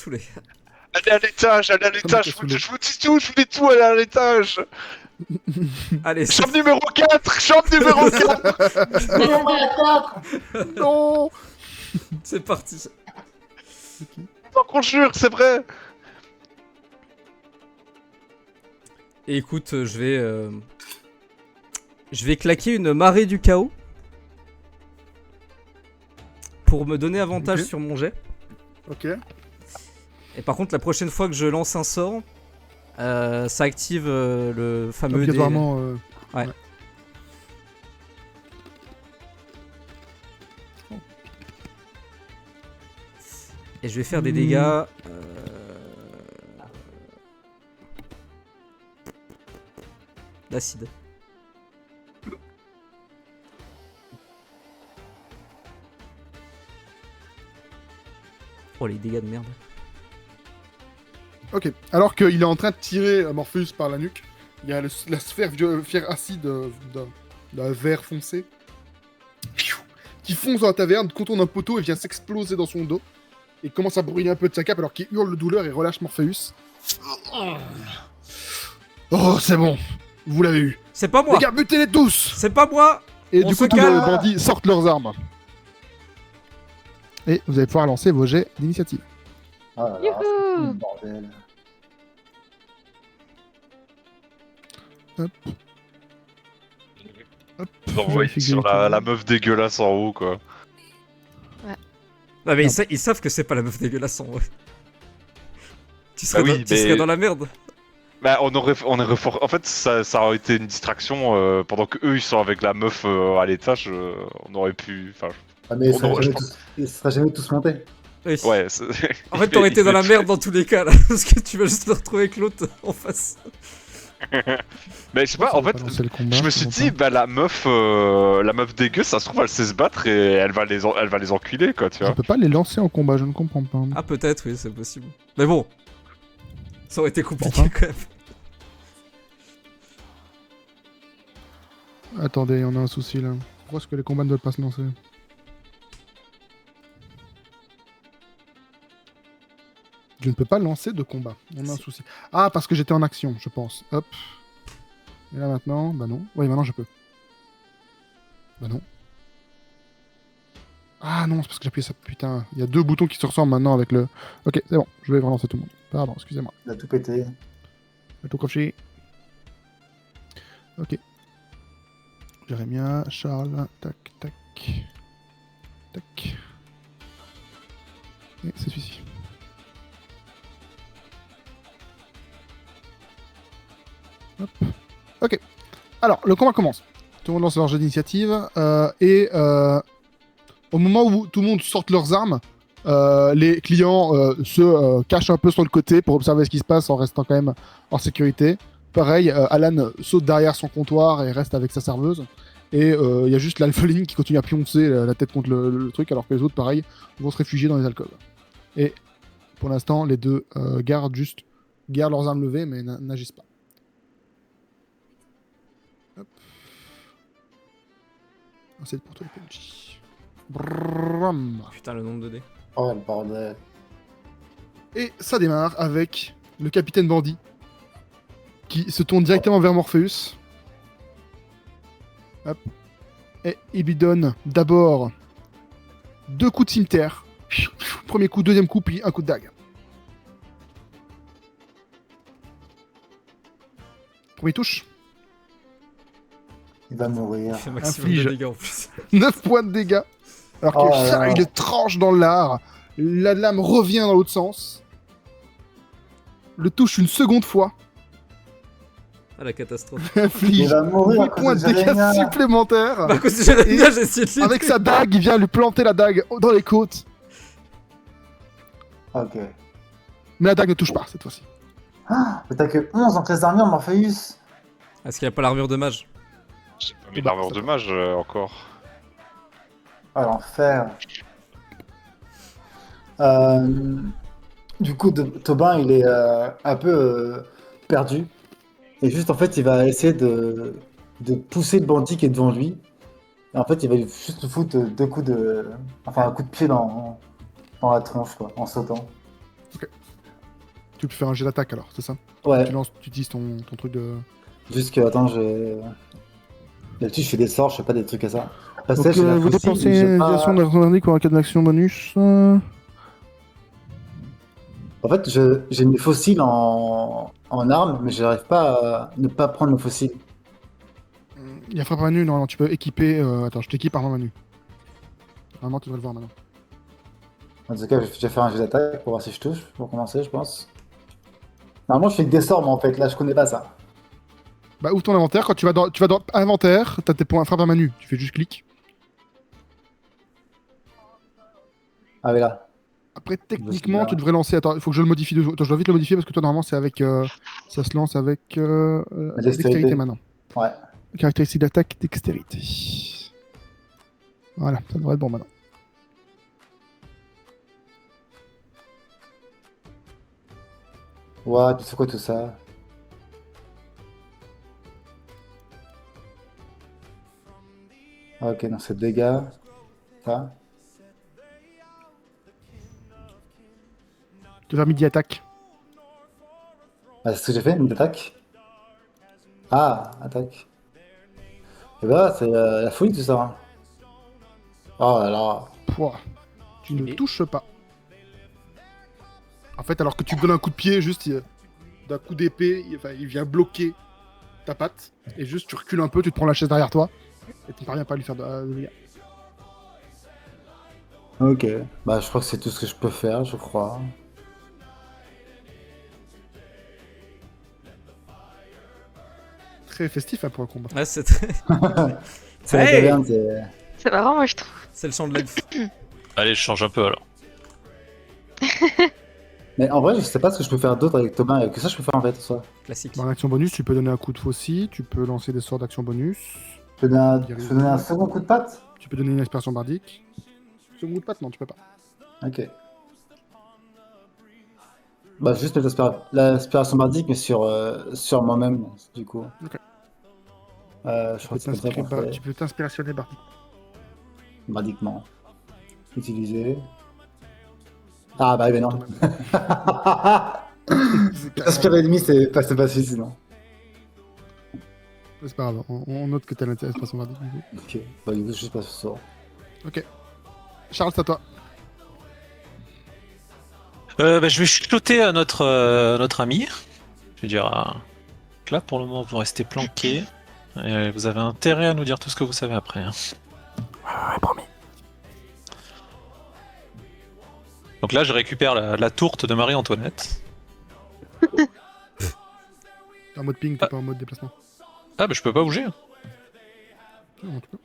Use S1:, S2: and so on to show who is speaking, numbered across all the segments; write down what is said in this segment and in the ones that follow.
S1: saouler.
S2: Allez à l'étage, je vous dis tout, je vous dis tout, allez à l'étage.
S1: Allez, c'est
S2: Chambre numéro 4, chambre numéro 4.
S3: Non.
S1: c'est parti.
S2: T'en conjure, c'est vrai.
S1: Et écoute, je vais claquer une marée du chaos pour me donner avantage
S3: Ok.
S1: sur mon jet.
S3: Ok.
S1: Et par contre, la prochaine fois que je lance un sort, ça active le fameux dé.
S3: Obligatoirement.
S1: Ouais. Et je vais faire des dégâts. D'acide. Oh, les dégâts de merde.
S3: Ok. Alors qu'il est en train de tirer Morpheus par la nuque, il y a la sphère acide d'un vert foncé qui fonce dans la taverne, contourne un poteau et vient s'exploser dans son dos. Et commence à brûler un peu de sa cape alors qu'il hurle de douleur et relâche Morpheus. Oh, c'est bon. Vous l'avez eu.
S1: C'est pas moi.
S3: Les gars, butez-les tous.
S1: C'est pas moi.
S3: Et
S1: On
S3: du
S1: se
S3: coup, tous les
S1: calme.
S3: bandits sortent leurs armes. Et vous allez pouvoir lancer vos jets d'initiative.
S4: Oh là là, c'est tout le bordel.
S2: Vous envoyez sur la meuf dégueulasse en haut, quoi.
S1: Ah mais
S3: Non.
S1: ils savent que c'est pas la meuf dégueulasse en vrai. Tu
S2: Bah oui,
S1: tu serais
S2: mais-
S1: dans la merde.
S2: Bah, on aurait en fait, ça aurait été une distraction pendant que eux ils sont avec la meuf à l'étage. On aurait pu. Enfin,
S4: Ah, mais
S2: On aurait-
S4: ils seraient jamais tous montés.
S1: Oui.
S2: ouais.
S1: En fait, t'aurais été dans la merde dans tous les cas là, parce que tu vas juste te retrouver avec l'autre en face.
S2: Mais je sais pas. En fait, je me suis dit, bah la meuf dégueu, ça se trouve, elle sait se battre et elle va les enculer, quoi, tu
S3: On
S2: vois.
S3: peut pas les lancer en combat, je ne comprends pas.
S1: Ah peut-être, oui, c'est possible. Mais bon, ça aurait été compliqué
S3: Pourquoi
S1: quand même.
S3: Attendez, on a un souci là. Pourquoi est-ce que les combats ne veulent pas se lancer? Je ne peux pas lancer de combat. On a un souci. Ah, parce que j'étais en action, je pense. Hop. Et là maintenant, bah non. Oui, maintenant je peux. Bah non. Ah non, c'est parce que j'ai appuyé ça. Putain, il y a deux boutons qui se ressemblent maintenant avec le. Ok, c'est bon, je vais relancer tout le monde. Pardon, excusez-moi.
S4: Il a tout pété.
S3: Le tout crochet. Ok. Jérémia, Charles, tac, tac. Tac. Et c'est celui-ci. Hop. Ok. Alors, le combat commence. Tout le monde lance leur jeu d'initiative. Au moment où tout le monde sort leurs armes, les clients se cachent un peu sur le côté pour observer ce qui se passe en restant quand même en sécurité. Pareil, Alan saute derrière son comptoir et reste avec sa serveuse. Et il y a juste l'alpheline qui continue à pioncer la tête contre le truc, alors que les autres, pareil, vont se réfugier dans les alcôves. Et pour l'instant, les deux gardent leurs armes levées, mais n'agissent pas. Hop. C'est pour toi, les PNJ. Brum.
S1: Putain, le nombre de dés.
S4: Oh le bordel.
S3: Et ça démarre avec le capitaine bandit qui se tourne directement vers Morpheus. Hop. Et il lui donne d'abord 2 coups de cimetière. Premier coup, deuxième coup, puis un coup de dague. Premier touche.
S4: Il va mourir.
S1: Il fait maximum
S3: Inflige.
S1: de dégâts en plus.
S3: 9 points de dégâts. Alors que
S4: Oh là
S3: ça,
S4: là.
S3: il le tranche dans l'art. La lame revient dans l'autre sens. Le touche une seconde fois.
S1: Ah, la catastrophe.
S4: Il
S3: Inflige
S4: va mourir
S3: 8
S4: à cause
S3: points
S4: de
S3: de dégâts
S4: Jérémia.
S3: supplémentaires.
S1: Bah, à cause de Jérémia, j'ai essayé de l'aider.
S3: Avec sa dague, il vient lui planter la dague dans les côtes.
S4: Ok.
S3: Mais la dague ne touche pas cette fois-ci.
S4: Ah, mais t'as que 11 en classe d'armure, Morpheus.
S1: Est-ce qu'il a pas l'armure de mage?
S2: J'ai pas mis l'armure de mage encore.
S4: Ah, l'enfer. Du coup, Tobin, il est un peu perdu. Et juste, en fait, il va essayer de pousser le bandit qui est devant lui. Et en fait, il va juste lui foutre 2 coups de... Enfin, un coup de pied dans la tronche, quoi, en sautant.
S3: Tu peux faire un jet d'attaque alors, c'est ça?
S4: Ouais.
S3: Tu utilises ton truc de.
S4: Juste que, attends, d'habitude, je fais des sorts, je fais pas des trucs à ça. Parce
S3: Donc,
S4: que j'ai la
S3: vous
S4: faucille,
S3: dépensez
S4: j'ai
S3: une
S4: pas-
S3: action d'action indique ou un cas d'action bonus.
S4: En fait, j'ai mes fossiles en armes, mais j'arrive pas à ne pas prendre mes fossiles.
S3: Il y a frappe à main nue, non, tu peux équiper. Attends, je t'équipe arme à main nue. Normalement, tu devrais le voir maintenant.
S4: En tout cas, je vais déjà faire un jet d'attaque pour voir si je touche, pour commencer, je pense. Normalement, je fais que des sorts, mais en fait, là, je connais pas ça.
S3: Bah, ouvre ton inventaire. Quand tu vas dans inventaire, t'as tes points frappe à main nue. Tu fais juste clic.
S4: Ah, mais là.
S3: Après, techniquement,
S4: là.
S3: tu devrais lancer. Attends, il faut que je le modifie. Attends, je dois vite le modifier parce que toi, normalement, c'est avec. Ça se lance avec.
S4: La
S3: Dextérité maintenant.
S4: Ouais.
S3: Caractéristique d'attaque, dextérité. Voilà, ça devrait être bon maintenant.
S4: Ouais, tu sais quoi tout ça? Ah, ok, non, c'est dégâts. Ça.
S3: Tu vas midi attaque.
S4: Ah, c'est ce que j'ai fait, une attaque. Ah, attaque. Et bah, c'est la folie tout ça. Hein. Oh là là.
S3: Pouah. Tu ne
S1: Et-
S3: touches pas. En fait, alors que tu donnes un coup de pied, juste d'un coup d'épée, il vient bloquer ta patte. Et juste, tu recules un peu, tu te prends la chaise derrière toi. Et tu ne parviens pas à lui faire de dégâts.
S4: Ok. Bah, je crois que c'est tout ce que je peux faire, je crois.
S3: Très festif hein, pour un combat.
S1: Ouais, c'est très...
S4: C'est la
S1: Hey
S4: taverne, c'est.
S5: C'est marrant, moi, je trouve.
S1: c'est le champ de l'elfe.
S6: Allez, je change un peu alors.
S4: Mais en vrai, je sais pas ce que je peux faire d'autre avec Thomas. Et que ça, je peux faire en fait, soit.
S1: Classique.
S3: Dans l'action bonus, tu peux donner un coup de faucille, tu peux lancer des sorts d'action bonus,
S4: Je peux donner un second coup de patte?
S3: tu peux donner une inspiration bardique. Second coup de patte, non, tu peux pas.
S4: Ok. Bah, juste l'aspiration bardique, mais sur moi-même, du coup.
S3: Ok.
S4: Je crois que c'est comme ça qu'on fait.
S3: Tu peux t'inspirationner bardique.
S4: Bardiquement. Utiliser. Ah, bah, oui, non. Aspirer l'ennemi, c'est pas suffisant. sinon.
S3: C'est pas grave, on note que t'as l'inspiration bardique. Du coup.
S4: Ok. Bah, du coup, je sais pas ce sort.
S3: Ok. Charles, c'est à toi.
S6: Je vais chuchoter à notre ami. Je vais dire, là pour le moment vous restez planqués. Et vous avez intérêt à nous dire tout ce que vous savez après. Hein.
S3: Ouais, promis.
S6: Donc là je récupère la tourte de Marie-Antoinette.
S3: T'es en mode ping, t'es pas en mode déplacement.
S6: Ah bah je peux pas bouger.
S3: Non, tu peux.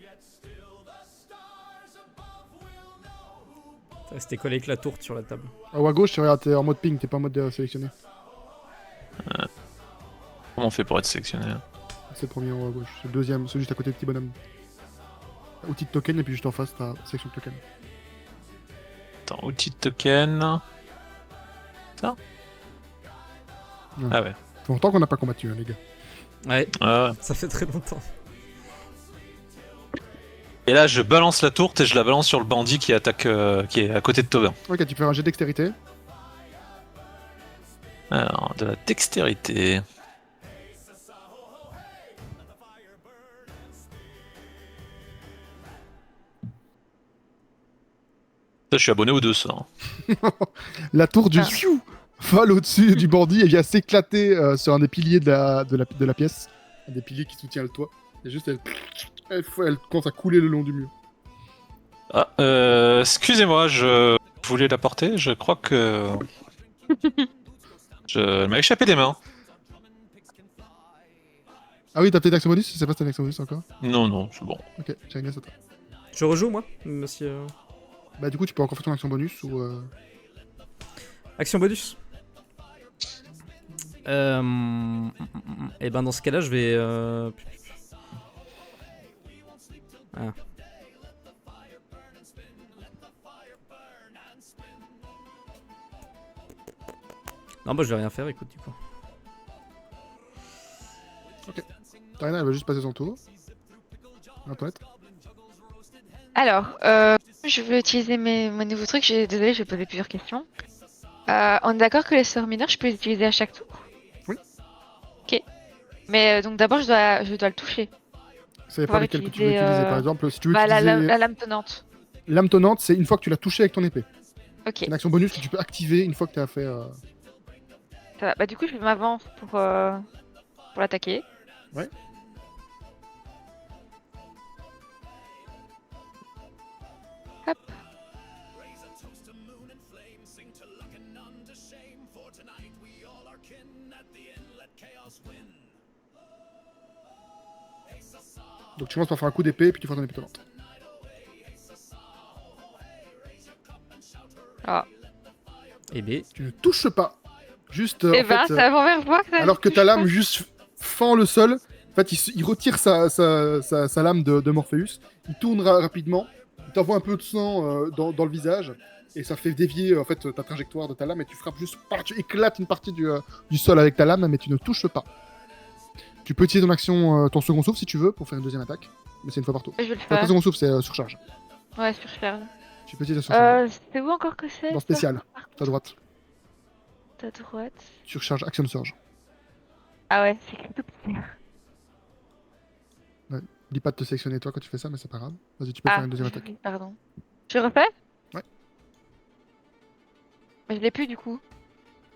S1: T'es resté collé avec la tourte sur la table.
S3: Ah, ou à gauche, t'es en mode ping, t'es pas en mode sélectionné.
S6: Comment on fait pour être sélectionné?
S3: C'est le premier en haut à gauche. C'est le deuxième, c'est juste à côté du petit bonhomme. Outil de token, et puis juste en face, t'as section de token.
S6: Attends, outil de token. Ça?
S3: Ouais.
S6: Ah ouais.
S3: Ça fait longtemps qu'on n'a pas combattu, hein, les gars.
S1: Ouais,
S6: Ah ouais.
S1: ça fait très longtemps.
S6: Et là je balance la tourte et je la balance sur le bandit qui attaque, qui est à côté de Tobin.
S3: Ok, tu fais un jet de dextérité.
S6: Alors, de la dextérité. Ça, je suis abonné aux deux, ça. Hein.
S3: La tour du
S5: Ah.
S3: fiou vole au-dessus du bandit et vient s'éclater sur un des piliers de la pièce. Un des piliers qui soutient le toit. Et juste, elle commence à couler le long du mur.
S6: Ah, excusez-moi, je voulais la porter. Je crois que. Elle m'a échappé des mains.
S3: Ah oui, t'as peut-être action bonus? Je sais pas si t'as une action bonus encore.
S6: Non, non, c'est bon.
S3: Ok, j'ai gagné ça toi.
S1: Je rejoue, moi, monsieur.
S3: Bah, du coup, tu peux encore faire ton action bonus ou.
S1: Action bonus. Et ben dans ce cas-là, je vais. Ah. Non, bah je vais rien faire, écoute, du coup.
S3: Tarina, elle va juste passer son tour. Antoinette.
S5: Alors, je vais utiliser mon nouveau truc. Désolé, je vais poser plusieurs questions. On est d'accord que les sorts mineurs, je peux les utiliser à chaque tour?
S3: Oui.
S5: Ok. Mais donc d'abord, je dois le toucher.
S3: Ça dépend lesquels que tu veux
S5: utiliser,
S3: utiliser. Par exemple, si tu veux
S5: Bah,
S3: utiliser
S5: la lame tenante.
S3: lame tonnante, c'est une fois que tu l'as touché avec ton épée.
S5: Ok.
S3: C'est une action bonus que tu peux activer une fois que tu as fait.
S5: Ça va. Bah, du coup, je m'avance pour l'attaquer.
S3: Ouais.
S5: Hop.
S3: Donc tu commences par faire un coup d'épée, puis tu fais ton épée tonnante.
S5: Ah.
S1: Eh ben,
S3: Tu ne touches pas. Juste.
S5: Eh
S3: En
S5: ben,
S3: fait,
S5: c'est la première fois que ça
S3: alors que
S5: touche
S3: ta
S5: pas.
S3: lame juste fend le sol, en fait, il retire sa lame de Morpheus, il tourne rapidement, il t'envoie un peu de sang dans le visage, et ça fait dévier en fait ta trajectoire de ta lame, et tu frappes juste, tu éclates une partie du sol avec ta lame, mais tu ne touches pas. Tu peux utiliser ton action, ton second souffle si tu veux, pour faire une deuxième attaque, mais c'est une fois par tour.
S5: Je vais le
S3: Pas
S5: faire.
S3: second souffle, c'est surcharge.
S5: Ouais, surcharge.
S3: Tu peux utiliser surcharge.
S5: C'est où encore que c'est?
S3: Dans spécial, à droite.
S5: À droite.
S3: Surcharge, action surge.
S5: Ah ouais, c'est tout petit.
S3: Dis pas de te sélectionner toi quand tu fais ça, mais c'est pas grave. Vas-y, tu peux
S5: Ah,
S3: faire une deuxième attaque.
S5: oui, pardon. Je refais?
S3: Ouais.
S5: Mais je l'ai plus du coup.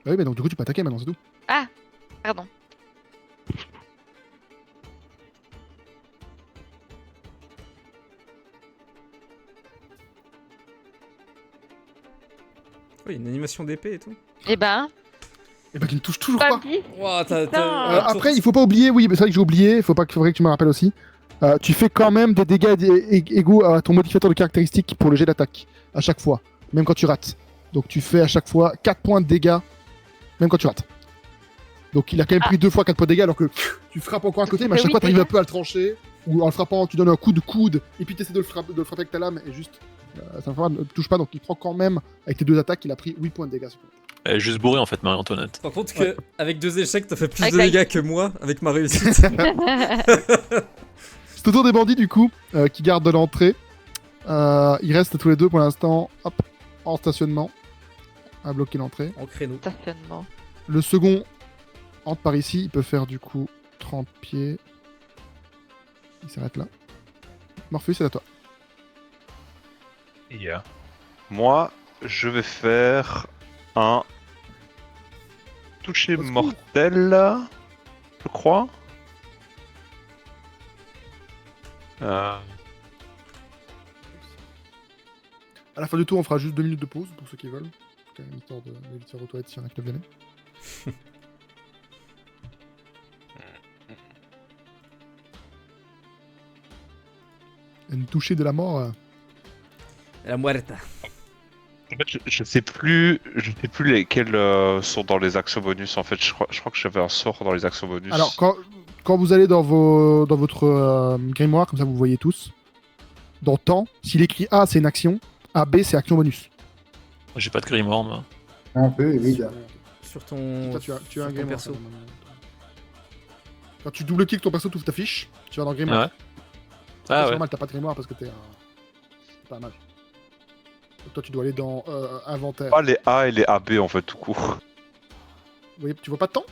S3: Bah oui, mais donc du coup tu peux attaquer maintenant, c'est tout.
S5: Ah, pardon.
S1: oui, une animation d'épée et tout.
S5: Eh ben,
S3: Et bah tu ne touches toujours
S5: pas
S3: pas.
S5: dit.
S1: Wow,
S5: Putain.
S3: Après, il faut pas oublier, oui, mais c'est vrai que j'ai oublié, faudrait que tu me rappelles aussi. Tu fais quand même des dégâts égaux à ton modificateur de caractéristique pour le jet d'attaque, à chaque fois, même quand tu rates. Donc tu fais à chaque fois 4 points de dégâts, même quand tu rates. Donc il a quand même pris 2 fois 4 points de dégâts, alors que tu frappes encore à côté, mais à chaque fois t'arrives un peu à le trancher, ou en le frappant, tu donnes un coup de coude, et puis tu essaies de le frapper avec ta lame, et juste, ça ne touche pas, donc il prend quand même, avec tes 2 attaques, il a pris 8 points de dégâts.
S6: Elle est juste bourrée en fait, Marie-Antoinette.
S1: Par contre, que, avec 2 échecs, t'as fait plus
S5: Avec
S1: de
S5: la-
S1: dégâts que moi avec ma réussite.
S3: C'est au tour des bandits du coup, qui gardent l'entrée. Ils restent tous les deux pour l'instant, hop, en stationnement, à bloquer l'entrée.
S1: En créneau.
S5: Stationnement.
S3: Le second entre par ici, il peut faire du coup 30 pieds. Il s'arrête là. Morpheus, c'est à toi.
S2: Yeah. Moi, je vais faire un toucher
S3: Au secours.
S2: mortel, je crois.
S3: À la fin du tour, on fera juste 2 minutes de pause pour ceux qui veulent. Quand même histoire de vite faire aux toilettes s'il y en a qui doivent y aller. Une touchée de la mort.
S1: La muerta.
S2: En fait, je sais plus lesquels sont dans les actions bonus. En fait, je crois que j'avais un sort dans les actions bonus.
S3: Alors, quand vous allez dans votre grimoire, comme ça vous voyez tous, dans temps, s'il écrit A, c'est une action, AB, c'est action bonus.
S6: J'ai pas de grimoire, moi.
S4: Un peu, oui.
S1: Sur ton.
S3: Toi, tu as un
S1: sur ton
S3: grimoire.
S1: perso.
S3: ça, normalement. Quand tu double-cliques ton perso, tu ouvres ta fiche, tu vas dans grimoire.
S6: Ouais.
S3: C'est
S6: Ah ouais.
S3: normal, t'as pas de grimoire parce que t'es pas un mage. Donc toi, tu dois aller dans inventaire.
S2: Pas les A et les AB en fait tout court.
S3: Vous voyez, tu vois pas de temps?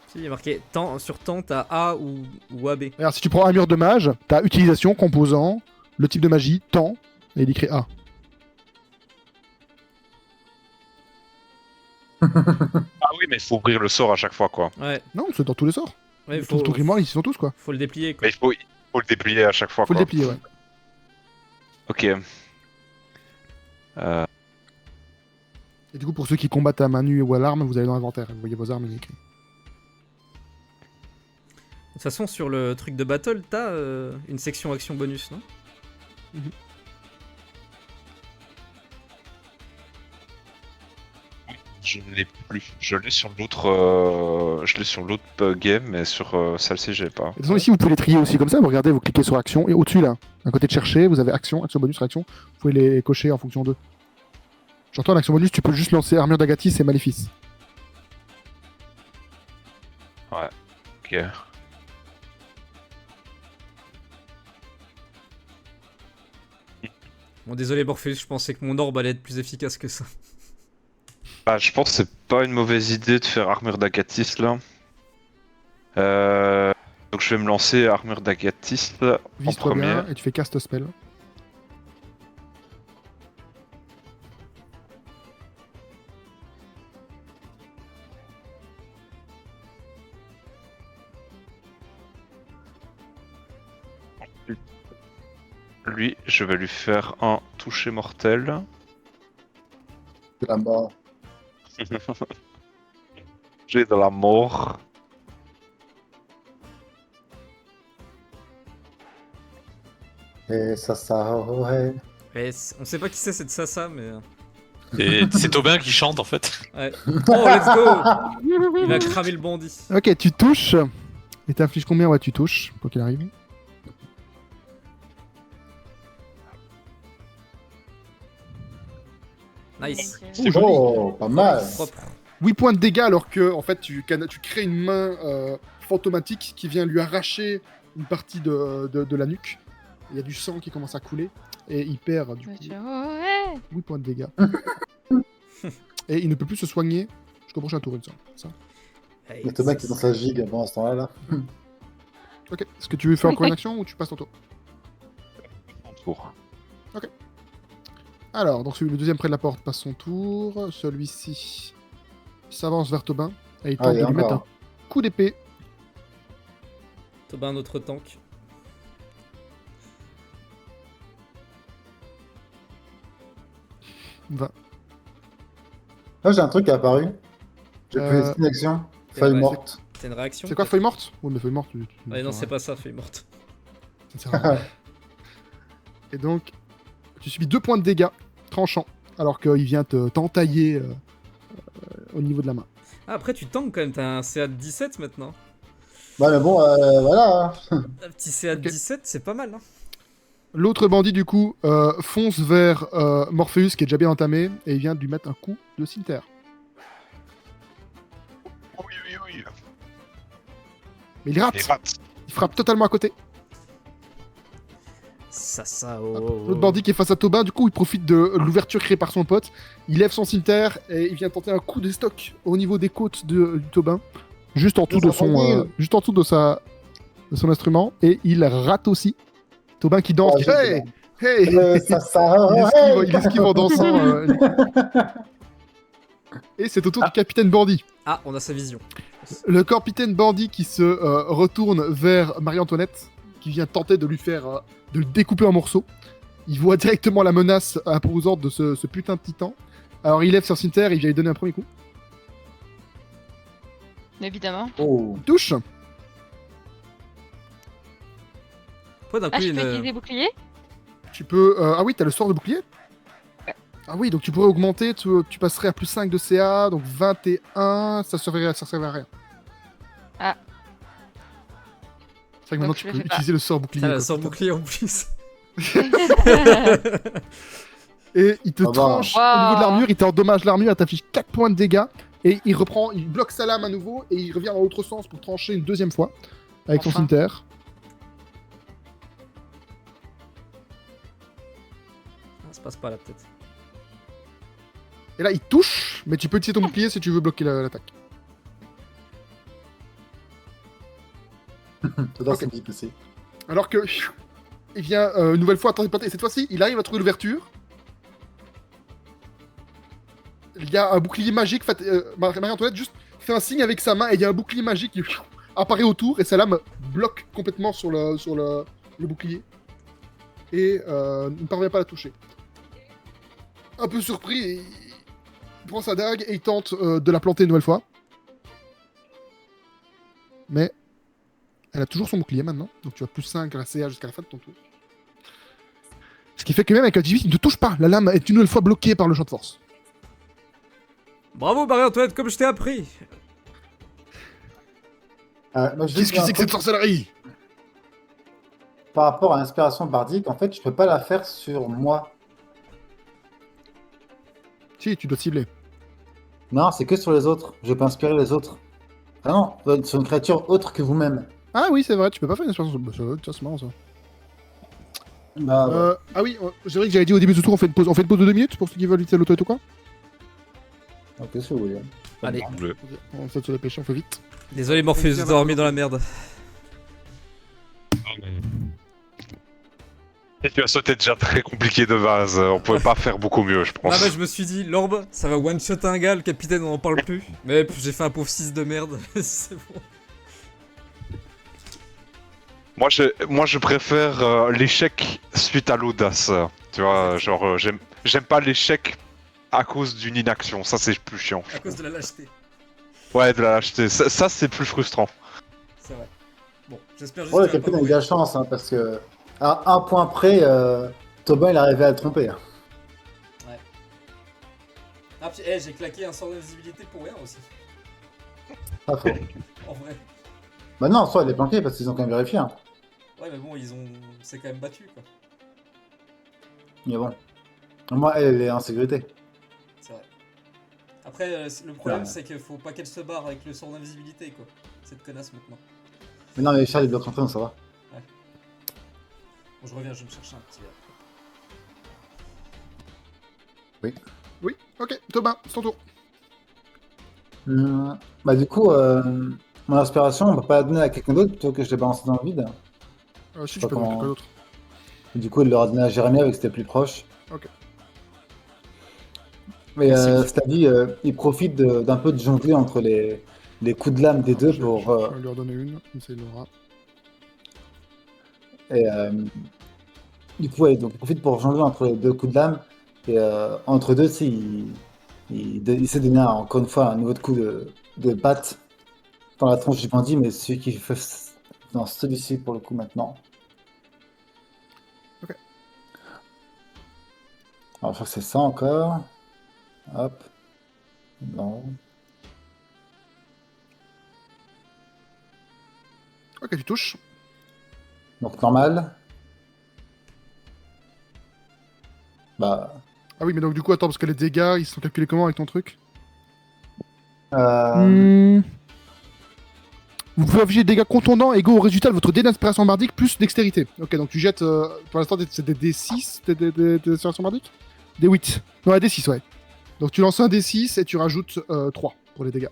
S1: Si, il y a marqué temps, sur temps, t'as A ou AB.
S3: Regarde, si tu prends un mur de mage, t'as utilisation, composant, le type de magie, temps, et il écrit A.
S2: Ah oui, mais il faut ouvrir le sort à chaque fois quoi.
S1: Ouais,
S3: Non, c'est dans tous les sorts.
S1: ouais
S3: Tout grimoire, ils y sont tous quoi.
S1: faut le déplier quoi.
S2: Mais il faut le déplier à chaque fois
S3: Faut
S2: quoi.
S3: le déplier, ouais.
S2: Ok.
S3: Et du coup, pour ceux qui combattent à main nue ou à l'arme, vous allez dans l'inventaire. Vous voyez vos armes, il est écrit.
S1: De toute façon, sur le truc de battle, t'as une section action bonus, non?
S2: Je ne l'ai plus. Je l'ai sur l'autre game, mais sur celle-ci j'ai pas.
S3: Et de toute façon, ici, vous pouvez les trier aussi comme ça. Vous regardez, vous cliquez sur action. Et au-dessus, là, à côté de chercher, vous avez action, action bonus, réaction. Vous pouvez les cocher en fonction d'eux. Genre, toi, en action bonus, tu peux juste lancer armure d'Agatis et maléfice.
S2: Ok.
S1: Bon, désolé Morpheus, je pensais que mon orbe allait être plus efficace que ça.
S2: Bah, je pense que c'est pas une mauvaise idée de faire armure d'Agathis là. Donc je vais me lancer armure d'Agathis en
S3: Vise-toi
S2: premier.
S3: bien et tu fais cast spell.
S2: Lui, je vais lui faire un toucher mortel.
S4: C'est la mort.
S2: J'ai de la mort.
S4: Et ça, ouais.
S1: Et on sait pas qui c'est cette Sasa, mais.
S6: Et c'est Tobin qui chante en fait.
S1: Ouais. Oh, let's go! Il va cramer le bandit.
S3: Ok, tu touches. Et t'infliges combien? Ouais, tu touches, quoi qu'il arrive.
S1: Nice.
S2: C'est
S3: joli.
S4: Oh, pas mal.
S1: Propre.
S3: 8 points de dégâts alors que en fait tu crées une main fantomatique qui vient lui arracher une partie de la nuque. Il y a du sang qui commence à couler et il perd du coup
S5: Ouais.
S3: 8 points de dégâts. Et il ne peut plus se soigner jusqu'au prochain tour, il me semble. Ça.
S4: Il y a Thomas qui est dans sa gigue avant à ce temps-là.
S3: Ok, est-ce que tu veux faire encore une action ou tu passes ton tour?
S2: Tour.
S3: Alors, donc le deuxième près de la porte passe son tour. Celui-ci s'avance vers Tobin et il tente de lui mettre un coup d'épée.
S1: Tobin, notre tank.
S3: Va.
S4: Là, j'ai un truc qui est apparu. J'ai
S3: Euh,
S4: fait une action.
S1: c'est
S4: Feuille
S1: vrai.
S4: morte.
S1: C'est une réaction?
S3: C'est quoi, feuille morte? Oui, mais feuille morte.
S1: Ouais, non, c'est pas ça, feuille morte.
S3: Ça ne sert à rien. Et donc, tu subis 2 points de dégâts tranchants, alors qu'il vient t'entailler au niveau de la main.
S1: Ah, après, tu tankes quand même, t'as un CA de 17 maintenant.
S4: Bah, mais bon, voilà.
S1: Un petit CA de
S3: Ok.
S1: 17, c'est pas mal, hein.
S3: L'autre bandit, du coup, fonce vers Morpheus, qui est déjà bien entamé, et il vient de lui mettre un coup de cimetière.
S2: Oui, oui, oui.
S3: Mais il rate.
S2: Les rats.
S3: Il frappe totalement à côté.
S1: Ça,
S3: L'autre bandit qui est face à Tobin, du coup, il profite de l'ouverture créée par son pote. Il lève son cimetière et il vient tenter un coup de stock au niveau des côtes du Tobin, juste en dessous de son instrument, et il rate aussi. Tobin qui danse.
S4: Oh, j'ai
S3: Hey, hey.
S4: ça,
S3: Il esquive en dansant. Et c'est au tour du capitaine bandit.
S1: Ah, on a sa vision.
S3: Le capitaine bandit qui se retourne vers Marie-Antoinette, qui vient tenter de lui faire, de le découper en morceaux. Il voit directement la menace imposante de ce putain de titan. Alors il lève son cimetière et il vient lui donner un premier coup.
S5: Évidemment.
S4: Oh.
S3: Il touche.
S1: Pourquoi d'un
S5: Ah,
S1: coup,
S5: je
S1: il
S5: peux
S1: y a une-
S5: utiliser bouclier?
S3: Tu peux... Ah oui, t'as le sort de bouclier. Ah oui, donc tu pourrais augmenter, tu passerais à plus 5 de CA, donc 21, ça servirait à rien.
S5: Ah.
S3: C'est vrai que maintenant
S5: Donc,
S3: tu
S5: je le
S3: peux
S5: fais pas.
S3: utiliser le sort bouclier.
S1: Ah,
S3: quoi,
S1: la sort
S3: putain.
S1: bouclier en plus.
S3: Et il te
S4: Ah bah.
S3: tranche au niveau de l'armure, il t'endommage l'armure, il t'affiche 4 points de dégâts. Et il bloque sa lame à nouveau et il revient dans l'autre sens pour trancher une deuxième fois avec son
S5: Enfin.
S3: cimetière.
S1: Ah, ça passe pas là, peut-être.
S3: Et là il touche, mais tu peux utiliser ton bouclier si tu veux bloquer l'attaque.
S4: J'adore
S3: Ok.
S4: cette musique aussi.
S3: Alors que il vient une nouvelle fois tenter. Et cette fois-ci, il arrive à trouver l'ouverture. Il y a un bouclier magique. Marie-Antoinette juste fait un signe avec sa main et il y a un bouclier magique qui apparaît autour et sa lame bloque complètement sur le bouclier et ne parvient pas à la toucher. Un peu surpris, il prend sa dague et il tente de la planter une nouvelle fois. Mais elle a toujours son bouclier maintenant, donc tu as plus 5 à la CA jusqu'à la fin de ton tour. Ce qui fait que même avec un 18, il ne te touche pas. La lame est une nouvelle fois bloquée par le champ de force.
S1: Bravo, Marie-Antoinette, comme je t'ai appris.
S4: Moi, je
S3: Qu'est-ce
S4: dis
S3: que c'est que cette sorcellerie?
S4: par rapport à l'inspiration bardique, en fait, je peux pas la faire sur moi.
S3: Si, tu dois cibler.
S4: Non, c'est que sur les autres. Je peux inspirer les autres. Ah non, sur une créature autre que vous-même.
S3: Ah oui, c'est vrai, tu peux pas faire une expérience. Bah, c'est marrant ça.
S4: Bah, ouais.
S3: Ah oui, c'est vrai que j'avais dit au début du tour, on fait une pause de 2 minutes pour ceux qui veulent utiliser l'autorité ou quoi?
S4: Ok, si vous voulez.
S1: Allez.
S2: Bleu.
S3: On saute sur les péchés, on fait vite.
S1: Désolé Morpheus, vous dormi dans la merde.
S2: Et tu as sauté déjà très compliqué de base, on pouvait pas faire beaucoup mieux, je pense.
S1: Ah bah je me suis dit, l'orbe, ça va one-shot un gars, le capitaine on en parle plus. Mais j'ai fait un pauvre 6 de merde, c'est bon.
S2: Moi, je préfère l'échec suite à l'audace. Tu vois, genre, j'aime pas l'échec à cause d'une inaction. Ça, c'est plus chiant.
S1: À cause de la lâcheté.
S2: Ouais, de la lâcheté. Ça, c'est plus frustrant.
S1: C'est vrai. Bon, j'espère juste
S4: Ouais, le
S1: qu'il va
S4: capitaine
S1: pas
S4: a eu de la
S1: mourir.
S4: chance, hein, parce que à un point près, Tobin il arrivait à le tromper. Hein.
S1: Ah puis, j'ai claqué un sort d'invisibilité pour rien aussi.
S4: Pas faux.
S1: En vrai.
S4: Bah non, soit elle est planquée parce qu'ils ont quand même vérifié. Hein.
S1: Ouais mais bon, c'est quand même battu quoi.
S4: Mais bon. Moi, elle est en sécurité.
S1: C'est vrai. Après, le problème
S4: Ouais.
S1: c'est qu'il faut pas qu'elle se barre avec le sort d'invisibilité quoi. Cette connasse maintenant.
S4: Mais non, mais Charles, il bloque rentrer, donc ça va.
S1: Bon, je reviens, je vais me chercher un petit verre.
S3: Oui, ok, Tobin, c'est ton tour.
S4: Bah du coup, mon inspiration, on peut pas la donner à quelqu'un d'autre plutôt que je l'ai balancé dans le vide.
S3: Si, tu
S4: Pas
S3: peux donner
S4: comment-
S3: quelqu'un d'autre.
S4: Et du coup, il l'aura donné à Jérémy avec que c'était plus proche.
S3: Ok.
S4: Mais
S1: Classique.
S4: c'est-à-dire, il profite d'un peu de jongler entre les coups de lame des deux
S3: Je
S4: pour.
S3: vais lui redonner une, comme ça il l'aura.
S4: Et, du coup, ouais, donc il profite pour jongler entre les deux coups de lame. Et entre deux, tu sais, il s'est donné encore une fois un nouveau coup de batte dans la tronche du bandit, mais celui qui fait. Non, celui-ci pour le coup maintenant.
S3: Ok.
S4: Alors, je crois que c'est ça encore. Hop. Non.
S3: Ok, tu touches.
S4: Donc, normal. Bah.
S3: Ah oui, mais donc du coup, attends, parce que les dégâts, ils sont calculés comment avec ton truc
S4: Euh,
S3: Vous pouvez afficher des dégâts contondants égaux au résultat de votre dé d'inspiration bardique plus dextérité. Ok, donc tu jettes, pour l'instant, c'est des D6 des inspirations bardiques Des 8. Non, des D6, ouais. Donc tu lances un D6 et tu rajoutes 3 pour les dégâts.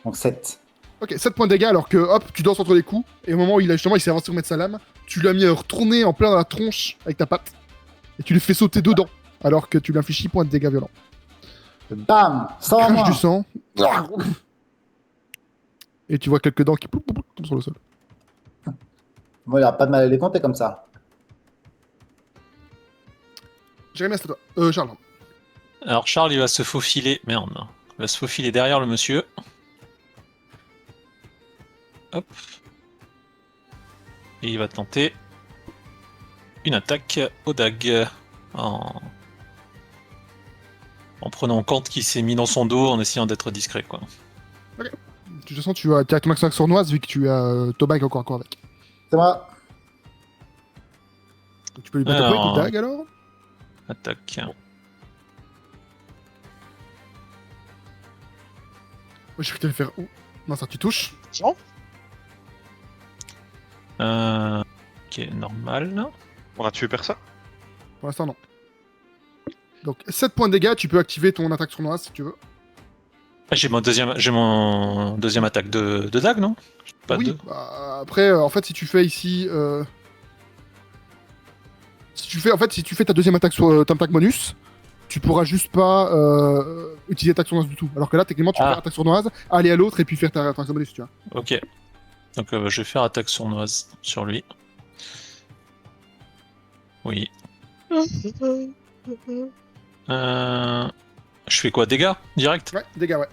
S4: Donc, 7.
S3: Ok, 7 points de dégâts alors que hop, tu danses entre les coups, et au moment où il s'est avancé pour mettre sa lame, tu l'as mis à retourner en plein dans la tronche avec ta patte, et tu lui fais sauter dedans, alors que tu lui infliges 6 points de dégâts violents.
S4: Bam! 100 en
S3: Crache
S4: moins!
S3: du sang. Et tu vois quelques dents qui tombent sur le sol.
S4: Bon, il a pas de mal à les compter comme ça.
S3: Jérémy, c'est à toi. Charles.
S6: Alors Charles, il va se faufiler. Merde. Il va se faufiler derrière le monsieur. Hop. Et il va tenter une attaque au dag. En prenant en compte qu'il s'est mis dans son dos en essayant d'être discret, quoi.
S3: De toute façon, tu as ton action sournoise vu que tu as Tobin qui est encore avec.
S4: C'est moi.
S3: Donc, tu peux lui battre
S6: Alors,
S3: avec une dague alors.
S6: Attaque.
S3: Moi, je vais te le faire où Non, ça, tu touches.
S6: Ok, normal.
S2: On a tué personne?
S3: Pour l'instant, non. Donc, 7 points de dégâts, tu peux activer ton attaque sournoise si tu veux.
S6: Ah, j'ai mon deuxième attaque de dague, non? Pas
S3: oui,
S6: deux.
S3: bah, après, en fait, si tu fais ici. Si tu fais ta deuxième attaque sur ta attaque bonus, tu pourras juste pas utiliser attaque sournoise du tout. Alors que là, techniquement, tu peux faire attaque sournoise, aller à l'autre et puis faire ta attaque bonus, tu vois.
S6: Ok. Donc je vais faire attaque sournoise sur lui. Oui. Je fais quoi? Dégâts? Direct?
S3: Ouais, dégâts, ouais.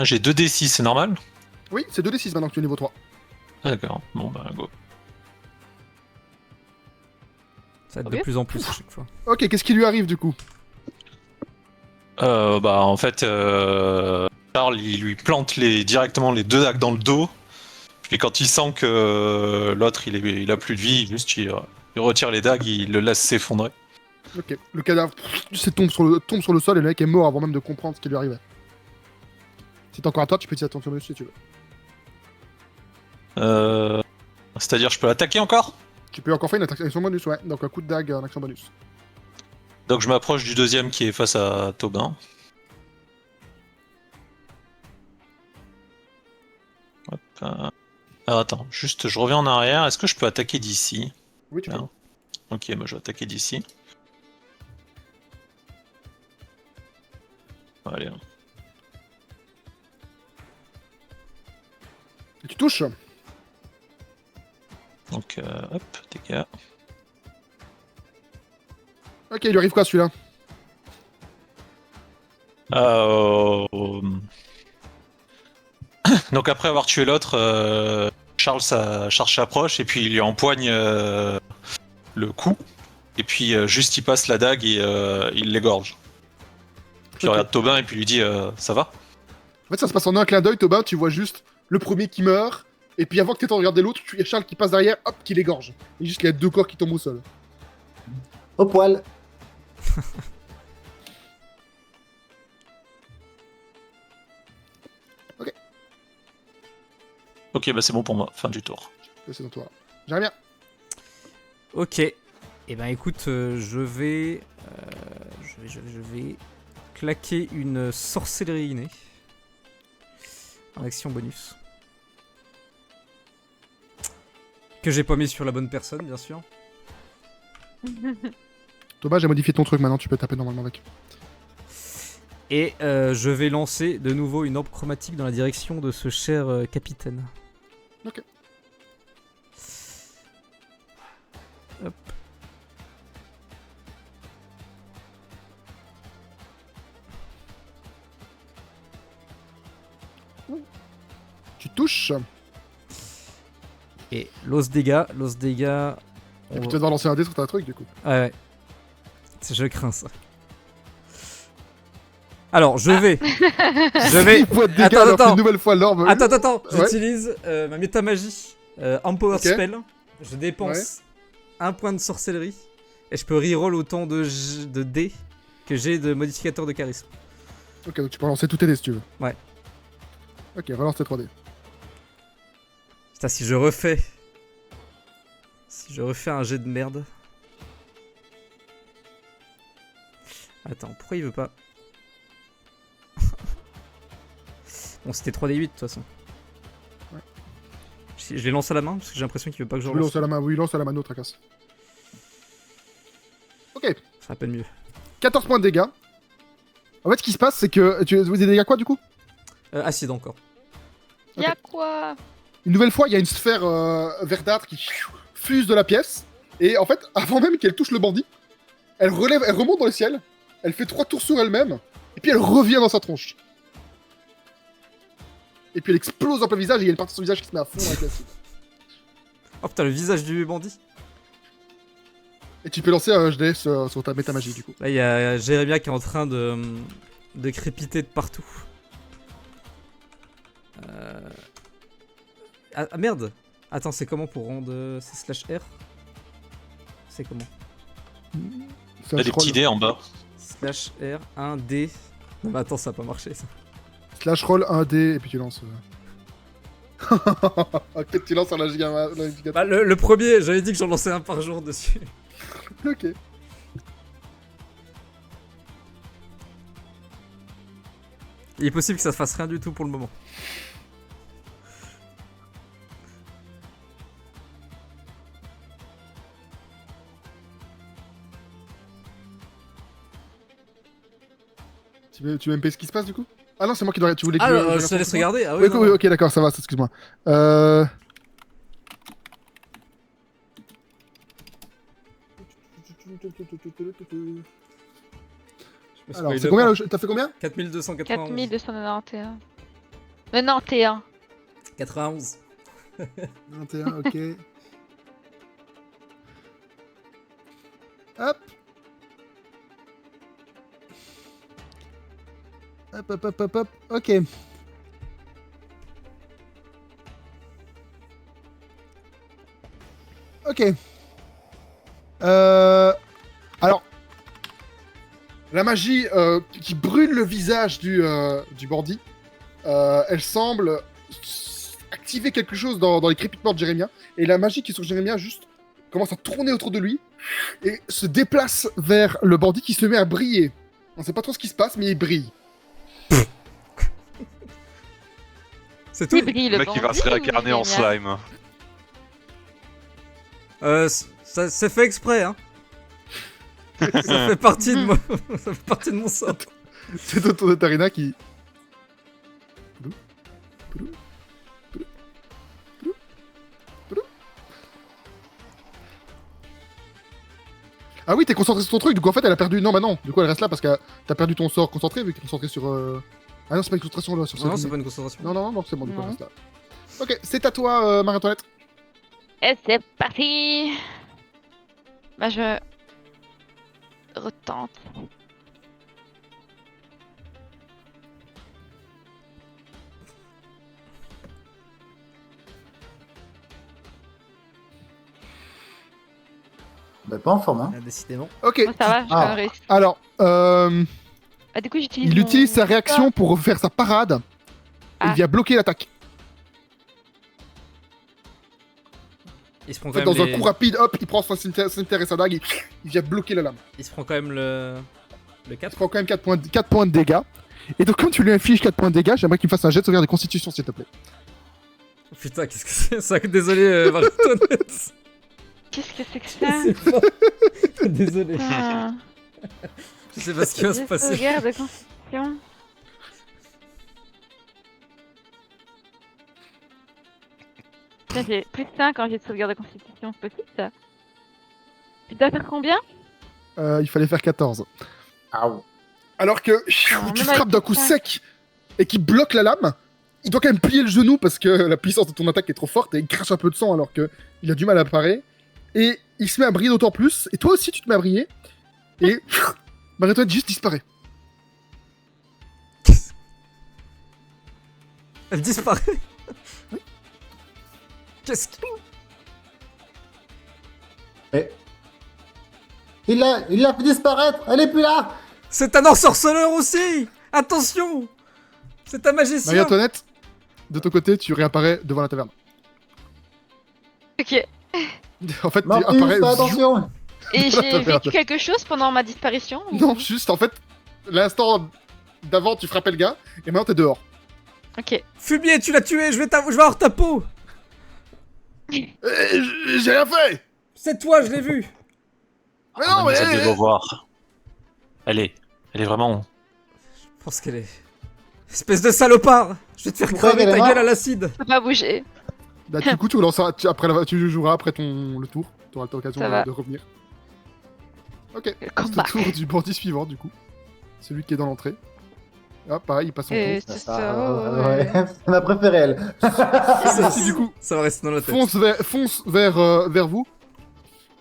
S6: J'ai 2d6, c'est normal?
S3: Oui, c'est 2d6 maintenant que tu es niveau 3.
S6: D'accord, bon bah go.
S1: Ça va être
S5: Ok.
S1: de plus en plus à chaque fois.
S3: Ok, qu'est-ce qui lui arrive du coup?
S6: Bah en fait, Charles il lui plante directement les deux dagues dans le dos. Et quand il sent que l'autre il a plus de vie, juste il retire les dagues, il le laisse s'effondrer.
S3: Ok, le cadavre tombe sur le sol et le mec est mort avant même de comprendre ce qui lui arrivait. Si t'es encore à toi, tu peux utiliser ton bonus si tu veux.
S6: C'est-à-dire, je peux l'attaquer encore?
S3: Tu peux encore faire une action bonus, ouais. Donc un coup de dague en action bonus.
S6: Donc je m'approche du deuxième qui est face à Tobin. Hop. Alors attends, juste je reviens en arrière. Est-ce que je peux attaquer d'ici?
S3: Oui, tu peux.
S6: Non. Ok, moi je vais attaquer d'ici. Allez.
S3: Et tu touches.
S6: Donc hop, dégâts.
S3: Ok, il lui arrive quoi celui-là?
S6: Donc après avoir tué l'autre, Charles s'approche et puis il lui empoigne le cou. Et puis juste il passe la dague et il l'égorge. Puis il
S3: Ok.
S6: regarde Tobin et puis lui dit ça va?
S3: En fait, ça se passe en un clin d'œil, Tobin. Tu vois juste le premier qui meurt. Et puis avant que tu aies le temps de regarder l'autre, il y a Charles qui passe derrière, hop, qui l'égorge. Et juste qu'il y a 2 corps qui tombent au sol.
S4: Au poil.
S6: Ok, bah c'est bon pour moi, fin du tour.
S3: C'est dans toi. J'aimerais bien.
S1: Ok. Et ben écoute, je vais claquer une sorcellerie innée. En action bonus. Que j'ai pas mis sur la bonne personne, bien sûr.
S3: Thomas, j'ai modifié ton truc maintenant, tu peux taper normalement avec.
S1: Et je vais lancer de nouveau une orbe chromatique dans la direction de ce cher capitaine.
S3: Ok.
S1: Hop.
S3: Tu touches.
S1: Et l'os dégâts.
S3: Et puis tu vas devoir lancer un dé sur ta truc du coup.
S1: Ouais. Je crains ça. Alors, je vais. Je vais.
S3: Il faut être dégâts,
S1: Attends,
S3: alors
S1: attends.
S3: une nouvelle fois l'orbe.
S1: Attends.
S3: Ouais.
S1: J'utilise ma métamagie Empower
S3: Ok.
S1: Spell. Je dépense un point de sorcellerie. Et je peux reroll autant de dés que j'ai de modificateur de charisme.
S3: Ok, donc tu peux lancer tous tes dés si tu veux.
S1: Ouais.
S3: Ok, relance tes 3 dés.
S1: Putain, si je refais un jet de merde. Attends, pourquoi il veut pas? Bon, c'était 3d8 de toute façon.
S3: Ouais.
S1: Je les lance à la main parce que j'ai l'impression qu'il veut pas que je
S3: Oui,
S1: relance.
S3: lance à la main, oui, lance à la main, tracasse. Ok,
S1: Ça va à peine mieux.
S3: 14 points de dégâts. En fait, ce qui se passe, c'est que. Vous avez des dégâts quoi du coup?
S1: Acide encore.
S5: Y'a quoi?
S3: Une nouvelle fois, il y a une sphère verdâtre qui fuse de la pièce. Et en fait, avant même qu'elle touche le bandit, elle remonte dans le ciel, elle fait 3 tours sur elle-même, et puis elle revient dans sa tronche. Et puis elle explose en plein visage, et il y a une partie de son visage qui se met à fond avec l'acide.
S1: Oh putain, le visage du bandit.
S3: Et tu peux lancer un HD sur ta métamagie du coup.
S1: Là, il y a Jérémia qui est en train de crépiter de partout. Ah merde. Attends, c'est comment pour rendre... C'est slash R? C'est comment?
S6: Il y a des petits dés en bas.
S1: Slash R, 1D. Non mais attends, ça a pas marché ça.
S3: Slash roll 1D, et puis tu lances. Ok, tu lances sur la giga.
S1: Bah, le premier, j'avais dit que j'en lançais un par jour dessus.
S3: Ok.
S1: Il est possible que ça fasse rien du tout pour le moment.
S3: Tu veux MP ce qui se passe du coup? Ah non, c'est moi qui dois. Tu voulais que
S1: Ah,
S3: je
S1: je te laisse regarder. Ah
S3: Oui,
S1: oui, non.
S3: oui, ok, d'accord, ça va, excuse-moi.
S1: Je me
S3: Alors,
S1: spoil
S3: c'est
S1: pas.
S3: combien T'as fait combien?
S1: 4291.
S5: 4291. 91.
S1: 91.
S3: 21, ok. Hop. Hop. Ok. Ok. Alors, la magie qui brûle le visage du bandit, elle semble activer quelque chose dans les crépitements de Jérémia, et la magie qui est sur Jérémia juste commence à tourner autour de lui, et se déplace vers le bandit qui se met à briller. On sait pas trop ce qui se passe, mais il brille.
S1: C'est tout.
S5: Il brille
S2: Le
S5: le
S2: mec il va
S5: bandit
S2: se
S5: ou
S2: réincarner en
S5: Jérémia
S2: slime.
S1: Ça c'est fait exprès, hein. Ça fait partie de moi. Ça fait partie de mon sort.
S3: C'est autour de Tarina qui... Ah oui, t'es concentré sur ton truc, du coup en fait elle a perdu... Non, bah non, du coup elle reste là parce que t'as perdu ton sort concentré vu que t'es concentré sur... Ah non, c'est pas une concentration là, sur
S1: Non,
S3: ce
S1: c'est pas une concentration.
S3: non, c'est bon, du coup elle
S5: Non.
S3: reste là. Ok, c'est à toi, Marie-Antoinette.
S5: Et c'est parti. Bah je retente.
S4: Bah, pas en forme, hein.
S1: Ah, décidément.
S3: Ok,
S5: Bon, ça va, j'ai quand
S4: Ah.
S5: même réussi.
S3: alors,
S5: Ah, du coup, j'utilise.
S3: il
S5: mon-
S3: utilise sa réaction pour faire sa parade.
S5: Ah.
S3: Il vient bloquer l'attaque.
S1: Il se prend
S3: En
S1: quand
S3: fait,
S1: même
S3: dans
S1: les-
S3: un coup rapide, hop, il prend son cimetière et sa dague, il vient bloquer la lame.
S1: Il se prend quand même le
S3: Il
S1: 4.
S3: prend quand même 4 points de dégâts. Et donc, comme tu lui infliges 4 points de dégâts, j'aimerais qu'il me fasse un jet de sauvegarde de constitution, s'il te plaît.
S1: Oh, putain, qu'est-ce que c'est ça? Désolé, Marie-Antoinette.
S5: Qu'est-ce que c'est que ça?
S1: C'est pas. Désolé.
S5: Putain.
S1: Je sais pas ce qui va se
S5: J'ai
S1: passer.
S5: sauvegarde de constitution. Putain, j'ai plus de 5 quand j'ai de sauvegarde de constitution, c'est possible ça? Tu dois faire combien?
S3: Il fallait faire 14.
S4: Ah ouais.
S3: Alors que tu
S5: même
S3: frappes
S5: avec
S3: d'un coup
S5: ça.
S3: sec et qu'il bloque la lame, il doit quand même plier le genou parce que la puissance de ton attaque est trop forte et il crache un peu de sang alors que il a du mal à parer. Et il se met à briller d'autant plus. Et toi aussi, tu te mets à briller. Et Marie-Antoinette juste disparaît.
S1: Elle disparaît. Qu'est-ce que.
S4: Il l'a fait disparaître. Elle est plus là.
S1: C'est un ensorceleur aussi. Attention. C'est un magicien.
S3: Marie-Antoinette, de ton côté, tu réapparais devant la taverne.
S5: Ok.
S3: En fait, tu
S4: Marcus,
S3: apparais.
S4: fais attention.
S5: Et
S3: Voilà,
S5: j'ai
S3: merde.
S5: vécu quelque chose pendant ma disparition ou-
S3: Non, juste en fait, l'instant d'avant, tu frappais le gars et maintenant t'es dehors.
S5: Ok.
S1: Fumier, tu l'as tué. Je vais avoir ta peau.
S3: J'ai rien fait.
S1: C'est toi, je l'ai vu.
S3: Mais non, mais.
S6: Vous allez le voir. Elle est vraiment.
S1: Je pense qu'elle est. Espèce de salopard. Je vais te faire
S4: Pourquoi
S1: cramer
S4: elle est
S1: ta gueule
S4: morte
S1: à l'acide.
S5: Je peux pas bouger.
S3: Bah, du coup, tu relanceras, tu joueras après le tour. Tu auras l'occasion
S5: Ça va.
S3: de revenir. Ok,
S5: Le
S3: c'est
S5: combat.
S3: le tour du bandit suivant, du coup. Celui qui est dans l'entrée. Ah, pareil, il passe en
S5: Et
S3: tour.
S5: c'est ça, ouais.
S4: C'est ma préférée, elle.
S3: Celle-ci, du coup,
S1: Ça va rester dans la tête.
S3: fonce vers vous.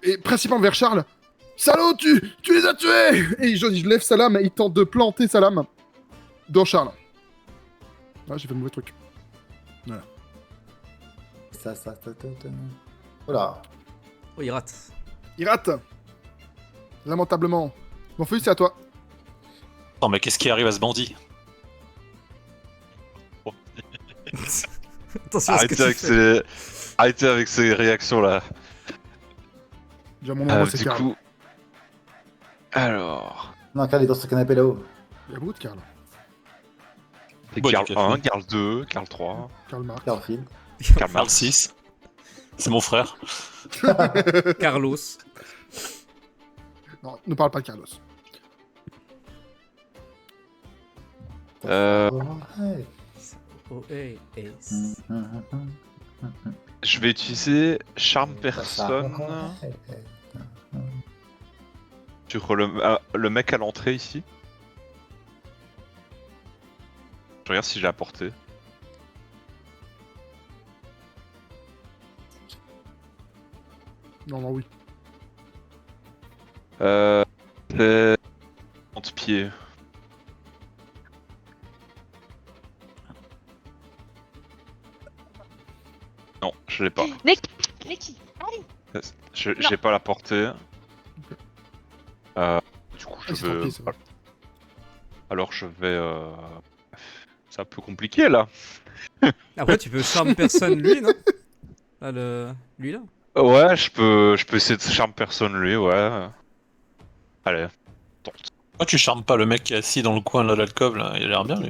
S3: Et principalement vers Charles. Salaud, tu les as tués. Et il lève sa lame et il tente de planter sa lame dans Charles. Ah, j'ai fait le mauvais truc.
S4: Ça. Voilà.
S1: Oh, il rate.
S3: Il rate. Lamentablement. Morpheus, c'est à toi.
S6: Non, mais qu'est-ce qui arrive à ce bandit?
S1: Attention à ce que tu fais.
S2: Arrêtez avec ces réactions là.
S3: Déjà, mon nom, c'est
S2: Du
S3: Karl.
S2: coup. Alors.
S4: Non, Karl est dans ce canapé là-haut.
S3: Il y a beaucoup de Karl.
S2: C'est
S6: Bon,
S2: Karl
S6: du
S2: 1,
S6: café.
S2: Karl 2, Karl 3,
S3: Karl Marx.
S4: Karlfield.
S2: Karl
S6: Mark
S2: Marx.
S6: 6. C'est mon frère.
S1: Carlos.
S3: Non, ne parle pas de Carlos.
S4: Ouais.
S1: Oh, hey, hey.
S2: Je vais utiliser Charme
S4: Ça.
S2: Personne
S4: Ouais.
S2: sur le mec à l'entrée ici. Je regarde si je l'ai apporté.
S3: Non, oui.
S2: C'est 30 pieds. Non, je l'ai pas.
S5: Neki.
S2: J'ai pas la portée. Du coup,
S3: Ah, c'est 30 pieds, c'est vrai.
S2: Alors je vais C'est un peu compliqué là.
S1: Après, tu peux charme personne, lui, non? Ah, lui là.
S2: Ouais, je peux essayer de charme personne lui, ouais. Allez.
S6: Pourquoi tu charmes pas le mec qui est assis dans le coin de l'alcôve là? Il a l'air bien lui.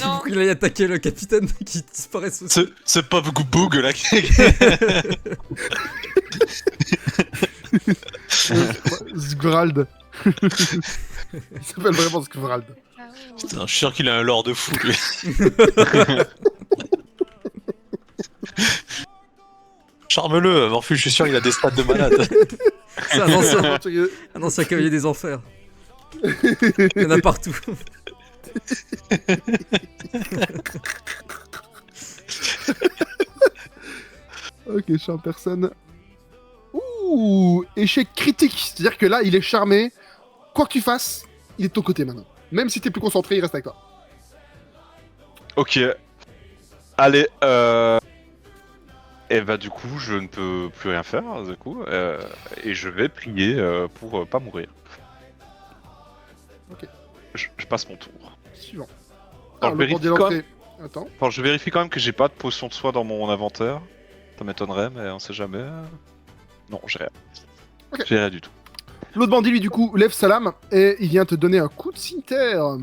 S5: Non.
S1: Il a attaqué le capitaine qui disparaît aussi.
S6: Ce pauvre Boug là qui.
S3: Sgrald. Il s'appelle vraiment Sgrald.
S6: Putain, je suis sûr qu'il a un lore de fou lui. Charme-le, Morpheus, je suis sûr qu'il a des stats de malade.
S1: C'est un ancien cavalier des enfers. Il y en a partout.
S3: Ok, charme personne. Ouh, échec critique. C'est-à-dire que là, il est charmé. Quoi que tu fasses, il est de ton côté maintenant. Même si t'es plus concentré, il reste avec toi.
S2: Ok. Allez, et bah du coup, je ne peux plus rien faire, du coup, et je vais prier pour pas mourir.
S3: Ok.
S2: Je passe mon tour.
S3: Suivant.
S2: Alors,
S3: Alors, le
S2: vérifie
S3: bandit
S2: quand
S3: d'entrée. Attends.
S2: Enfin, je vérifie quand même que j'ai pas de potion de soin dans mon inventaire. Ça m'étonnerait, mais on sait jamais. Non, j'ai rien.
S3: Ok.
S2: J'ai rien du tout.
S3: L'autre bandit, lui, du coup, lève sa lame et il vient te donner un coup de cimetière.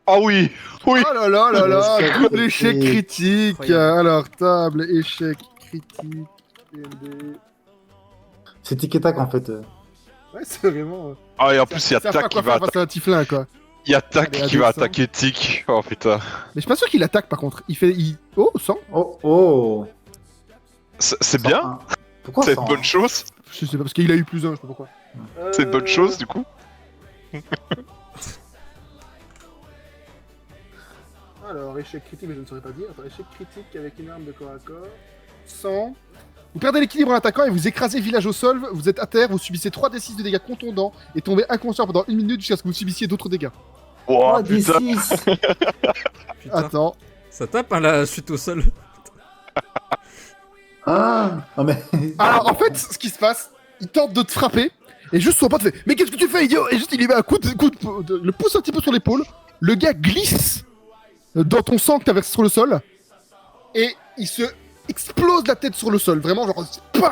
S2: Ah oui. Oui.
S3: Oh là là là là,
S4: Échec
S3: double échec critique.
S1: Incroyable.
S3: Alors, table, échec critique. PND.
S4: C'est tic et tac en fait.
S3: Ouais, c'est vraiment.
S2: Ah et en plus il y a
S3: Ça fait
S2: Tac
S3: quoi
S2: qui va
S3: faire face à un tiflin, quoi.
S2: Il y a Tac
S3: Allez,
S2: qui va
S3: 200.
S2: attaquer Tic. Oh putain.
S3: Mais je suis pas sûr qu'il attaque par contre. Il fait. Oh, 100.
S4: Oh oh.
S2: C'est bien.
S4: Pourquoi
S2: C'est
S4: ça
S2: une bonne chose.
S3: Je sais pas, parce qu'il a eu plus 1, je sais pas pourquoi.
S2: C'est une bonne chose du coup.
S3: Alors, échec critique, mais je ne saurais pas dire. Attends, échec critique avec une arme de corps à corps. 100. Vous perdez l'équilibre en attaquant et vous écrasez le village au sol. Vous êtes à terre, vous subissez 3d6 de dégâts contondants et tombez inconscient pendant 1 minute jusqu'à ce que vous subissiez d'autres dégâts.
S2: Oh,
S4: Oh, des
S2: putain.
S4: 6.
S1: Putain.
S3: Attends.
S1: Ça tape, hein, la chute au sol.
S4: Ah non mais.
S3: Alors, en fait, ce qui se passe, il tente de te frapper et juste son pote fait « Mais qu'est-ce que tu fais, idiot ?» Et juste, il lui met un coup le pousse un petit peu sur l'épaule. Le gars glisse dans ton sang que t'as versé sur le sol et il se explose la tête sur le sol. Vraiment, genre,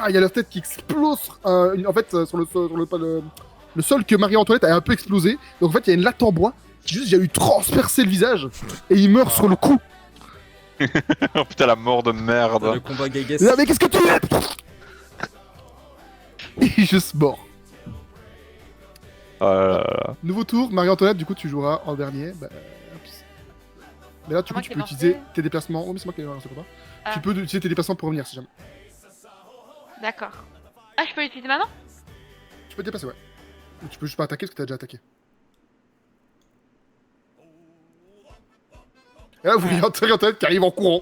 S3: il y a la tête qui explose en fait sur le sol que Marie-Antoinette a un peu explosé. Donc en fait, il y a une latte en bois qui juste, il a eu transpercé le visage et il meurt sur le coup.
S2: Oh putain la mort de
S1: Le
S2: merde.
S1: combat Gagas.
S3: Non, mais qu'est-ce que tu fais? Il est juste mort.
S2: Oh là là là.
S3: Nouveau tour, Marie-Antoinette, du coup, tu joueras en dernier. Bah, hop. Mais là, du
S5: C'est
S3: coup,
S5: moi
S3: tu
S5: qui
S3: peux
S5: ai
S3: utiliser
S5: lancé.
S3: tes déplacements. Oh, mais c'est moi qui ai lancé pour toi.
S5: Ah.
S3: Tu peux utiliser tes déplacements pour revenir si jamais.
S5: D'accord. Ah, je peux l'utiliser maintenant?
S3: Tu peux te déplacer, ouais. Ou tu peux juste pas attaquer parce que t'as déjà attaqué. Et là, vous voyez Marie-Antoinette qui arrive en courant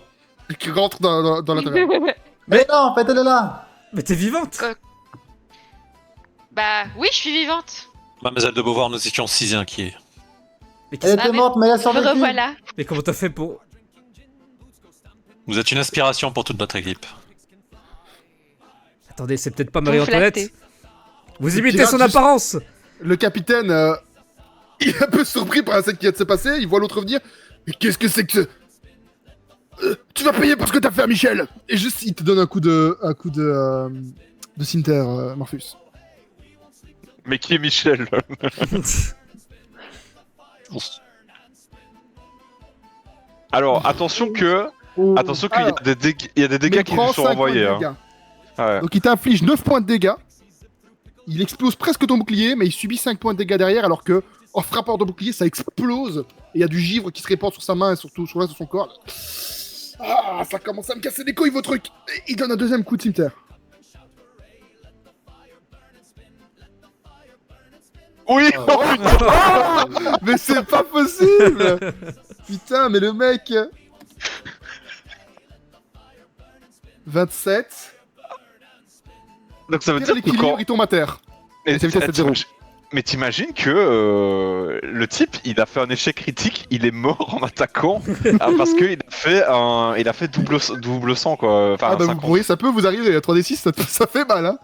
S3: et qui rentre dans la taverne.
S4: Mais non, en fait, elle est là.
S1: Mais t'es vivante.
S5: Bah oui, je suis vivante.
S6: Mademoiselle de Beauvoir, nous étions 6 inquiets.
S1: Mais,
S4: Elle
S1: qu'est-ce-
S5: Ah,
S4: était
S5: mais-
S4: morte, mais elle a
S5: Me
S4: survécu.
S5: revoilà.
S1: mais comment t'as fait pour...
S6: Vous êtes une inspiration pour toute notre équipe.
S1: Attendez, c'est peut-être pas
S5: Vous
S1: Marie-Antoinette.
S5: flattez.
S1: Vous
S3: Le
S1: imitez
S3: pirate
S1: son
S3: juste-
S1: apparence.
S3: Le capitaine, il est un peu surpris par ce qui vient de se passer. Il voit l'autre venir. Mais qu'est-ce que c'est que ce... Tu vas payer pour ce que t'as fait à Michel. Et juste, il te donne un coup de cimetière, Morpheus.
S2: Mais qui est Michel? Alors attention que. Attention qu'il y a
S3: Alors,
S2: des dégâts, il y a des
S3: Mais
S2: dégâts
S3: il
S2: qui
S3: prend
S2: lui sont
S3: 5
S2: envoyés.
S3: points de
S2: Hein.
S3: dégâts.
S2: Ouais.
S3: Donc il t'inflige 9 points de dégâts. Il explose presque ton bouclier, mais il subit 5 points de dégâts derrière, alors que en frappant ton bouclier, ça explose. Et il y a du givre qui se répand sur sa main et surtout sur le reste de son corps. Ah, ça commence à me casser les couilles, vos trucs. Et il donne un deuxième coup de cimetière.
S2: Oui.
S3: Oh, mais c'est pas possible. Putain, mais le mec... 27.
S2: Donc ça veut
S3: Perd
S2: dire que
S3: l'équilibre,
S2: quand.
S3: il tombe à terre.
S2: Mais
S3: c'est vitesse 7-0.
S2: mais t'imagines que le type, il a fait un échec critique, il est mort en attaquant parce qu'il a fait double sang quoi. Enfin,
S3: Ah bah vous
S2: 50.
S3: pourriez, ça peut vous arriver, à 3d6, ça fait mal hein.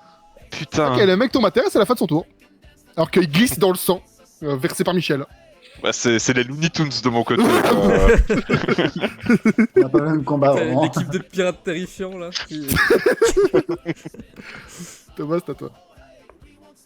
S2: Putain.
S3: Ok, le mec tombe à terre et c'est la fin de son tour. Alors qu'il glisse dans le sang. versé par Michel.
S2: Bah, c'est les Looney Tunes de mon côté.
S4: On n'a pas le même combat,
S1: T'as
S4: vraiment.
S1: l'équipe de pirates terrifiants là.
S3: Thomas, c'est à toi.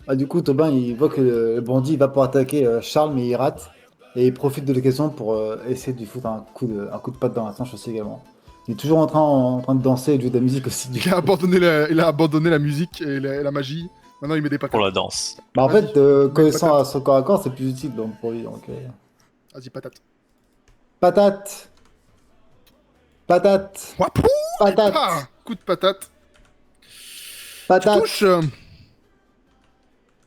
S4: Ah, du coup, Tobin, il voit que le bandit il va pour attaquer Charles, mais il rate. Et il profite de l'occasion pour essayer de lui foutre un coup de patte dans la tronche aussi également. Il est toujours en train de danser et de jouer de la musique aussi.
S3: Il a abandonné la musique et la magie. Maintenant, il met des patates.
S6: Pour la danse.
S4: Bah, en
S3: Vas-y.
S4: fait, connaissant à son corps à corps, c'est plus utile donc, pour lui. Donc,
S3: Vas-y, patate.
S4: Patate Patate
S3: Wapou
S4: Patate
S3: Ah, coup de patate. Tu
S4: Patate
S3: touches.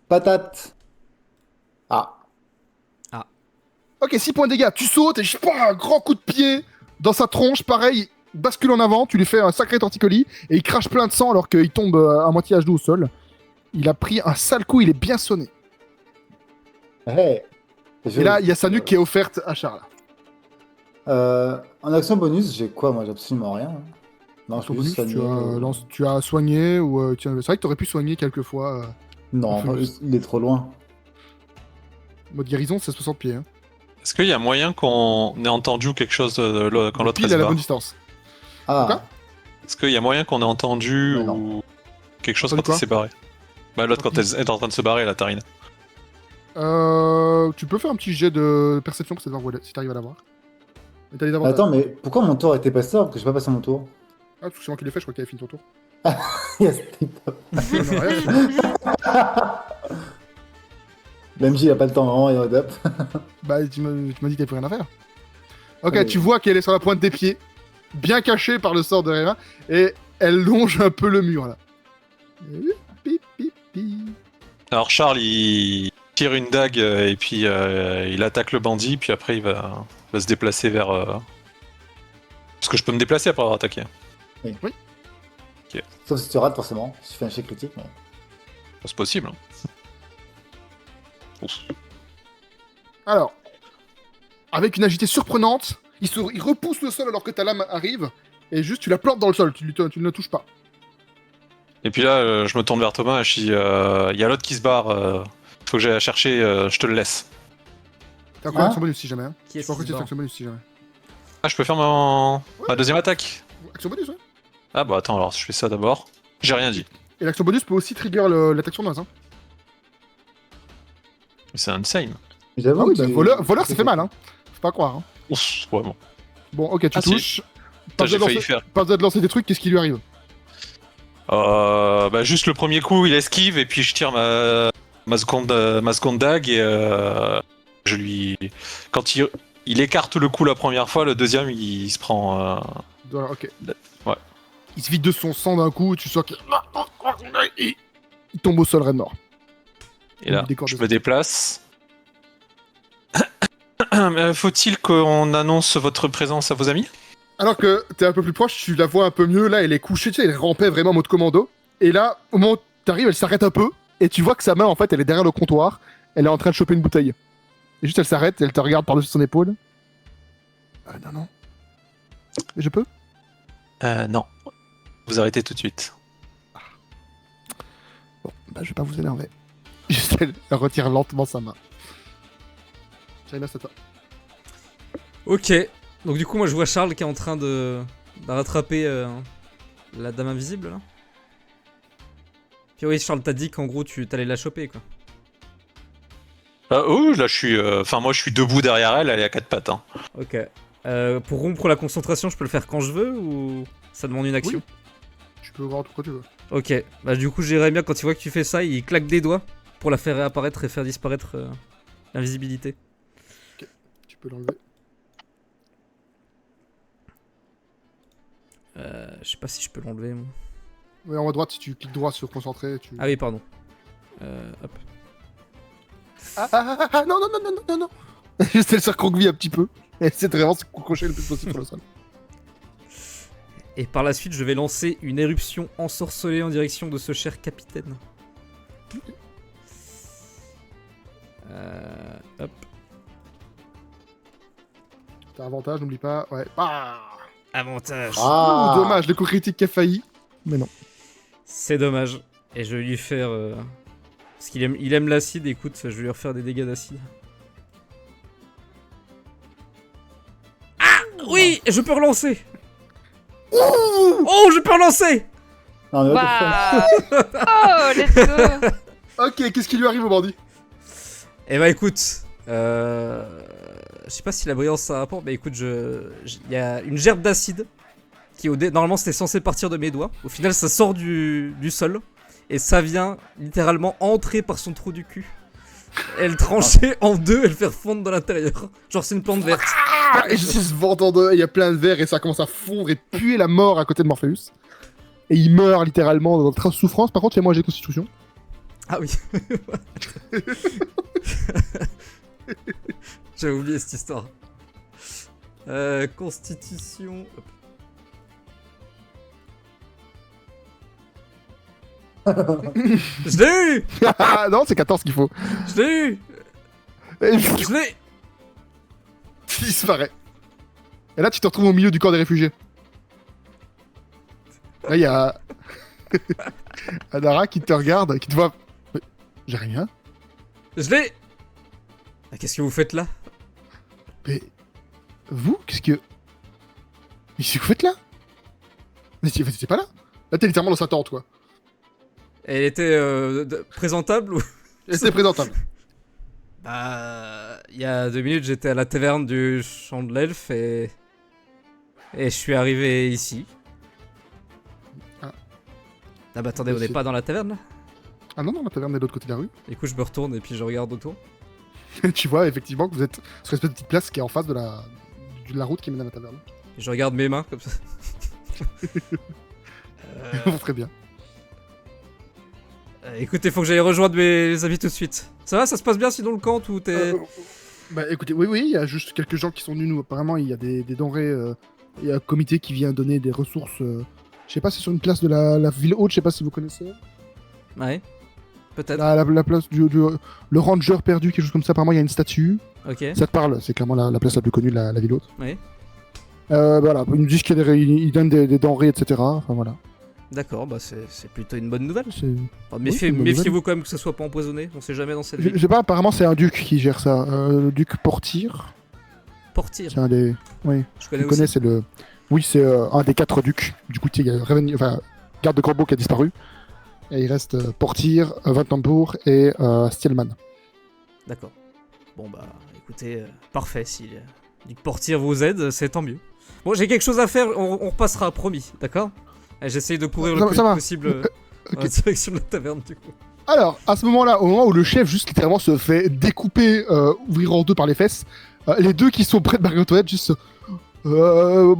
S4: Patate Ah.
S3: Ok, 6 points de dégâts. Tu sautes et je sais pas, un grand coup de pied dans sa tronche. Pareil, bascule en avant. Tu lui fais un sacré torticolis et il crache plein de sang alors qu'il tombe à moitié à genoux au sol. Il a pris un sale coup, il est bien sonné.
S4: Hey.
S3: Et là, il y a sa nuque qui est offerte à Charles.
S4: En action bonus, j'ai quoi moi? J'ai absolument rien. Non, je
S3: Ton
S4: peux juste
S3: bonus,
S4: soigner.
S3: tu as soigné ou c'est vrai que tu aurais pu soigner quelques fois.
S4: Non,
S3: un peu plus.
S4: il est trop loin.
S3: Mode guérison, c'est 60 pieds. Hein.
S6: Est-ce qu'il y a moyen qu'on ait entendu quelque chose quand l'autre
S3: Pile
S6: se
S3: à la
S6: barre?
S3: bonne distance.
S4: Ah,
S3: Quoi
S6: Est-ce qu'il y a moyen qu'on ait entendu
S4: Mais non.
S6: ou quelque chose
S3: Entendu
S6: quand
S3: quoi
S6: il s'est barré? Bah l'autre quand elle est en train de se barrer, la Tarine.
S3: Tu peux faire un petit jet de perception pour savoir si t'arrives à l'avoir. Mais t'as les avantages.
S4: attends, mais pourquoi mon tour a été passé alors que j'ai pas passé mon tour?
S3: Ah, parce que c'est moi qui l'ai fait, je crois qu'il avait fini ton tour.
S4: Yes, tip top.
S3: Non, non, rien,
S4: L'MJ il a pas le temps vraiment, il est en up.
S3: bah, tu m'as dit que t'avais plus rien à faire. Ok,
S4: Oui.
S3: tu vois qu'elle est sur la pointe des pieds, bien cachée par le sort de Réma, et elle longe un peu le mur là. Pi, pi, pi.
S6: Alors Charles, il tire une dague et puis il attaque le bandit, puis après il va se déplacer vers... Parce que je peux me déplacer après avoir attaqué.
S4: Sauf si tu rates forcément, si tu fais un échec critique. Mais...
S6: C'est possible. Hein. Ouf.
S3: Alors, avec une agilité surprenante, il repousse le sol alors que ta lame arrive, et juste tu la plantes dans le sol, tu ne la touches pas.
S6: Et puis là, je me tourne vers Thomas et je dis, il y a l'autre qui se barre, faut que j'aille la chercher, je te le laisse.
S3: T'as encore
S4: Hein
S3: action bonus si jamais. Hein.
S1: Qui
S3: Tu
S1: est-ce
S3: peux encore
S1: qui se
S3: utiliser
S1: barre
S3: action bonus si jamais.
S6: Ah, je peux faire ma deuxième attaque?
S3: Action bonus, ouais.
S6: Ah bah attends, alors je fais ça d'abord. J'ai rien dit.
S3: Et l'action bonus peut aussi trigger l'attaque sournoise. Hein.
S6: C'est insane.
S4: J'avoue
S3: Ah oui,
S4: que
S3: bah, voleur ça fait mal, hein. Faut pas croire. Hein.
S6: Ouf, ouais, bon.
S3: Bon, ok, tu
S6: Ah, si.
S3: touches. Pas
S6: Putain, j'ai
S3: besoin de
S6: failli
S3: lancer-
S6: faire.
S3: pas besoin de lancer des trucs, qu'est-ce qui lui arrive?
S6: Bah juste le premier coup, il esquive et puis je tire ma seconde dague et je lui... Quand il écarte le coup la première fois, le deuxième il se prend...
S3: Voilà, ok.
S6: Ouais.
S3: Il se vide de son sang d'un coup, tu sens qu'il il tombe au sol, raide mort.
S6: Et là,
S3: Il décore
S6: je
S3: des
S6: me déplace. Faut-il qu'on annonce votre présence à vos amis?
S3: Alors que t'es un peu plus proche, tu la vois un peu mieux. Là, elle est couchée, tu sais, elle rampait vraiment en mode commando. Et là, au moment où t'arrives, elle s'arrête un peu. Et tu vois que sa main, en fait, elle est derrière le comptoir. Elle est en train de choper une bouteille. Et juste, elle s'arrête, elle te regarde par-dessus son épaule. Non. Je peux?
S6: Non. Vous arrêtez tout de suite.
S3: Bon, bah, je vais pas vous énerver. Juste, elle retire lentement sa main. China, c'est à toi.
S1: Ok, donc du coup, moi je vois Charles qui est en train de rattraper la dame invisible là. Puis oui, Charles t'a dit qu'en gros tu t'allais la choper quoi.
S6: Oh, là je suis... Enfin moi je suis debout derrière elle, elle est à quatre pattes. Hein.
S1: Ok. Pour rompre la concentration, je peux le faire quand je veux ou ça demande une action?
S3: Tu peux voir tout quoi tu veux.
S1: Ok, bah du coup j'irais bien quand il voit que tu fais ça, il claque des doigts pour la faire réapparaître et faire disparaître l'invisibilité.
S3: Tu peux l'enlever.
S1: Je sais pas si je peux l'enlever moi.
S3: Ouais, en haut à droite, si tu cliques droit sur concentrer, tu.
S1: Ah oui, pardon. Hop.
S3: Non. Juste elle se recroqueville un petit peu. Et essaie de vraiment se coucher le plus possible sur le sol.
S1: Et par la suite, je vais lancer une éruption ensorcelée en direction de ce cher capitaine. Hop.
S3: T'as avantage, n'oublie pas. Ouais. Ah
S1: Avantage.
S4: Ah
S3: Ouh, dommage, le coup critique qui a failli. Mais non.
S1: C'est dommage. Et je vais lui faire... Parce qu'il aime l'acide, écoute, je vais lui refaire des dégâts d'acide. Oui, je peux relancer. Oh, je peux relancer.
S4: Non, mais what the fuck.
S5: Waouh. Oh, let's go.
S3: Ok, qu'est-ce qui lui arrive au bandit?
S1: Eh bah écoute, je sais pas si la brillance ça a un rapport, mais écoute, il y a une gerbe d'acide qui normalement c'était censé partir de mes doigts. Au final, ça sort du sol et ça vient littéralement entrer par son trou du cul. Elle trancher en deux et le faire fondre dans l'intérieur. Genre c'est une plante verte.
S3: Ah, et je sais se vendre en deux, il y a plein de verres et ça commence à fondre et puer la mort à côté de Morpheus. Et il meurt littéralement dans très souffrance. Par contre, fais-moi j'ai constitution.
S1: Ah oui. J'avais oublié cette histoire. Constitution. Hop. Je l'ai eu.
S3: Ah non, c'est 14 qu'il faut.
S1: Je l'ai eu.
S3: Et
S1: Je l'ai.
S3: il disparaît. Et là, tu te retrouves au milieu du camp des réfugiés. Là, il y a Adara qui te regarde, qui te voit. Mais, j'ai rien.
S1: Je l'ai. Ah, qu'est-ce que vous faites là?
S3: Mais vous, qu'est-ce que. Mais qu'est-ce que vous faites là? Mais t'étais pas là? Là, t'es littéralement dans sa tente, quoi.
S1: Elle était présentable ou...
S3: Et c'était présentable.
S1: Bah... Il y a 2 minutes, j'étais à la taverne du Champ de l'Elfe et je suis arrivé ici.
S3: Ah.
S1: Ah bah attendez, on n'est
S3: C'est-
S1: pas dans la taverne là?
S3: Ah non, non, la taverne est de l'autre côté de la rue.
S1: Du coup, je me retourne et puis je regarde autour.
S3: Tu vois effectivement que vous êtes sur une espèce de petite place qui est en face de la route qui mène à la taverne.
S1: Et je regarde mes mains comme ça.
S3: Très bien.
S1: Écoutez, faut que j'aille rejoindre mes amis tout de suite. Ça va, ça se passe bien sinon le camp ou t'es...
S3: Bah écoutez, oui, il y a juste quelques gens qui sont venus nous. Apparemment, il y a des denrées. Il y a un comité qui vient donner des ressources. Je sais pas, c'est sur une place de la ville haute, je sais pas si vous connaissez.
S1: Ouais. Peut-être.
S3: La place le ranger perdu, quelque chose comme ça. Apparemment, il y a une statue.
S1: Ok.
S3: Ça te parle, c'est clairement la place la plus connue de la ville haute.
S1: Oui.
S3: Voilà, ils nous disent qu'il y a ils donnent des denrées, etc. Enfin voilà.
S1: D'accord, bah c'est plutôt une bonne nouvelle.
S3: C'est-
S1: Enfin,
S3: c'est une bonne
S1: méfiez-vous quand même que ça soit pas empoisonné, on sait jamais dans cette
S3: Je
S1: ville.
S3: sais pas, apparemment, c'est un duc qui gère ça. Le duc Portir.
S1: Portir,
S3: C'est un des. Oui.
S1: je connais
S3: Tu
S1: aussi.
S3: connais, c'est le. Oui, c'est un des 4 ducs. Du coup, tu sais, il y a enfin, Garde de Corbeau qui a disparu. Et il reste Portir, Vantambourg et Stielman.
S1: D'accord. Bon bah écoutez, parfait, si Duc Portir vous aide, c'est tant mieux. Bon, j'ai quelque chose à faire, on repassera, promis, d'accord? J'essaye de courir le
S3: Ça-
S1: plus
S3: ça va.
S1: possible
S3: Ok.
S1: dans la direction de la taverne du coup.
S3: Alors, à ce moment-là, au moment où le chef, juste littéralement, se fait découper, ouvrir en deux par les fesses, les deux qui sont près de Margaret Toilette, juste. Bon,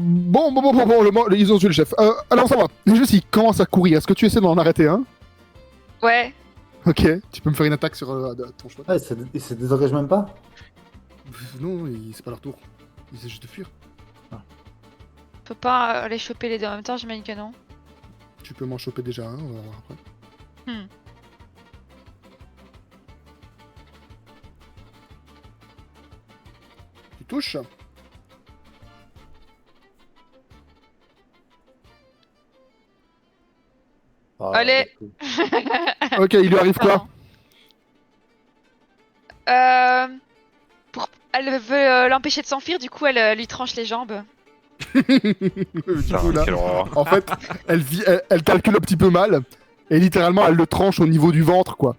S3: ils ont tué le chef. Alors, ça va. Juste, il commence à courir. Est-ce que tu essaies d'en arrêter un?
S5: Ouais.
S3: Ok, tu peux me faire une attaque sur ton choix.
S4: Ouais, il se désengage même pas.
S3: Non, c'est pas leur tour. Ils essaient juste de fuir.
S5: Faut pas les choper les deux en même temps, j'imagine que non.
S3: Tu peux m'en choper déjà un, on va voir après.
S5: Hmm.
S3: Tu touches.
S4: Ah,
S5: Allez.
S3: Ok, il lui arrive quoi?
S5: Elle veut l'empêcher de s'enfuir, du coup elle lui tranche les jambes.
S3: Du coup, là,
S2: Quelle horreur.
S3: en fait, elle calcule un petit peu mal, et littéralement, elle le tranche au niveau du ventre, quoi.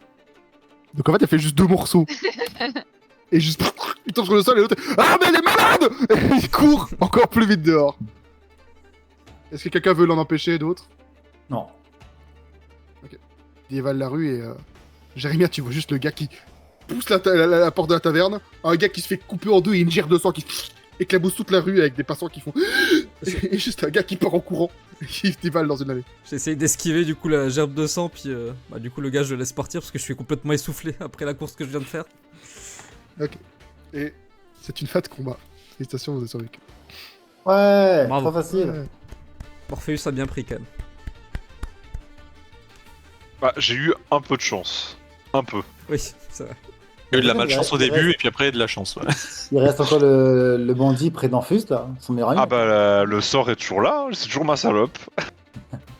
S3: Donc en fait, elle fait juste 2 morceaux. Et juste, il tombe sur le sol, et l'autre, ah, mais elle est malade! Et il court encore plus vite dehors. Est-ce que quelqu'un veut l'en empêcher, d'autres?
S4: Non.
S3: Il évale la rue, et Jérémia, tu vois juste le gars qui pousse la porte de la taverne, un gars qui se fait couper en deux et une gerbe de sang qui éclabousse toute la rue avec des passants qui font et juste un gars qui part en courant et qui dévale dans une allée.
S1: J'essaye d'esquiver du coup la gerbe de sang, puis bah, du coup le gars je le laisse partir parce que je suis complètement essoufflé après la course que je viens de faire.
S3: Et c'est une fête combat. Félicitations, vous avez survécu.
S4: Ouais,
S1: Bravo.
S4: trop facile.
S3: Ouais.
S1: Morpheus a bien pris quand même.
S2: Bah, j'ai eu un peu de chance. Un peu.
S1: Oui, c'est vrai.
S6: Il y a eu de la
S4: Ouais,
S6: malchance au
S4: ouais.
S6: début et puis après de la chance. Ouais.
S4: Il reste encore le bandit près d'Enfus, là, son meilleur ami.
S2: Ah bah le sort est toujours là, c'est toujours ma salope.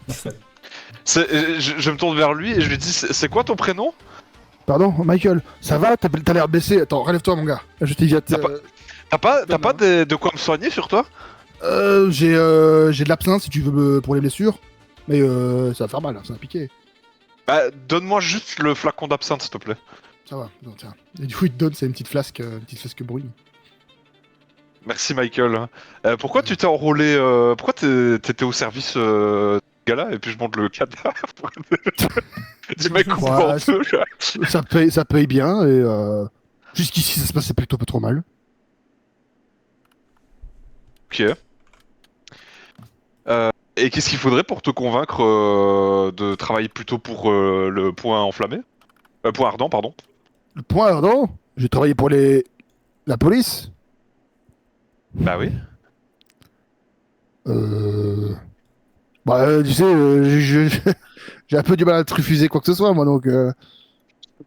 S2: Je me tourne vers lui et je lui dis c'est quoi ton prénom?
S3: Pardon, Michael, ça va? T'as l'air baissé. Attends, relève-toi, mon gars. Je t'ai dit.
S2: T'as pas de quoi me soigner sur toi?
S3: J'ai de l'absinthe si tu veux pour les blessures. Mais ça va faire mal, hein, ça va piquer.
S2: Bah, donne-moi juste le flacon d'absinthe, s'il te plaît.
S3: Ça va, non, tiens. Et du coup, il te donne, c'est une petite flasque brune.
S2: Merci, Michael. Pourquoi tu t'es enrôlé Pourquoi t'étais au service gars-là et puis je monte le cadavre du mec qu'on voit en
S3: Ouais,
S2: feu, là.
S3: Ça paye bien et jusqu'ici, ça se passait plutôt pas trop mal.
S2: Ok. Et qu'est-ce qu'il faudrait pour te convaincre de travailler plutôt pour le point enflammé point ardent, pardon.
S3: Le point ardent, j'ai travaillé pour la police.
S2: Bah oui.
S3: Bah, tu sais, j'ai un peu du mal à te refuser quoi que ce soit, moi, donc...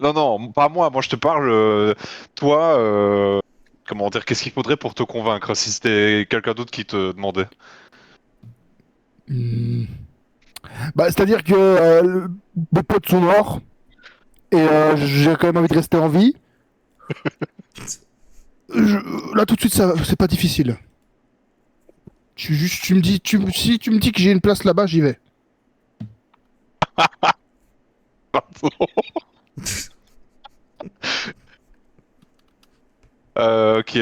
S2: Non, pas moi. Moi, je te parle. Toi, comment dire, qu'est-ce qu'il faudrait pour te convaincre si c'était quelqu'un d'autre qui te demandait?
S3: Hmm. Bah, c'est-à-dire que mes potes sont morts, et j'ai quand même envie de rester en vie. Là, tout de suite, ça, c'est pas difficile. Tu me dis, si tu me dis que j'ai une place là-bas, j'y vais.
S2: Ok.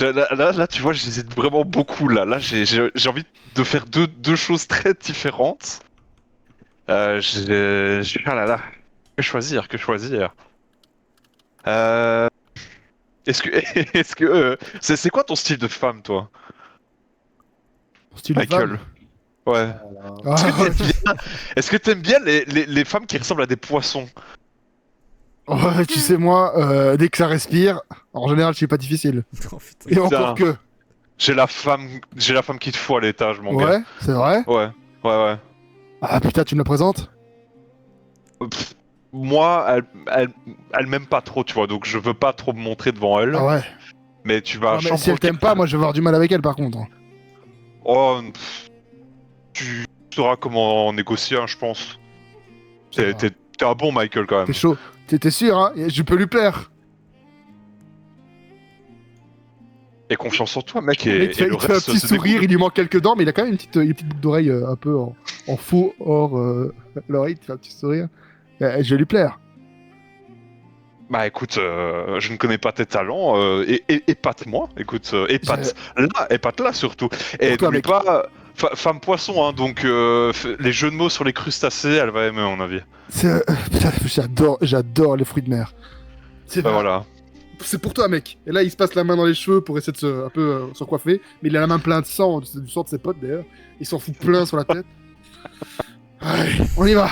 S2: Là, tu vois, j'hésite vraiment beaucoup. Là, j'ai envie de faire deux choses très différentes. Ah là là. Que choisir, que choisir. Euh... Est-ce que, est-ce que, c'est quoi ton style de femme, toi,
S3: Style de
S2: Michael?
S3: femme.
S2: Ouais.
S3: Ah,
S2: Est-ce que t'aimes bien les femmes qui ressemblent à des poissons?
S3: ouais, tu sais, moi, dès que ça respire, en général, je suis pas difficile.
S1: Oh, putain.
S3: Et encore que.
S2: J'ai la femme qu'il te faut à l'étage, mon gars.
S3: Ouais, c'est vrai.
S2: Ouais.
S3: Ah putain, tu me la présentes?
S2: Pff, moi, elle m'aime pas trop, tu vois, donc je veux pas trop me montrer devant elle.
S3: Ah ouais.
S2: Mais tu vas
S3: Ah, mais si elle t'aime pas, moi, je vais avoir du mal avec elle, par contre.
S2: Oh, tu sauras comment négocier, hein, je pense. T'es un bon Michael, quand
S3: T'es
S2: même.
S3: chaud. T'es sûr, hein? Je peux lui plaire.
S2: Et confiance en toi, mec,
S3: Le
S2: et,
S3: mec,
S2: et
S3: il
S2: le
S3: te fait un
S2: reste,
S3: petit
S2: c'est
S3: sourire,
S2: des
S3: il lui manque quelques dents, mais il a quand même une petite boucle d'oreille un peu en faux or l'oreille, il te fait un petit sourire. Je vais lui plaire.
S2: Bah écoute, je ne connais pas tes talents, épate-moi, écoute, épate-la surtout. Et
S3: Pour toi,
S2: n'oublie
S3: mec.
S2: pas, femme poisson, hein, donc les jeux de mots sur les crustacés, elle va aimer à mon avis.
S3: Putain, j'adore les fruits de mer.
S2: Bah voilà.
S3: C'est pour toi, mec. Et là, il se passe la main dans les cheveux pour essayer de un peu se coiffer, mais il a la main pleine de sang, c'est du sang de ses potes d'ailleurs. Il s'en fout plein sur la tête. Allez, on y va.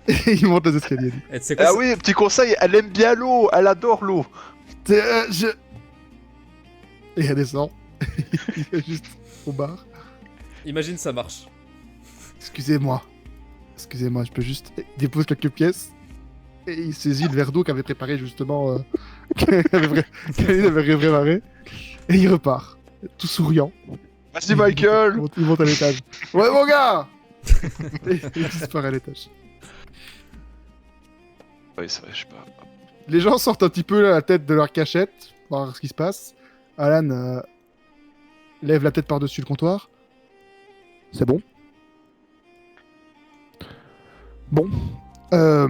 S3: Et il monte les escaliers.
S1: Et tu sais quoi,
S2: Ah oui, petit conseil, elle aime bien l'eau, elle adore l'eau.
S3: Et elle descend. Il est juste au bar.
S1: imagine ça marche.
S3: Excusez-moi, je peux juste... Il dépose quelques pièces, et il saisit le verre d'eau qu'avait préparé justement... qu'il avait préparé, et il repart, tout souriant.
S2: Merci Michael.
S3: Il monte à l'étage. Ouais, mon gars. Et il disparaît à l'étage.
S2: Oui, c'est vrai, je sais pas.
S3: Les gens sortent un petit peu la tête de leur cachette, voir ce qui se passe. Alan lève la tête par-dessus le comptoir. C'est bon. Bon. Va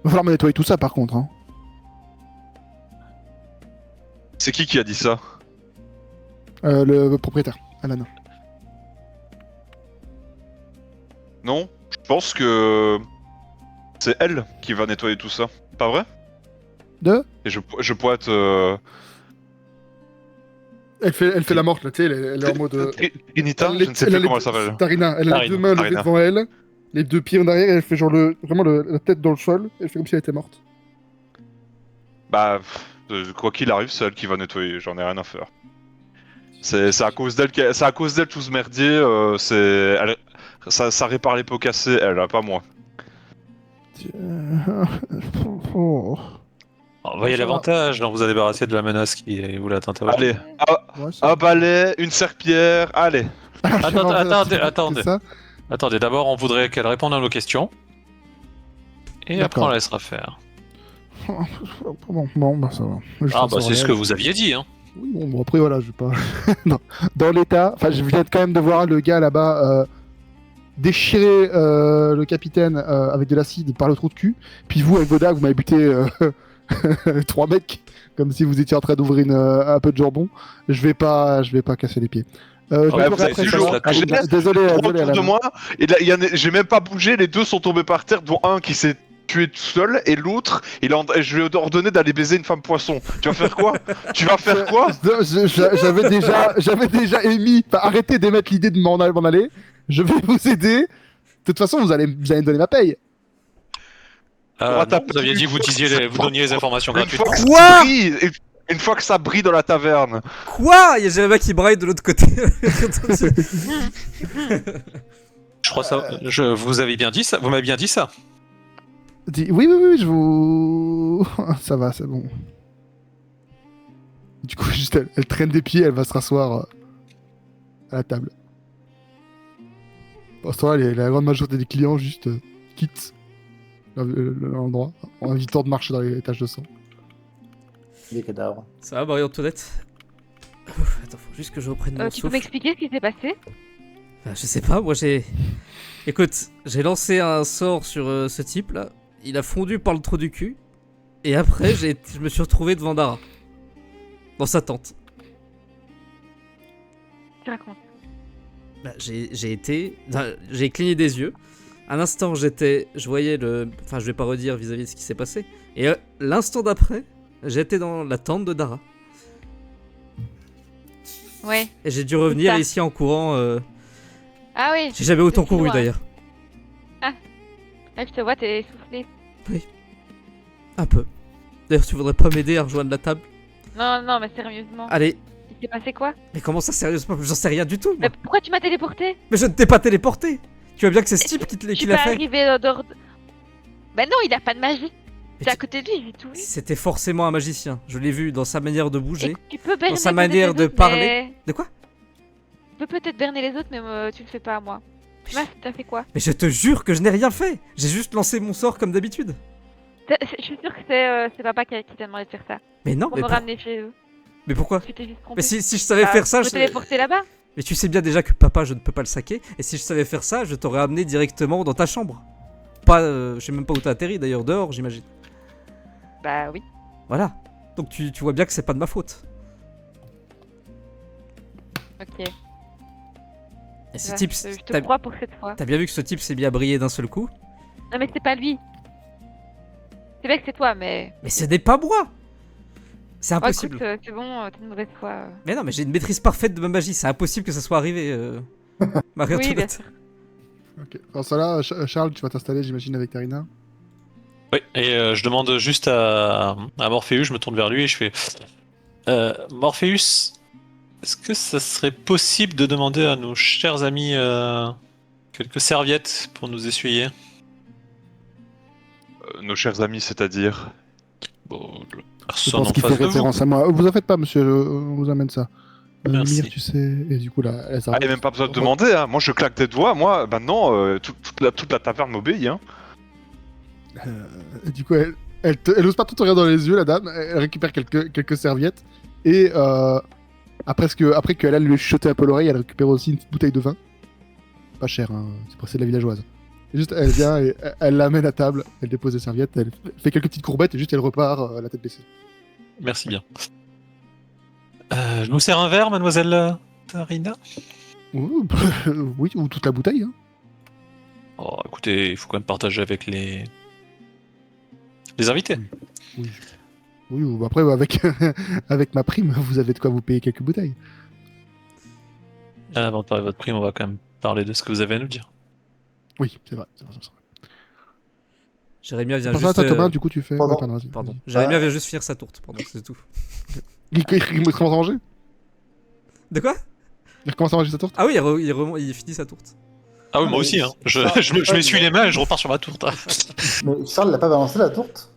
S3: falloir me nettoyer tout ça par contre. Hein.
S2: C'est qui a dit ça?
S3: Le propriétaire, Alan.
S2: Non, je pense que c'est elle qui va nettoyer tout ça. Pas vrai? Et je pourrais te...
S3: Elle fait la morte là, tu sais, elle est en mode...
S2: Trinita, je ne sais plus comment elle s'appelle.
S3: Tarina, elle a les deux mains levées
S2: Tarina.
S3: devant elle, les deux pieds en arrière, et elle fait genre vraiment la tête dans le sol, elle fait comme si elle était morte.
S2: Bah, quoi qu'il arrive, c'est elle qui va nettoyer, j'en ai rien à faire. C'est à cause d'elle tout ce merdier, ça répare les pots cassés, elle, pas moi.
S3: Oh.
S6: On voyez l'avantage, donc vous a débarrassé de la menace qui voulait atteindre.
S2: Allez,
S3: Ouais, ça-
S2: un balai, une serpillière, allez.
S6: Attendez.
S3: C'est ça.
S6: Attendez, d'abord on voudrait qu'elle réponde à nos questions. Et après
S3: D'accord.
S6: on la laissera faire.
S3: Bon, bah ça va. Je
S6: Ah
S3: pense
S6: bah
S3: à
S6: c'est
S3: rien.
S6: ce que vous aviez dit, hein.
S3: Oui, bon, après, voilà, je vais pas. Non. Dans l'état, enfin, je viens quand même de voir le gars là-bas déchirer le capitaine avec de l'acide par le trou de cul. Puis vous, avec vos dagues, vous m'avez buté 3 mecs, comme si vous étiez en train d'ouvrir un peu de jambon. Je vais pas casser les pieds. Je
S6: Ouais,
S3: vais
S6: vous
S3: courir
S6: avez
S3: après,
S6: vu
S3: ça
S6: le
S3: va.
S6: jour,
S3: Ah,
S2: j'ai-
S3: désolé,
S2: Trois
S3: désolé,
S2: autour de
S3: Alan.
S2: moi, et là, j'ai même pas bougé, les deux sont tombés par terre, dont un qui s'est tué tout seul, et l'autre, je lui ai ordonné d'aller baiser une femme poisson. Tu vas faire quoi? Tu vas faire quoi?
S3: J'avais déjà émis. Enfin, arrêtez d'émettre l'idée de m'en aller. Je vais vous aider. De toute façon, vous allez me donner ma paye.
S2: Aura ta
S6: Non, vous aviez dit que vous donniez les informations
S2: Une
S6: gratuitement.
S2: fois que
S1: Quoi
S2: ça brille, une fois que ça brille dans la taverne.
S1: Quoi? Il y a Jérémy qui braille de l'autre côté.
S6: Je crois ça. Vous avez bien dit ça. Vous m'avez bien dit ça.
S3: Oui, je vous. Ça va, c'est bon. Du coup, juste elle traîne des pieds, elle va se rasseoir à la table. Pour ce temps-là, la grande majorité des clients juste quittent l'endroit en évitant de marcher dans les taches de sang.
S4: Les cadavres.
S1: Ça va, Marie-Antoinette? Ouf, attends, faut juste que je reprenne mon
S5: Tu peux
S1: souffle.
S5: m'expliquer ce qui s'est passé?
S1: Je sais pas, moi j'ai... Écoute, j'ai lancé un sort sur ce type là, il a fondu par le trou du cul, et après je me suis retrouvé devant Dara. Dans sa tente.
S5: Tu racontes.
S1: J'ai cligné des yeux. Un instant je voyais le... Enfin je vais pas redire vis-à-vis de ce qui s'est passé. Et l'instant d'après, j'étais dans la tente de Dara.
S5: Ouais.
S1: Et j'ai dû revenir
S5: ça.
S1: ici en courant.
S5: Ah oui.
S1: J'ai jamais autant
S5: C'est
S1: couru
S5: loin.
S1: d'ailleurs.
S5: Là, je te vois, t'es essoufflé.
S1: Un peu. D'ailleurs tu voudrais pas m'aider à rejoindre la table?
S5: Non, mais sérieusement.
S1: Allez.
S5: Il s'est passé quoi?
S1: Mais comment ça sérieusement? J'en sais rien du tout moi.
S5: Mais pourquoi tu m'as téléporté?
S1: Mais je ne t'ai pas téléporté. Tu vois bien que c'est ce type qui
S5: Tu
S1: l'a
S5: peux
S1: fait.
S5: arriver dehors de... Bah non, il a pas de magie.
S1: Mais
S5: T'es à
S1: tu-
S5: côté de lui, j'ai tout vu.
S1: C'était forcément un magicien. Je l'ai vu dans sa manière de bouger.
S5: Et tu peux berner
S1: sa
S5: peut-être
S1: manière
S5: les
S1: de
S5: autres,
S1: parler.
S5: mais-
S1: De quoi?
S5: Tu peux peut-être berner les autres, mais tu le fais pas à moi. T'as fait quoi?
S1: Mais je te jure que je n'ai rien fait. J'ai juste lancé mon sort comme d'habitude.
S5: Je suis sûre que c'est papa qui t'a demandé de faire ça.
S1: Mais non,
S5: Pour
S1: mais,
S5: me ramener chez eux.
S1: mais pourquoi?
S5: Tu t'es juste trompé.
S1: Mais si je savais
S5: Bah,
S1: faire ça,
S5: tu peux téléporter là-bas.
S1: mais tu sais bien déjà que papa, je ne peux pas le saquer. Et si je savais faire ça, je t'aurais amené directement dans ta chambre. Pas, je sais même pas où t'as atterri d'ailleurs, dehors, j'imagine.
S5: Bah oui.
S1: Voilà. Donc tu vois bien que c'est pas de ma faute.
S5: Ok.
S1: Et ce
S5: Ouais,
S1: type,
S5: je te
S1: t'as
S5: crois pour cette fois.
S1: t'as bien vu que ce type s'est mis à briller d'un seul coup.
S5: Non mais c'est pas lui. C'est vrai que c'est toi, mais...
S1: Mais ce n'est pas moi. C'est
S5: Oh,
S1: impossible.
S5: écoute, c'est bon, t'es une mauvaise foi.
S1: Mais non, mais j'ai une maîtrise parfaite de ma magie. C'est impossible que ça soit arrivé. Marie-Antoinette.
S5: Oui, bien sûr.
S3: Ok. Alors, ça là, Charles, tu vas t'installer, j'imagine, avec Tarina.
S6: Oui. Et je demande juste à Morpheus. Je me tourne vers lui et je fais. Morpheus, est-ce que ça serait possible de demander à nos chers amis quelques serviettes pour nous essuyer?
S2: Nos chers amis, c'est-à-dire.
S6: Bon,
S3: Je
S6: personne
S3: pense
S6: en
S3: qu'il fait
S6: face de vous.
S3: référence à moi. Vous en faites pas, monsieur, on vous amène ça.
S6: Merci.
S3: Mire, tu sais. Et du coup, là, elle
S2: Ah,
S3: s'arrête.
S2: et même pas besoin de demander, hein. Moi je claque des doigts, moi maintenant toute la taverne m'obéit, hein.
S3: Et du coup, elle ose pas trop te regarder dans les yeux, la dame. Elle récupère quelques serviettes. Et après qu'elle lui ait chuchoté un peu l'oreille, elle récupère aussi une petite bouteille de vin. Pas cher, hein. C'est de la villageoise. Et juste, elle vient et elle l'amène à table. Elle dépose les serviettes. Elle fait quelques petites courbettes et juste elle repart la tête baissée.
S6: Merci bien. Je nous sers un verre, mademoiselle Tarina?
S3: Ouh, oui, ou toute la bouteille. Hein.
S6: Oh, écoutez, il faut quand même partager avec les invités.
S3: Oui, ou après, avec ma prime, vous avez de quoi vous payer quelques bouteilles.
S6: Avant de parler de votre prime, on va quand même parler de ce que vous avez à nous dire.
S3: Oui, c'est vrai.
S1: Jérémia vient
S3: Par
S1: juste.
S3: ça, Thomas, du coup, tu fais.
S4: Pardon.
S3: Ouais, pardon, vas-y,
S1: Pardon.
S3: vas-y.
S1: Jérémia vient juste finir sa tourte. Pardon, c'est tout.
S3: Il commence à manger.
S1: De quoi?
S3: Il recommence à manger sa tourte.
S1: Ah oui, il finit sa tourte.
S6: Ah oui,
S4: Ah,
S6: moi
S4: mais
S6: aussi, hein. Je
S4: ça,
S6: m'essuie les mains et je repars sur ma tourte.
S4: Mais Charles n'a pas balancé la tourte?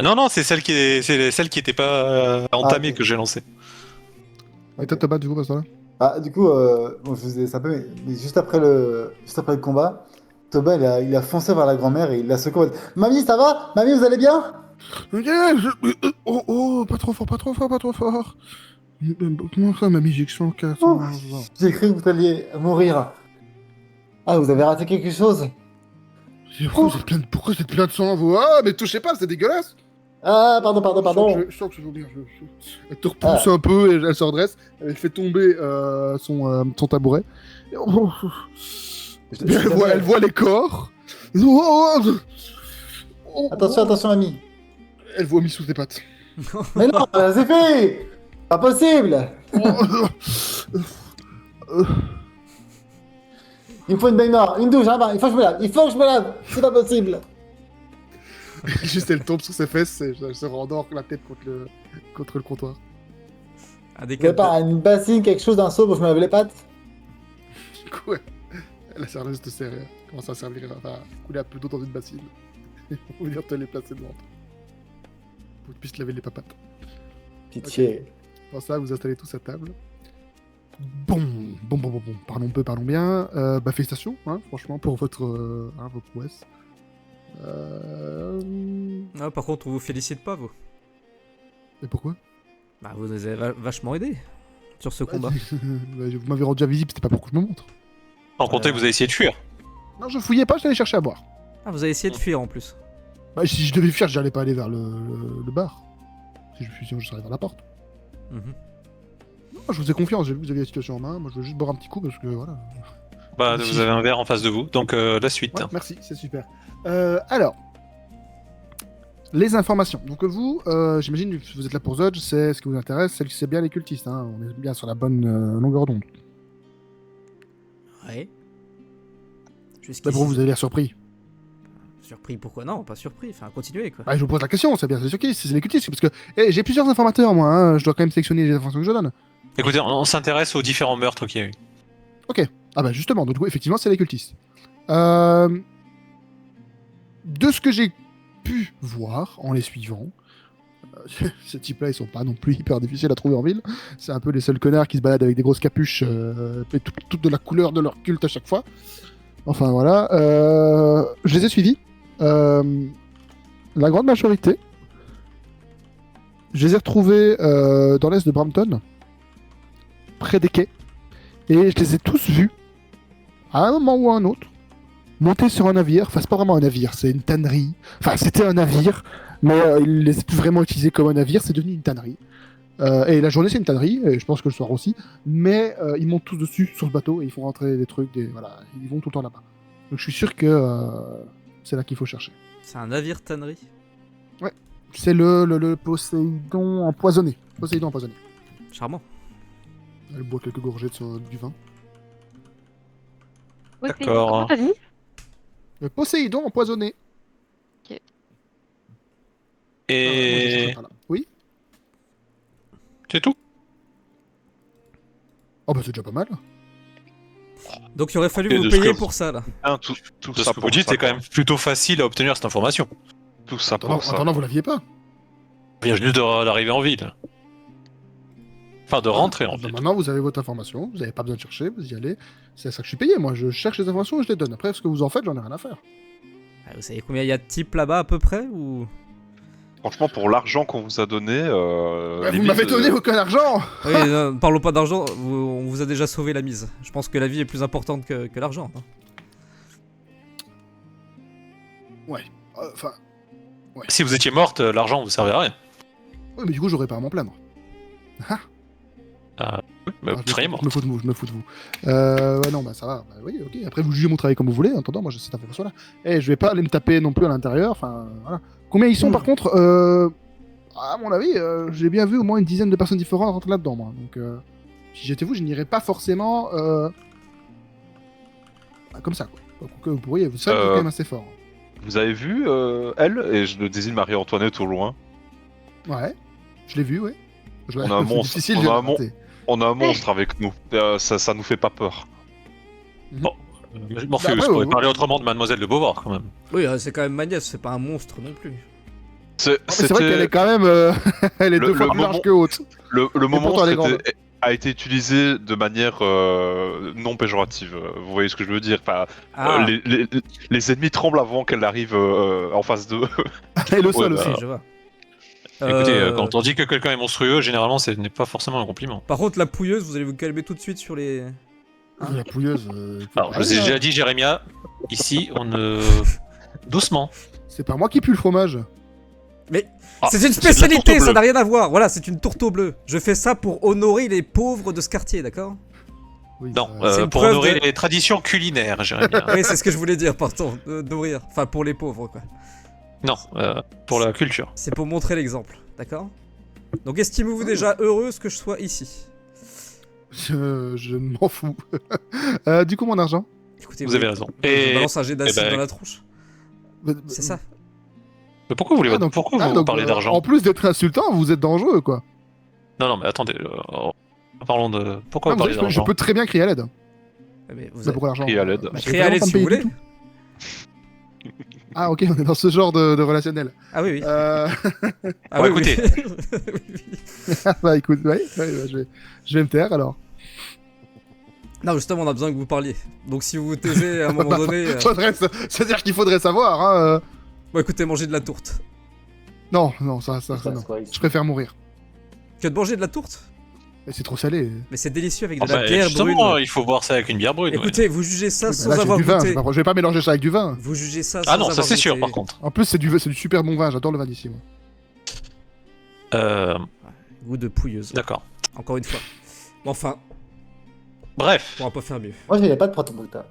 S6: Non, c'est celle qui était pas entamée
S4: ok.
S6: que j'ai lancée.
S3: Et toi, Thomas, du coup, passe là.
S4: Ah, du coup, bon, je vous ai sapé, mais juste après le combat, Thomas il a foncé vers la grand-mère et il l'a secoué. Mamie, ça va? Mamie, vous allez bien?
S3: Ok, oh, pas trop fort, pas trop fort, pas trop fort. Comment ça, mamie, j'ai que 115
S4: Oh. J'ai cru que vous alliez mourir. Ah, vous avez raté quelque chose?
S3: Pourquoi vous êtes plein de sang, vous? Ah, mais touchez pas, c'est dégueulasse!
S4: Ah, pardon.
S3: Je sens que je veux bien. Elle te repousse un peu et elle se redresse. Elle fait tomber son tabouret. Et elle voit les corps.
S4: Attention, ami.
S3: Elle vomit sous tes pattes.
S4: Mais non, c'est fait! Pas possible! Il me faut une baignoire, une douche, hein, il faut que je me lave, c'est pas possible!
S3: Juste elle tombe sur ses fesses et elle se rendort la tête contre le comptoir.
S1: Un des
S4: Vous avez
S1: quatre.
S4: pas une bassine, quelque chose, d'un seau pour que je me lave les pattes?
S3: Du coup, la serveuse te sert, commence à servir, à couler un peu d'eau dans une bassine. Et on va venir te les placer devant toi. Pour que tu puisses te laver les papates.
S4: Pitié.
S3: Pour ça, vous installez tous à table. Bon. Parlons bien. Félicitations, hein, franchement, pour vos prouesses.
S1: Ah, par contre, on vous félicite pas, vous.
S3: Et pourquoi?
S1: Bah, vous nous avez vachement aidé sur ce combat.
S3: Vous m'avez rendu invisible, c'était pas pour que je me montre.
S6: Sans compter que vous avez essayé de fuir.
S3: Non, je fouillais pas, j'allais chercher à boire.
S1: Ah, vous avez essayé de fuir en plus.
S3: Bah, si je devais fuir, j'allais pas aller vers le bar. Si je suis sûr, je serais vers la porte.
S1: Mhm.
S3: Non, je vous ai confiance, vous avez la situation en main. Moi, je veux juste boire un petit coup parce que voilà.
S6: Bah, vous avez un verre en face de vous, donc la suite.
S3: Ouais, merci, c'est super. Alors, les informations. Donc vous, j'imagine que vous êtes là pour Zodge, c'est ce qui vous intéresse, c'est bien les cultistes, hein. On est bien sur la bonne longueur d'onde.
S1: Ouais.
S3: Bah, pour vous avez l'air surpris.
S1: Surpris, pourquoi non? Pas surpris, enfin, continuez quoi.
S3: Bah, je vous pose la question, c'est bien c'est les cultistes, parce que j'ai plusieurs informateurs moi, hein. Je dois quand même sélectionner les informations que je donne.
S6: Écoutez, on s'intéresse aux différents meurtres qu'il y a eu.
S3: Ah bah justement, donc effectivement c'est les cultistes. De ce que j'ai pu voir en les suivant, ces types-là ils sont pas non plus hyper difficiles à trouver en ville. C'est un peu les seuls connards qui se baladent avec des grosses capuches, et toutes de la couleur de leur culte à chaque fois. Enfin voilà, je les ai suivis. La grande majorité, je les ai retrouvés dans l'est de Brampton, près des quais, et je les ai tous vus à un moment ou à un autre, monter sur un navire. Enfin, c'est pas vraiment un navire, c'est une tannerie. Enfin, c'était un navire, mais il n'est plus vraiment utilisé comme un navire, c'est devenu une tannerie. Et la journée, c'est une tannerie, et je pense que le soir aussi. Mais ils montent tous dessus, sur ce bateau, et ils font rentrer des trucs, voilà, ils vont tout le temps là-bas. Donc je suis sûr que c'est là qu'il faut chercher.
S1: C'est un navire tannerie.
S3: C'est le Poséidon empoisonné. Poséidon empoisonné.
S1: Charmant.
S3: Elle boit quelques gorgées du vin.
S5: Oui,
S6: D'accord.
S5: comment t'as dit?
S3: Le Poséidon empoisonné.
S6: Et
S3: Voilà. Oui.
S6: c'est tout.
S3: Oh bah c'est déjà pas mal.
S1: Donc il aurait fallu
S6: Et
S1: vous
S6: de ce
S1: payer
S6: que-
S1: pour ça là.
S2: Hein, tout
S6: De
S2: ça
S6: ce que
S2: pour
S6: vous dites,
S2: ça,
S6: c'est quand même plutôt facile à obtenir cette information.
S2: Tout ça
S3: Attendant,
S2: pour ça.
S3: attendant, vous l'aviez pas.
S6: Bienvenue d'arriver en ville. Enfin, de rentrer en
S3: Bah,
S6: ville.
S3: maintenant vous avez votre information, vous n'avez pas besoin de chercher, vous y allez. C'est à ça que je suis payé, moi je cherche les informations et je les donne. Après ce que vous en faites, j'en ai rien à faire.
S1: Ah, vous savez combien il y a de types là-bas à peu près ou...
S2: Franchement, pour l'argent qu'on vous a donné,
S3: Bah, vous
S2: limite,
S3: m'avez donné aucun argent.
S1: Oui, non, parlons pas d'argent, on vous a déjà sauvé la mise. Je pense que la vie est plus importante que l'argent. Hein.
S3: Enfin,
S6: Si vous étiez morte, l'argent vous servait à rien.
S3: oui, mais du coup j'aurais pas à m'en plaindre.
S6: Mais
S3: Ah,
S6: vous seriez mort.
S3: Je me fous de vous. Ouais, non, bah ça va. Bah, oui, ok. Après, vous jugez mon travail comme vous voulez. En attendant, moi, j'ai cette information-là. Et je vais pas aller me taper non plus à l'intérieur. Enfin, voilà. Combien ils sont, par contre à mon avis, j'ai bien vu au moins une dizaine de personnes différentes rentrer là-dedans, moi. Donc, si j'étais vous, je n'irais pas forcément comme ça, quoi. Donc, vous pourriez, vous savez, quand même assez fort.
S2: vous avez vu elle, et je le désigne Marie-Antoinette au loin.
S3: Ouais, je l'ai vu, ouais.
S2: On a un
S3: C'est
S2: monstre,
S3: difficile
S2: on
S3: de
S2: a un
S3: rater.
S2: On a un monstre avec nous. Ça nous fait pas peur.
S6: Morpheus,
S3: Bah,
S6: je
S3: ouais,
S6: pourrais
S3: ouais.
S6: parler autrement de Mademoiselle de Beauvoir, quand même.
S1: Oui, c'est quand même ma nièce, c'est pas un monstre non plus.
S3: Mais c'est vrai qu'elle est quand même, elle est
S2: Le-
S3: deux fois
S2: le
S3: plus large
S2: moment-
S3: que haute.
S2: Le moment
S3: pourtant, elle est grande.
S2: a été utilisé de manière non péjorative. Vous voyez ce que je veux dire? Enfin,
S1: Ah,
S2: les ennemis tremblent avant qu'elle arrive en face d'eux.
S3: Elle est au sol
S2: Ouais,
S3: aussi.
S1: je vois.
S6: Écoutez, quand on dit que quelqu'un est monstrueux, généralement, ce n'est pas forcément un compliment.
S1: Par contre, la pouilleuse, vous allez vous calmer tout de suite sur les.
S3: La pouilleuse.
S6: Alors, je vous ai déjà dit, Jérémia, ici, on ne... Doucement.
S3: C'est pas moi qui pue le fromage.
S6: Ah,
S1: C'est une
S6: de la
S1: spécialité,
S6: tourte
S1: ça
S6: bleue.
S1: n'a rien à voir. Voilà, c'est une tourte bleue. Je fais ça pour honorer les pauvres de ce quartier, d'accord?
S3: Oui,
S6: Non,
S1: C'est une
S6: pour
S1: preuve
S6: honorer
S1: de-
S6: les traditions culinaires, Jérémia.
S1: Oui, c'est ce que je voulais dire, pardon. Nourrir. Enfin, pour les pauvres, quoi.
S6: Non, pour la culture.
S1: C'est pour montrer l'exemple, d'accord? Donc, estimez-vous déjà heureuse que je sois ici?
S3: Je m'en fous. Du coup, mon argent.
S1: Écoutez,
S6: Vous avez raison.
S1: Je
S6: Et
S1: balance un jet d'acide
S6: ben,
S1: dans la tronche. C'est ça.
S6: mais pourquoi vous voulez
S3: donc-
S6: pourquoi vous
S3: donc,
S6: parlez d'argent
S3: En plus d'être insultant, vous êtes dangereux, quoi.
S6: Non, mais attendez. Parlons de. Pourquoi
S3: Ah,
S6: vous
S3: vous
S6: parlez
S3: savez, je
S6: d'argent
S3: peux très bien crier à l'aide.
S1: Mais vous
S3: C'est
S1: avez...
S3: pour l'argent.
S2: Crier à l'aide.
S1: Bah,
S3: J'ai
S1: criez à l'aide
S3: vraiment
S1: si vous
S3: pas me payer
S1: voulez.
S3: du tout. Ah, ok, on est dans ce genre de relationnel.
S1: Ah oui, oui. Ah
S6: Bon,
S1: oui, oui.
S6: écoutez.
S3: Bah écoute, ouais, bah, je vais me taire alors.
S1: Non, justement, on a besoin que vous parliez. Donc, si vous vous taisez à un moment donné.
S3: C'est-à-dire qu'il faudrait savoir, hein.
S1: Bon, écoutez, mangez de la tourte.
S3: Non, ça non. Je préfère mourir.
S1: Que de manger de la tourte?
S3: Mais c'est trop salé.
S1: Mais c'est délicieux avec de
S6: Ah
S1: la
S6: bah,
S1: bière
S6: justement,
S1: brune.
S6: il faut boire ça avec une bière brune. ouais.
S1: Écoutez, vous jugez ça
S3: Oui, bah
S1: sans
S3: là, j'ai
S1: avoir
S3: du vin,
S1: goûté.
S3: je vais pas mélanger ça avec du vin.
S1: Vous jugez ça sans
S6: Ah non,
S1: avoir
S6: ça c'est sûr
S1: goûté.
S6: par contre.
S3: En plus, c'est du super bon vin, j'adore le vin d'ici, moi.
S1: Goût de pouilleuse.
S6: D'accord.
S1: Encore une fois. Mais enfin,
S6: Bref,
S1: on va pas faire mieux.
S4: Moi, je n'avais pas de proto-bruta.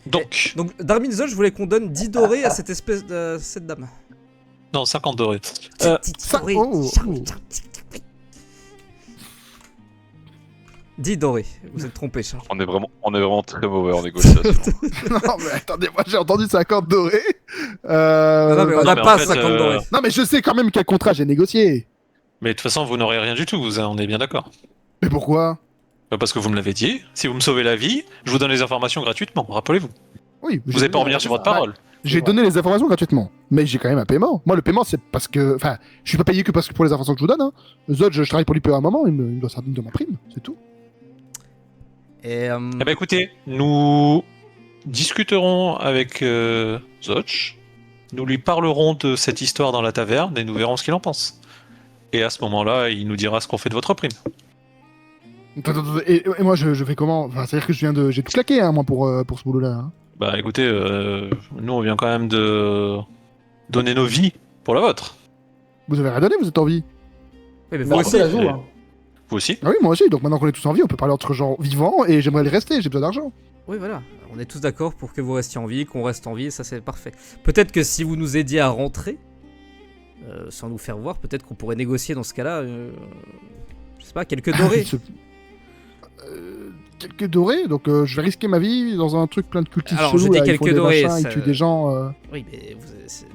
S6: donc.
S1: Donc, Darmin Zol, je voulais qu'on donne 10 dorés à cette espèce de. cette dame.
S6: Non, 50 dorés.
S1: 10 dorés.
S3: oh.
S1: 10 dorés. Vous êtes trompé, Charles.
S2: On est vraiment très mauvais en négociation.
S3: Non, mais attendez, moi j'ai entendu 50 dorés.
S1: non, mais on
S6: non,
S1: n'a
S6: mais en
S1: pas
S6: fait,
S1: 50 dorés.
S3: Non, mais je sais quand même quel contrat j'ai négocié.
S6: Mais de toute façon, vous n'aurez rien du tout, on est bien d'accord.
S3: Mais pourquoi?
S6: Parce que vous me l'avez dit, si vous me sauvez la vie, je vous donne les informations gratuitement, rappelez-vous.
S3: Oui,
S6: Vous n'allez pas revenir sur votre parole.
S3: J'ai donné les informations gratuitement, mais j'ai quand même un paiement. Moi, le paiement, c'est parce que. Enfin, je suis pas payé que parce que pour les informations que je vous donne. Hein. Zod, je travaille pour lui depuis un moment, il me doit ça de ma prime, c'est tout.
S1: Et.
S6: Eh ben écoutez, nous discuterons avec Zoch, nous lui parlerons de cette histoire dans la taverne et nous verrons ce qu'il en pense. Et à ce moment-là, il nous dira ce qu'on fait de votre prime.
S3: Et moi, je fais comment? Enfin, c'est-à-dire que j'ai tout claqué, hein, moi, pour ce boulot-là. Hein.
S6: Bah écoutez, nous on vient quand même de donner nos vies pour la vôtre.
S3: Vous avez rien donné, vous êtes en vie.
S1: Oui, mais
S4: Mais
S1: vous
S4: après,
S1: aussi.
S4: la joue, hein.
S6: Vous aussi.
S3: Ah oui, moi aussi. Donc maintenant qu'on est tous en vie, on peut parler entre gens vivants et j'aimerais les rester. J'ai besoin d'argent.
S1: Oui, voilà. On est tous d'accord pour que vous restiez en vie, qu'on reste en vie, et ça c'est parfait. Peut-être que si vous nous aidiez à rentrer, sans nous faire voir, peut-être qu'on pourrait négocier dans ce cas-là, je sais pas, quelques dorés.
S3: Quelques dorés, donc je vais risquer ma vie dans un truc plein de cultistes
S1: Alors,
S3: chelous.
S1: je dis
S3: là, ils
S1: quelques
S3: font des
S1: dorés,
S3: machins,
S1: ça-
S3: ils tuent des gens.
S1: Oui, mais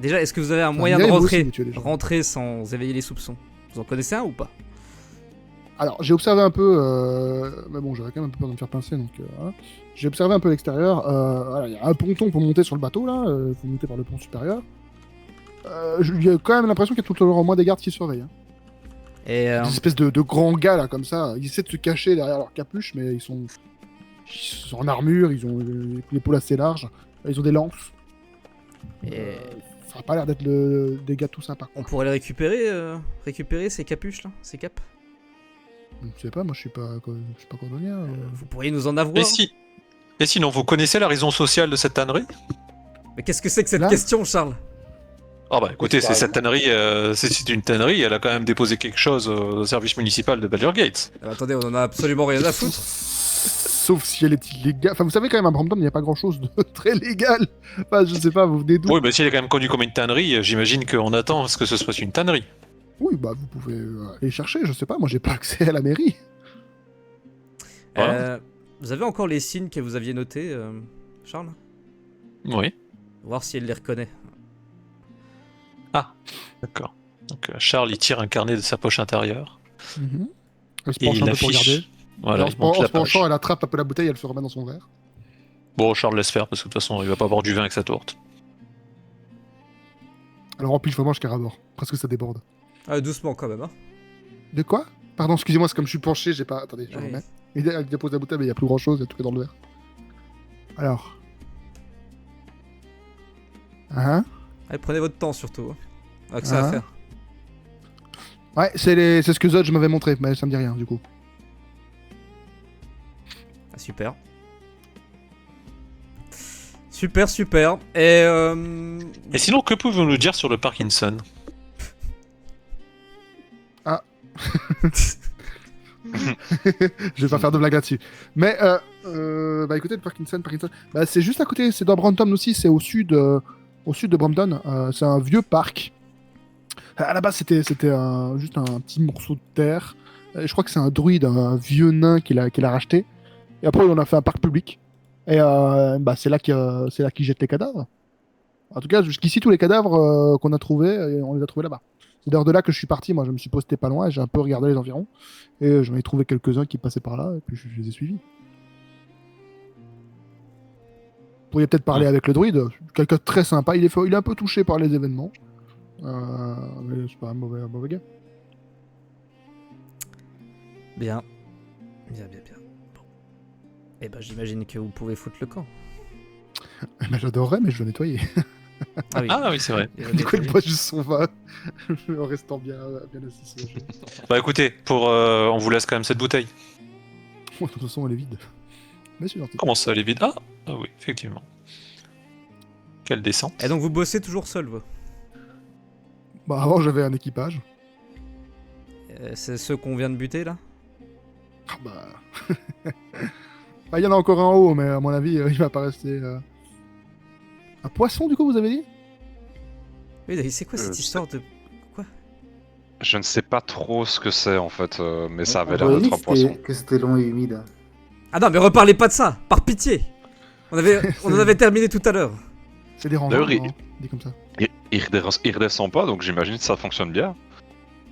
S1: déjà, est-ce que vous avez un
S3: Enfin,
S1: moyen de
S3: Mireille, vous aussi,
S1: rentrer,
S3: vous tuez des gens.
S1: rentrer sans éveiller les soupçons? Vous en connaissez un ou pas?
S3: Alors, j'ai observé un peu, mais bon, j'aurais quand même un peu peur de me faire pincer, donc voilà. J'ai observé un peu l'extérieur. Voilà, il y a un ponton pour monter sur le bateau, là. Faut monter par le pont supérieur. J'ai quand même l'impression qu'il y a tout le temps au moins des gardes qui surveillent. Hein.
S1: Et
S3: Des espèces de grands gars, là, comme ça. Ils essaient de se cacher derrière leur capuche, mais ils sont en armure, ils ont l'épaule assez large, ils ont des lances. Ça a pas l'air d'être des gars tout sympas.
S1: on pourrait les récupérer ces capuches là, ces capes.
S3: Je sais pas, moi je suis pas cordonnier.
S1: Vous pourriez nous en avoir.
S6: Et sinon, vous connaissez la raison sociale de cette tannerie?
S1: Mais qu'est-ce que c'est que cette
S3: Là
S1: question, Charles?
S6: Ah bah écoutez, c'est
S4: Bah,
S6: cette tannerie, c'est une tannerie, elle a quand même déposé quelque chose au service municipal de Badger Gates.
S1: Attendez, on en a absolument rien à foutre.
S3: Sauf si elle est illégale. Enfin, vous savez quand même, à Brampton, il n'y a pas grand chose de très légal. Enfin, je sais pas, vous venez d'où?
S6: Oui, mais si elle est quand même connue comme une tannerie, j'imagine qu'on attend à ce que ce soit une tannerie.
S3: Oui, bah vous pouvez aller chercher, je sais pas, moi j'ai pas accès à la mairie.
S6: Voilà.
S1: Vous avez encore les signes que vous aviez notés, Charles?
S6: Oui.
S1: Voir si elle les reconnaît.
S6: D'accord. Donc Charles, il tire un carnet de sa poche intérieure.
S3: Elle se
S6: Et
S3: penche
S6: il
S3: un peu pour regarder.
S6: affiche. Voilà,
S3: En
S6: il monte
S3: se
S6: la page.
S3: penchant, elle attrape un peu la bouteille, elle se remet dans son verre.
S6: Bon, Charles laisse faire, parce que de toute façon, il va pas boire du vin avec sa tourte.
S3: Alors empile vraiment jusqu'à rabord. Presque ça déborde.
S1: Ah, doucement quand même, hein.
S3: De quoi? Pardon, excusez-moi, c'est comme je suis penché, j'ai pas. Attendez, je
S1: Oui.
S3: remets. Il dépose la bouteille, mais il y a plus grand chose, il y a tout qui est dans le verre. Alors.
S1: Allez, prenez votre temps surtout. Hein. Ah, que ça à
S3: Ah.
S1: faire.
S3: Ouais, c'est ce que Zodge m'avait montré, mais ça me dit rien du coup.
S1: Ah, super. Super, super. Et
S6: Et sinon, que pouvez-vous nous dire sur le Parkinson?
S3: Je vais pas faire de blague là-dessus. Mais, bah écoutez, le Parkinson, bah, c'est juste à côté, c'est dans Brampton aussi, c'est au sud de Brampton. C'est un vieux parc. À la base, c'était juste un petit morceau de terre. Je crois que c'est un druide, un vieux nain qui l'a racheté. Et après, on a fait un parc public. Et bah, c'est là qu'ils jettent les cadavres. En tout cas, jusqu'ici, tous les cadavres qu'on a trouvés, on les a trouvés là-bas. C'est d'ailleurs de là que je suis parti. Moi, je me suis posté pas loin et j'ai un peu regardé les environs. Et j'en ai trouvé quelques-uns qui passaient par là. Et puis, je les ai suivis. Vous pourriez peut-être parler avec le druide. Quelqu'un de très sympa. Il est un peu touché par les événements. Mais c'est pas un mauvais gars.
S1: bien. Bien. Bon. Eh ben, j'imagine que vous pouvez foutre le camp.
S3: Bah, j'adorerais, mais je veux nettoyer.
S1: Ah oui.
S6: Ah oui, c'est vrai.
S3: Du coup, il boit juste son vin en restant bien assis sur le jeu.
S6: Bah écoutez, on vous laisse quand même cette bouteille.
S3: De toute façon, elle est vide. Mais c'est gentil.
S6: Comment ça, elle est vide? Ah oui, effectivement. Quelle descente.
S1: Et donc, vous bossez toujours seul, vous?
S3: Bah, avant, j'avais un équipage.
S1: C'est ceux qu'on vient de buter, là?
S3: Ah bah. Bah, il y en a encore un en haut, mais à mon avis, il va pas rester. Un poisson, du coup, vous avez dit?
S1: Oui, c'est quoi cette histoire de... Quoi?
S2: Je ne sais pas trop ce que c'est en fait, mais ça avait
S4: On
S2: l'air
S4: voyait
S2: d'être un poisson.
S4: que c'était long et humide.
S1: Ah non, mais reparlez pas de ça, par pitié. On en avait terminé tout à l'heure.
S3: C'est dérangeant.
S2: D'ailleurs,
S3: non dit comme ça.
S2: Il redescend pas, donc j'imagine que ça fonctionne bien.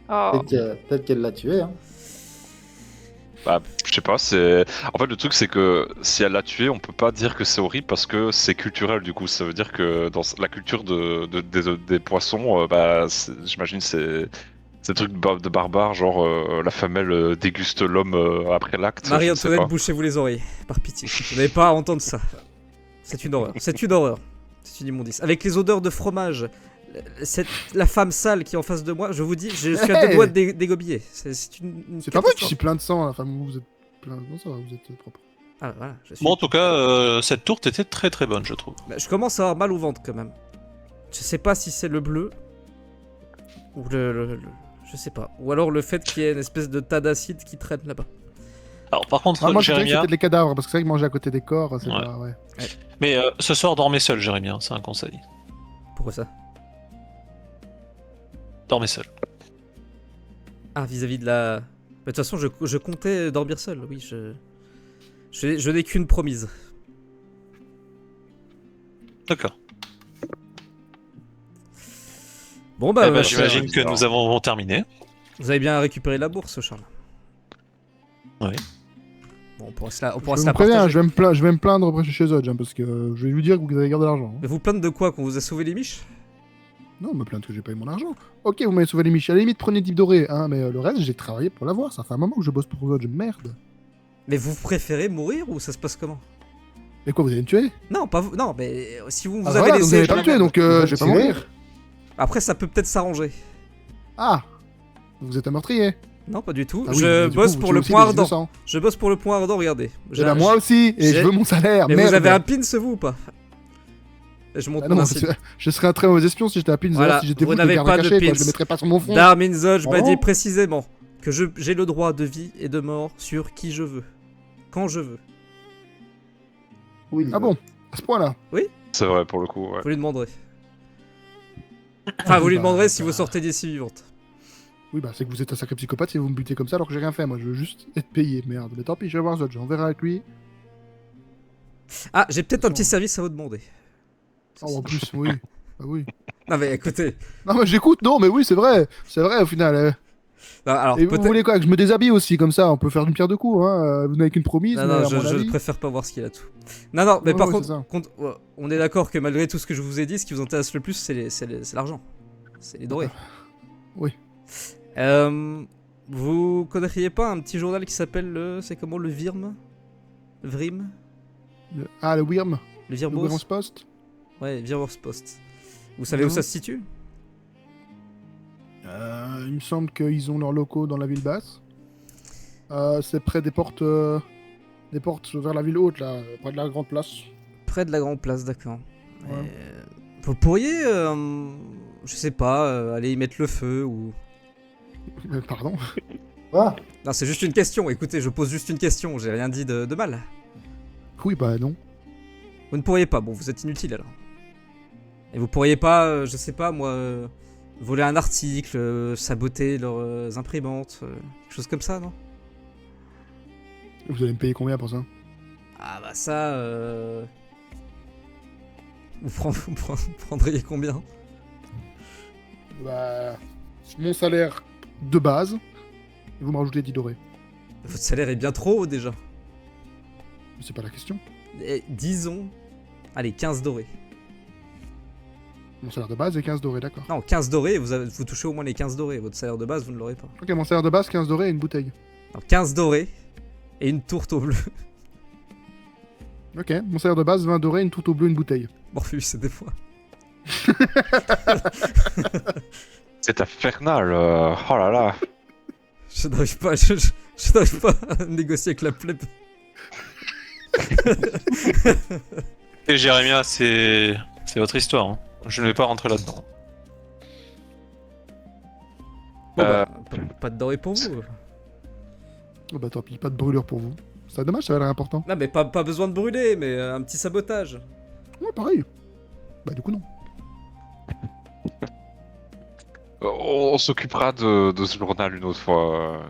S5: Oh.
S4: Peut-être qu'elle l'a tué. Hein.
S2: Bah, je sais pas, c'est... En fait, le truc, c'est que si elle l'a tué, on peut pas dire que c'est horrible parce que c'est culturel, du coup. Ça veut dire que dans la culture des poissons, bah, j'imagine c'est... C'est des trucs de barbares, genre la femelle déguste l'homme après l'acte. je ne sais
S1: Marie-Antoinette,
S2: pas.
S1: bouchez-vous les oreilles, par pitié. Vous n'avez pas à entendre ça. C'est une horreur. C'est une horreur. C'est une immondice. Avec les odeurs de fromage, la femme sale qui est en face de moi, je vous dis, je suis à deux doigts de dégobiller. C'est une
S3: C'est pas vrai que je
S1: catastrophe.
S3: suis plein de sang, enfin, vous êtes plein. Non, ça va, vous êtes propre.
S1: Ah, voilà, je suis...
S6: Bon, en tout cas, cette tourte était très très bonne, je trouve.
S1: Bah, je commence à avoir mal au ventre quand même. Je sais pas si c'est le bleu ou je sais pas. Ou alors le fait qu'il y ait une espèce de tas d'acide qui traîne là-bas.
S6: Alors, par contre,
S3: Ah, moi, je dirais que
S6: Jérémia,
S3: c'était les cadavres, parce que c'est vrai que manger à côté des corps, c'est
S6: Ouais.
S3: pas. Ouais.
S6: mais ce soir, dormez seul, Jérémia, c'est un conseil.
S1: Pourquoi ça?
S6: Dormez seul.
S1: Ah, vis-à-vis de la... Bah, de toute façon, je comptais dormir seul, oui, je n'ai qu'une promise.
S6: D'accord.
S1: Bon bah,
S6: Eh ben,
S2: ouais,
S6: j'imagine
S2: c'est
S6: que nous avons terminé.
S1: vous avez bien récupéré la bourse, Charles.
S6: Oui.
S1: Bon, on pourra se la
S3: Je
S1: partager.
S3: préviens, je vais me plaindre après chez Zodge, hein, parce que je vais lui dire que vous avez gardé l'argent. Hein.
S1: Mais vous plaindre de quoi? Qu'on vous a sauvé les miches?
S3: Non, me plaindre que j'ai pas eu mon argent. Ok, vous m'avez sauvé les miches. À la limite, prenez Deep Doré, hein, mais le reste, j'ai travaillé pour l'avoir. Ça fait un moment que je bosse pour Zodge. Merde.
S1: Mais vous préférez mourir ou ça se passe comment?
S3: Et quoi, vous allez me tuer?
S1: Non, pas vous. Non, mais si vous
S3: Ah,
S1: avez
S3: voilà, donc
S1: laissé...
S3: vous allez pas me tuer, donc je vais pas mourir.
S1: Après, ça peut peut-être s'arranger.
S3: Ah, vous êtes un meurtrier.
S1: Non, pas du tout.
S3: Ah oui,
S1: Je
S3: mais du
S1: bosse
S3: coup,
S1: pour
S3: vous
S1: le
S3: tuez
S1: point
S3: aussi des
S1: ardent.
S3: innocents.
S1: Je bosse pour le point ardent, regardez.
S3: Eh ben, moi aussi, et
S1: j'ai-
S3: je veux mon salaire.
S1: Mais
S3: Merde.
S1: vous avez un pin, vous ou pas? Et je monte
S3: Ah
S1: mon
S3: non,
S1: insigne.
S3: je serais un très mauvais espion si j'étais un pin.
S1: Voilà,
S3: Si j'étais
S1: vous
S3: vous, je
S1: n'avez
S3: le
S1: pas de
S3: caché, quoi.
S1: pins.
S3: Je le mettrais pas sur mon front.
S1: Darmin Zodge m'a
S4: Oh.
S1: dit précisément que j'ai le droit de vie et de mort sur qui je veux. Quand je veux.
S4: Oui,
S3: Ah bon, à ce point-là.
S2: C'est vrai pour le coup, ouais.
S1: Vous lui demanderez. Enfin, vous lui
S3: Bah,
S1: demanderez si
S3: bah.
S1: vous sortez d'ici vivante.
S3: Oui, bah c'est que vous êtes un sacré psychopathe si vous me butez comme ça alors que j'ai rien fait. Moi, je veux juste être payé. Merde. Mais tant pis, je vais voir Zodge. On verra avec lui.
S1: Ah, j'ai peut-être un petit service à vous demander.
S3: Oh, en plus, oui. Ah oui.
S1: Non, mais écoutez.
S3: Non, mais j'écoute, non, mais oui, c'est vrai. C'est vrai au final.
S1: Non, alors,
S3: Et vous
S1: peut-être.
S3: voulez quoi? Que je me déshabille aussi, comme ça, on peut faire d'une pierre deux coups. Hein. Vous n'avez qu'une promise.
S1: Non,
S3: mais
S1: non,
S3: à mon
S1: je
S3: avis-
S1: préfère pas voir ce qu'il y a tout. Non, mais
S3: Ouais,
S1: par
S3: ouais,
S1: contre,
S3: c'est ça.
S1: on est d'accord que malgré tout ce que je vous ai dit, ce qui vous intéresse le plus, c'est l'argent. C'est les dorés.
S3: Oui.
S1: Vous connaîtriez pas un petit journal qui s'appelle le... C'est comment, le Virm? Vrim?
S3: Ah, le Wyrm.
S1: Le
S3: Le
S1: Virbos?
S3: Wyrm's Post.
S1: Ouais, Virmos Post. Vous savez où
S3: Non.
S1: ça se situe?
S3: Il me semble qu'ils ont leurs locaux dans la ville basse. C'est près des portes vers la ville haute, là, près de la grande place.
S1: Près de la grande place, d'accord.
S3: Ouais.
S1: Vous pourriez, je sais pas, aller y mettre le feu ou...
S3: Pardon.
S4: Quoi?
S1: Non, c'est juste une question, écoutez, je pose juste une question, j'ai rien dit de mal.
S3: Oui, bah non.
S1: Vous ne pourriez pas, bon, vous êtes inutile alors. Et vous pourriez pas, je sais pas moi, voler un article, saboter leurs imprimantes, quelque chose comme ça, non?
S3: Vous allez me payer combien pour ça?
S1: Ah bah ça, vous prendriez combien?
S3: Bah, mon salaire de base, et vous me rajoutez 10 dorés.
S1: Votre salaire est bien trop haut déjà.
S3: Mais c'est pas la question.
S1: Et disons, allez, 15 dorés.
S3: Mon salaire de base est 15 dorés, d'accord.
S1: Non, 15 dorés, vous touchez au moins les 15 dorés. Votre salaire de base, vous ne l'aurez pas.
S3: Ok, mon salaire de base, 15 dorés et une bouteille.
S1: Alors, 15 dorés et une tourte au bleu.
S3: Ok, mon salaire de base, 20 dorés, une tourte au bleu, une bouteille.
S1: Morpheus, c'est des fois.
S2: C'est infernal. Oh là là.
S1: Je n'arrive pas, je n'arrive pas à négocier avec la plèbe.
S6: Et Jérémia, c'est votre histoire. Hein. Je ne vais pas rentrer là-dedans.
S1: Bon, bah, pas de dorés pour vous.
S3: Oh bah tant pis, pas de brûlure pour vous. C'est dommage, ça va l'air important.
S1: Non, mais pas besoin de brûler, mais un petit sabotage.
S3: Ouais, pareil. Bah du coup, non.
S2: On s'occupera de ce journal une autre fois.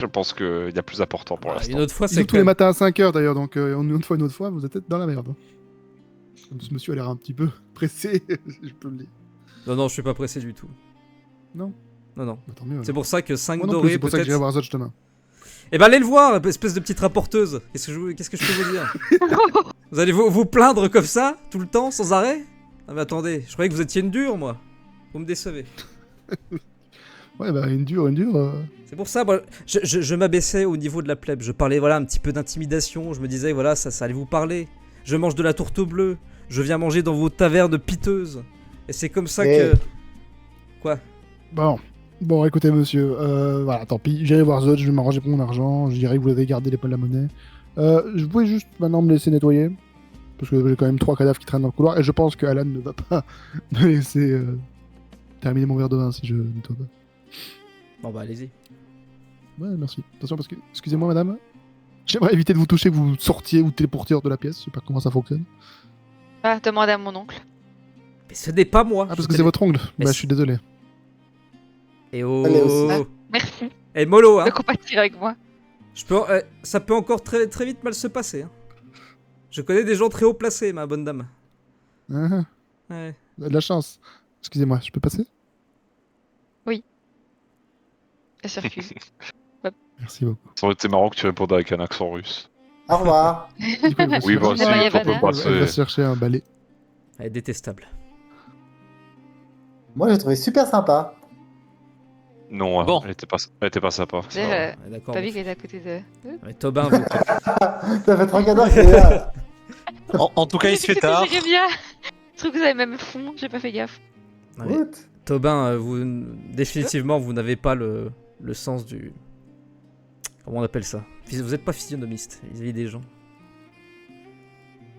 S2: Je pense qu'il y a plus important pour l'instant.
S1: Une autre fois,
S3: Ils
S1: c'est
S3: ouvrent tous les matins à 5h d'ailleurs, donc une autre fois, vous êtes peut-être dans la merde. Ce monsieur a l'air un petit peu pressé, si je peux le dire.
S1: Non, je suis pas pressé du tout.
S3: Non.
S1: Non.
S3: Bah, tant mieux.
S1: C'est pour ça que 5
S3: Moi non plus,
S1: dorés,
S3: c'est pour ça que
S1: peut-être.
S3: j'irai voir Zodge demain.
S1: Eh ben allez le voir, espèce de petite rapporteuse. Qu'est-ce que je peux vous dire? Vous allez vous plaindre comme ça, tout le temps, sans arrêt? Non mais attendez, je croyais que vous étiez une dure, moi. Vous me décevez.
S3: Ouais, bah une dure.
S1: C'est pour ça, moi, je m'abaissais au niveau de la plèbe. Je parlais, voilà, un petit peu d'intimidation. Je me disais, voilà, ça allait vous parler. Je mange de la tourte bleue. Je viens manger dans vos tavernes piteuses. Et c'est comme ça que... Quoi?
S3: Bon, écoutez, monsieur, voilà, tant pis. J'irai voir Zodge, je vais m'arranger pour mon argent. Je dirai que vous avez gardé les points de la monnaie. Je pouvais juste maintenant me laisser nettoyer. Parce que j'ai quand même 3 cadavres qui traînent dans le couloir. Et je pense que Alan ne va pas me laisser terminer mon verre de vin si je nettoie pas.
S1: Bon bah allez-y.
S3: Ouais, merci. Attention, parce que, excusez-moi, madame. J'aimerais éviter de vous toucher, que vous sortiez ou téléportiez hors de la pièce. Je sais pas comment ça fonctionne.
S5: Ah, demande à mon oncle.
S1: Mais ce n'est pas moi.
S3: Ah, parce que c'est votre ongle.
S1: Mais
S3: Bah, je suis désolé.
S1: Et oh...
S4: Allez, aussi.
S5: Merci
S1: Eh mollo, hein.
S5: de compatir avec moi.
S1: Ça peut encore très, très vite mal se passer. Hein. Je connais des gens très haut placés, ma bonne dame.
S3: Ah,
S1: Ouais.
S3: de la chance. Excusez-moi, je peux passer?
S5: La circule.
S3: Merci beaucoup.
S2: Ça aurait été marrant que tu répondes avec un accent russe.
S4: Au revoir.
S3: Du coup, elle va
S2: Oui,
S3: se-
S2: bah aussi,
S5: Ouais, y a
S2: on
S5: pas
S2: peut
S5: de-
S2: passer.
S3: Elle va chercher un balai.
S1: Elle est détestable.
S4: Moi, j'ai trouvé super sympa.
S2: Non,
S6: Bon.
S2: elle était pas sympa. ça va.
S1: Ouais, d'accord.
S5: T'as vu qu'elle était à côté de...
S1: Ouais, Tobin, vous...
S4: Ça fait 3 cadavres qu'il est là.
S6: En tout cas, il se fait tard.
S5: Jérémia. Je trouve que vous avez même fond, j'ai pas fait gaffe.
S1: Ouais.
S4: What?
S1: Tobin, définitivement, vous n'avez pas le sens du... Comment on appelle ça? Vous êtes pas physionomiste vis-à-vis des gens.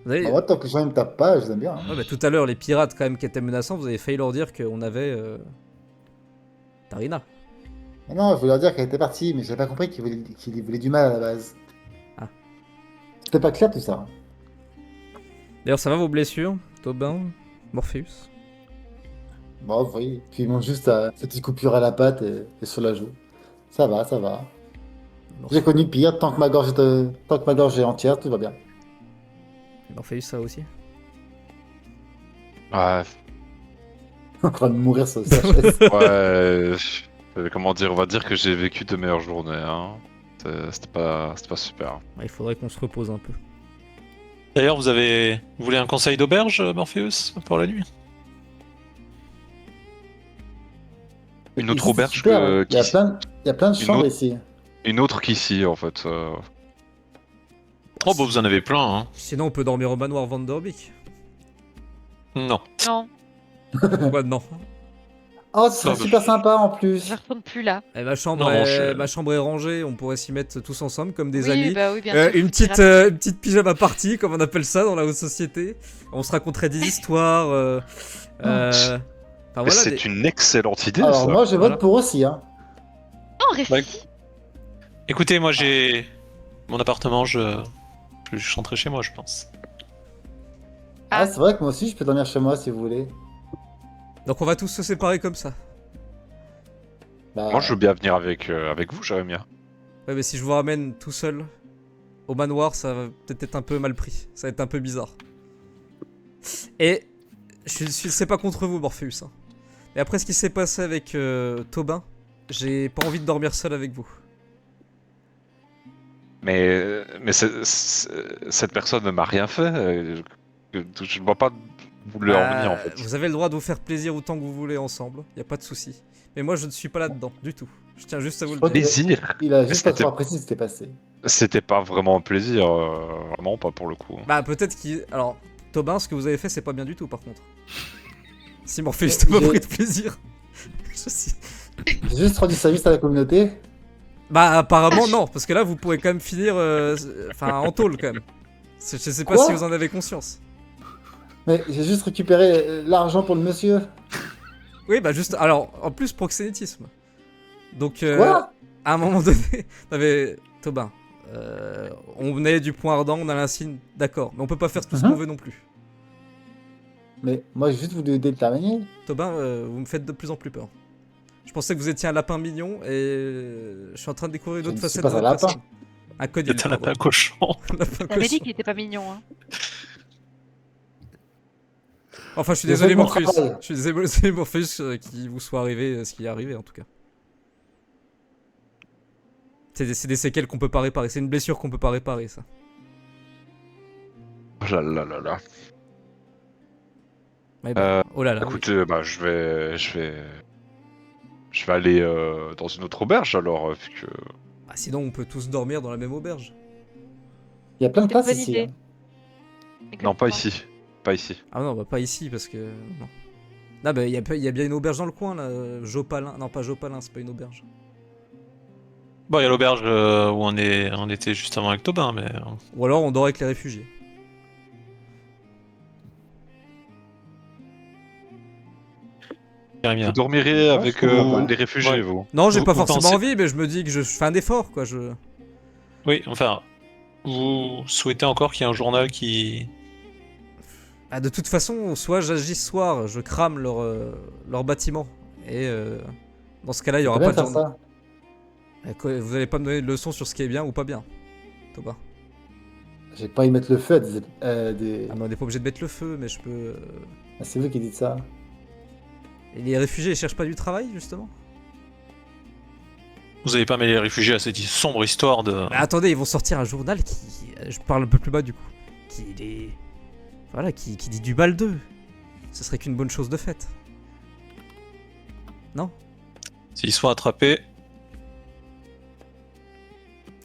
S1: Vous avez...
S4: Bah, moi, tant que les gens ne me tapent pas, je les aime bien. Hein.
S1: Ouais, bah, tout à l'heure, les pirates quand même qui étaient menaçants, vous avez failli leur dire qu'on avait... Tarina.
S4: Mais non, je voulais leur dire qu'elle était partie, mais j'avais pas compris qu'il voulait du mal à la base.
S1: Ah.
S4: C'était pas clair tout ça.
S1: D'ailleurs, ça va vos blessures, Tobin, Morpheus?
S4: Bon, oui. Puis ils m'ont juste cette petite coupure à la patte et sur la joue. Ça va, ça va. J'ai connu pire, tant que ma gorge est entière, tout va bien.
S1: Morpheus, ça aussi?
S2: Ouais,
S4: En train de mourir sur sa chaise.
S2: comment dire, on va dire que j'ai vécu de meilleures journées. Hein. C'était pas super.
S1: Ouais, il faudrait qu'on se repose un peu.
S6: D'ailleurs, vous voulez un conseil d'auberge, Morpheus, pour la nuit?
S2: Une autre
S4: Ici, c'est
S2: auberge
S4: super, hein.
S2: que...
S4: Il y a plein de
S2: Une
S4: chambres
S2: autre-
S4: ici.
S2: Une autre qu'ici, en fait.
S6: Oh, bah vous en avez plein, hein.
S1: Sinon, on peut dormir au manoir Vanderbeek.
S6: Non.
S5: Non.
S1: Pourquoi non?
S4: Oh, ce serait
S6: bah,
S4: super sympa en
S5: Je
S4: plus.
S5: retourne plus là.
S1: Et ma chambre,
S6: Non,
S1: ma chambre est rangée, on pourrait s'y mettre tous ensemble comme des
S5: Oui,
S1: amis.
S5: bah oui, bien sûr.
S1: Une
S5: tu
S1: petite,
S5: iras-
S1: une petite pyjama party, comme on appelle ça dans la haute société. On se raconterait des histoires. Enfin
S2: Mais
S1: voilà.
S2: c'est une excellente idée,
S4: Alors
S2: ça.
S4: moi, je
S1: Voilà.
S4: vote pour aussi. Hein.
S5: Oh, réfléchis.
S6: Écoutez, moi j'ai mon appartement, je rentrerai chez moi, je pense.
S5: Ah.
S4: Ah, c'est vrai que moi aussi, je peux dormir chez moi si vous voulez.
S1: Donc on va tous se séparer comme ça.
S4: Bah,
S2: Moi, je veux bien venir avec vous, Jérémy.
S1: Ouais, mais si je vous ramène tout seul au manoir, ça va peut-être être un peu mal pris. Ça va être un peu bizarre. Et c'est pas contre vous, Morpheus. Hein. Et après ce qui s'est passé avec Tobin, j'ai pas envie de dormir seul avec vous.
S2: Mais cette personne ne m'a rien fait. Je ne vois pas vous le
S1: Bah,
S2: revenir, en fait.
S1: vous avez le droit de vous faire plaisir autant que vous voulez ensemble, y a pas de souci. Mais moi je ne suis pas là-dedans du tout. Je tiens juste à vous le
S4: crois
S1: dire.
S2: Plaisir.
S4: il a juste pas
S2: C'était-
S4: trop apprécié ce qui s'était passé.
S2: C'était pas vraiment un plaisir, vraiment pas pour le coup.
S1: Bah peut-être qu'il... Alors, Tobin, ce que vous avez fait c'est pas bien du tout par contre. Si Morpheus
S4: Mais
S1: t'a pas
S4: j'ai-
S1: pris de plaisir. Je sais-
S4: J'ai juste rendu service à la communauté.
S1: Bah apparemment non, parce que là vous pourrez quand même finir en tôle quand même. Je sais pas
S4: Quoi
S1: si vous en avez conscience.
S4: Mais j'ai juste récupéré l'argent pour le monsieur.
S1: Oui bah juste, alors en plus proxénétisme. Donc
S4: Quoi
S1: à un moment donné, t'avais Tobin. On venait du point ardent, on a l'insigne, d'accord, mais on peut pas faire tout ce
S4: Mhm.
S1: qu'on veut non plus.
S4: Mais moi, j'ai juste voulu aider le terminer.
S1: Tobin, vous me faites de plus en plus peur. Je pensais que vous étiez un lapin mignon et je suis en train de découvrir une
S4: Je
S1: autre
S4: ne suis
S1: facette
S4: pas
S1: de
S4: un
S1: votre
S4: lapin.
S1: personne. Un code
S6: C'est un lapin cochon.
S1: lapin
S5: T'avais dit
S1: cochon.
S5: qu'il était pas mignon. Hein.
S1: Enfin, je suis
S4: J'ai
S1: désolé,
S4: fait mon
S1: Morpheus.
S4: travail.
S1: Je suis désolé, Morpheus, qu'il vous soit arrivé ce qui est arrivé en tout cas. C'est des séquelles qu'on peut pas réparer. C'est une blessure qu'on peut pas réparer, ça.
S2: Oh là là là là.
S1: Mais bon, oh là là. oui.
S2: Écoute, bah, je vais aller dans une autre auberge alors, vu que...
S1: Bah, sinon, on peut tous dormir dans la même auberge.
S4: Il y a plein de
S5: C'est une
S4: places
S5: bonne
S4: ici.
S5: idée.
S4: Hein.
S2: Non, pas ici. Pas ici.
S1: Ah non, bah pas ici parce que. Non. Non, bah il y a bien une auberge dans le coin là. Jopalin. Non, pas Jopalin, c'est pas une auberge.
S6: Bon, il y a l'auberge où on était juste avant avec Tobin, mais
S1: Ou alors on dort avec les réfugiés.
S6: Jérémy,
S2: Vous dormirez avec
S4: je comprends pas.
S2: des réfugiés,
S6: Ouais.
S2: vous.
S1: Non, j'ai
S6: Vous-
S1: pas
S6: vous
S1: forcément
S6: pensez-
S1: envie, mais je me dis que je fais un effort quoi. Je...
S6: oui, enfin, vous souhaitez encore qu'il y ait un journal qui...
S1: Bah, de toute façon, soit j'agis ce soir, je crame leur bâtiment. Et dans ce cas-là, il y
S4: On
S1: aura
S4: peut
S1: pas
S4: bien
S1: de
S4: faire
S1: journal.
S4: ça.
S1: Vous allez pas me donner de leçons sur ce qui est bien ou pas bien, Toba.
S4: J'ai pas envie de mettre le feu à des...
S1: Ah, mais on n'est pas obligé de mettre le feu, mais je peux.
S4: Ah, c'est vous qui dites ça.
S1: Et les réfugiés, ils cherchent pas du travail, justement.
S6: Vous avez pas mêlé les réfugiés à cette sombre histoire de...
S1: Mais attendez, ils vont sortir un journal qui. Je parle un peu plus bas du coup. Qui est. Voilà, qui dit du mal d'eux. Ce serait qu'une bonne chose de faite. Non?
S6: S'ils sont attrapés,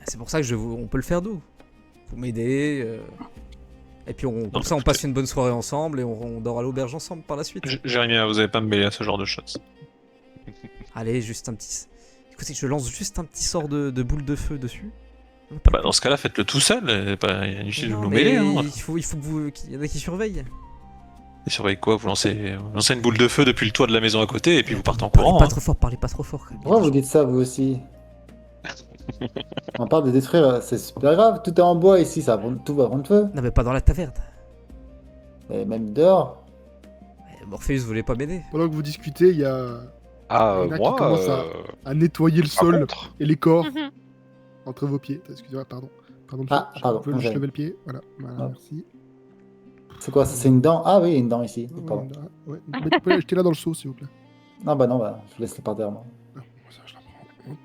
S1: C'est pour ça que on peut le faire d'où? Vous m'aidez. Et puis comme
S6: Non,
S1: ça, on
S6: écoutez.
S1: passe une bonne soirée ensemble et on dort à l'auberge ensemble par la suite.
S6: Jérémy, vous avez pas me mêler à ce genre de choses.
S1: Allez, juste un petit. Écoutez, je lance juste un petit sort de boule de feu dessus.
S6: Ah bah, dans ce cas-là, faites-le tout seul, et pas inutile de
S1: Non,
S6: nous
S1: mais
S6: mêler. Hein.
S1: il faut que vous. Qu'il y en a qui surveillent.
S6: Et surveillez quoi, vous lancez une boule de feu depuis le toit de la maison à côté, et puis vous partez en
S1: Parlez
S6: courant.
S1: pas
S6: hein.
S1: trop fort, parlez pas trop fort. quand même.
S4: Pourquoi vous dites ça, vous aussi? On parle de détruire, c'est super grave. Tout est en bois ici, tout va prendre feu.
S1: Non, mais pas dans la taverne.
S4: Et même dehors.
S1: Morpheus voulait pas m'aider.
S3: Pendant que vous discutez, il y a
S2: Ah,
S3: Il y en a qui
S2: moi...
S3: commencent à nettoyer le
S2: par
S3: sol
S2: contre,
S3: et les corps
S5: Mhm.
S3: entre vos pieds. Excusez-moi, pardon. Pardon,
S4: Ah,
S3: monsieur,
S4: pardon,
S3: vous pouvez juste
S4: ok.
S3: lever le pied. Voilà, voilà,
S4: Ah.
S3: merci.
S4: C'est quoi ça? C'est une dent? Ah oui, il y a une dent ici. Pardon.
S3: Ouais, ouais. Vous pouvez l'acheter là dans le seau, s'il vous plaît.
S4: Non, bah non, bah, je laisse le par terre, moi.
S3: Ah, ça, je la prends. Hop.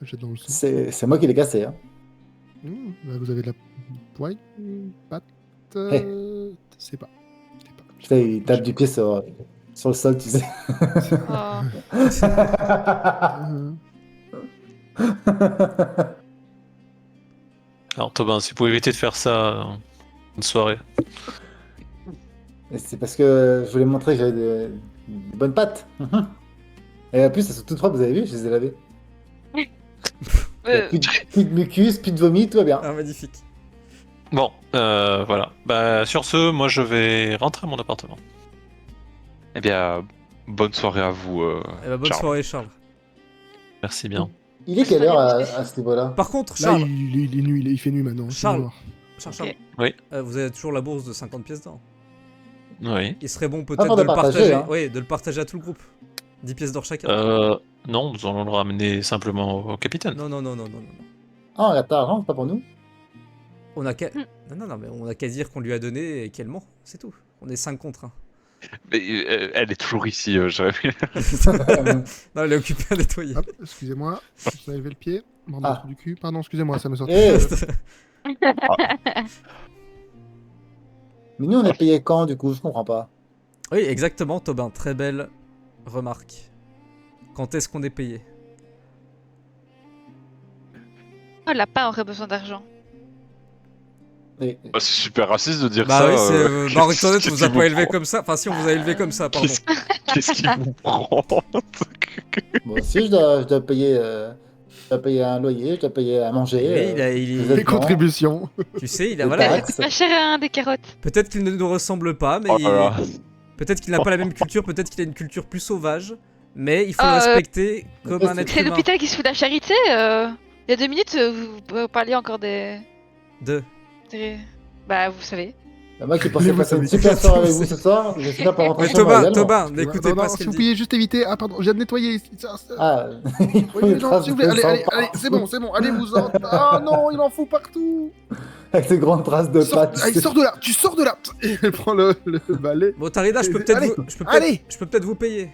S3: Je jette dans le seau.
S4: C'est moi qui l'ai cassé, hein.
S3: Bah, vous avez de la poigne, patte. C'est pas.
S4: Putain, il tape du pied sur le sol, tu sais.
S5: Oh.
S6: Alors Tobin, si vous pouvez éviter de faire ça, bonne soirée.
S4: Et c'est parce que je voulais montrer que j'avais de bonnes pattes. Et en plus, elles sont toutes propres, vous avez vu, je les ai lavées.
S5: Euh,
S4: Plus de mucus, plus de vomi, tout va bien.
S1: Ah, magnifique.
S6: Bon, voilà. Bah, sur ce, moi je vais rentrer à mon appartement.
S2: Eh bien, bonne soirée à vous.
S1: Eh ben, bonne
S2: Charles.
S1: soirée, Charles.
S6: Merci bien.
S4: Il est quelle heure à ce niveau-là?
S1: Par contre,
S3: Là,
S1: Charles,
S3: il est nuit, il fait nuit maintenant. c'est
S1: Charles.
S3: noir.
S1: Charles,
S5: Ok.
S6: Oui.
S1: vous avez toujours la bourse de 50 pièces d'or.
S6: Oui.
S1: Il serait bon
S4: Avant
S1: peut-être
S4: de
S1: de le
S4: partager,
S1: partager.
S4: hein.
S1: Oui, de le partager à tout le groupe. 10 pièces d'or chacun.
S6: Non, nous allons le ramener simplement au capitaine.
S1: Non, non, non, non, non, non.
S4: Ah, on a ta argent, c'est pas pour nous?
S1: On a qu'à.
S5: Hmm.
S1: Non, non, non, mais on a qu'à dire qu'on lui a donné et qu'elle ment. C'est tout. On est 5 contre 1.
S2: Mais elle est toujours ici, j'aurais vu.
S1: Non, elle est occupée à nettoyer.
S3: Hop, excusez-moi, je vais lever le pied. Bande
S4: Ah.
S3: du cul. Pardon, excusez-moi, ça me sort.
S4: Eh, mais nous, on est payé quand, du coup? Je comprends pas.
S1: Oui, exactement, Tobin. Très belle remarque. Quand est-ce qu'on est payé?
S5: Oh, le lapin aurait besoin d'argent.
S4: Et-
S2: Bah, c'est super raciste de dire
S1: Bah
S2: ça.
S1: oui, c'est. Bah,
S2: qu'est-ce-
S1: Rectonet, on
S2: qu'est-ce
S1: vous a
S2: qui
S1: pas élevé
S2: prend
S1: comme ça. Enfin, si, on vous a élevé comme ça, pardon.
S2: Qu'est-ce qui vous prend
S4: Bon, si je dois payer un loyer, je dois payer à manger.
S1: Oui, il a- il-
S4: des
S3: Les
S4: vêtements.
S3: contributions.
S1: Tu sais, il a.
S4: Les
S1: Voilà.
S4: taxes.
S5: C'est pas cher hein, des carottes.
S1: Peut-être qu'il ne nous ressemble pas, mais.
S2: Oh là là.
S1: Peut-être qu'il n'a pas la même culture, peut-être qu'il a une culture plus sauvage. Mais il faut le
S5: Euh,
S1: respecter comme un être
S5: C'est
S1: humain.
S5: l'hôpital qui se fout de la charité. Il y a 2 minutes, vous parliez encore des- Bah, vous savez.
S4: Moi qui
S3: Mais
S4: pensais
S3: vous
S4: passer une
S3: savez.
S4: super soirée avec vous ce soir, je suis là pour rentrer
S1: Mais
S4: chez moi
S1: Tobin,
S4: également.
S1: Tobin, n'écoutez
S3: Non,
S1: pas
S3: non,
S1: ce
S3: si
S1: qu'il
S3: vous
S1: dit.
S3: pouviez juste éviter. Ah, pardon, je viens de nettoyer.
S4: Ah,
S3: Oui, non, s'il vous plaît, allez, c'est bon, allez-vous-en. Ah non, il en fout partout.
S4: Avec ces grandes traces de pâtes.
S3: Allez, sors de là, tu sors de là. Et elle prend le balai.
S1: Bon, Tarida, je peux peut-être
S3: Allez,
S1: vous...
S3: allez.
S1: je peux peut-être vous payer.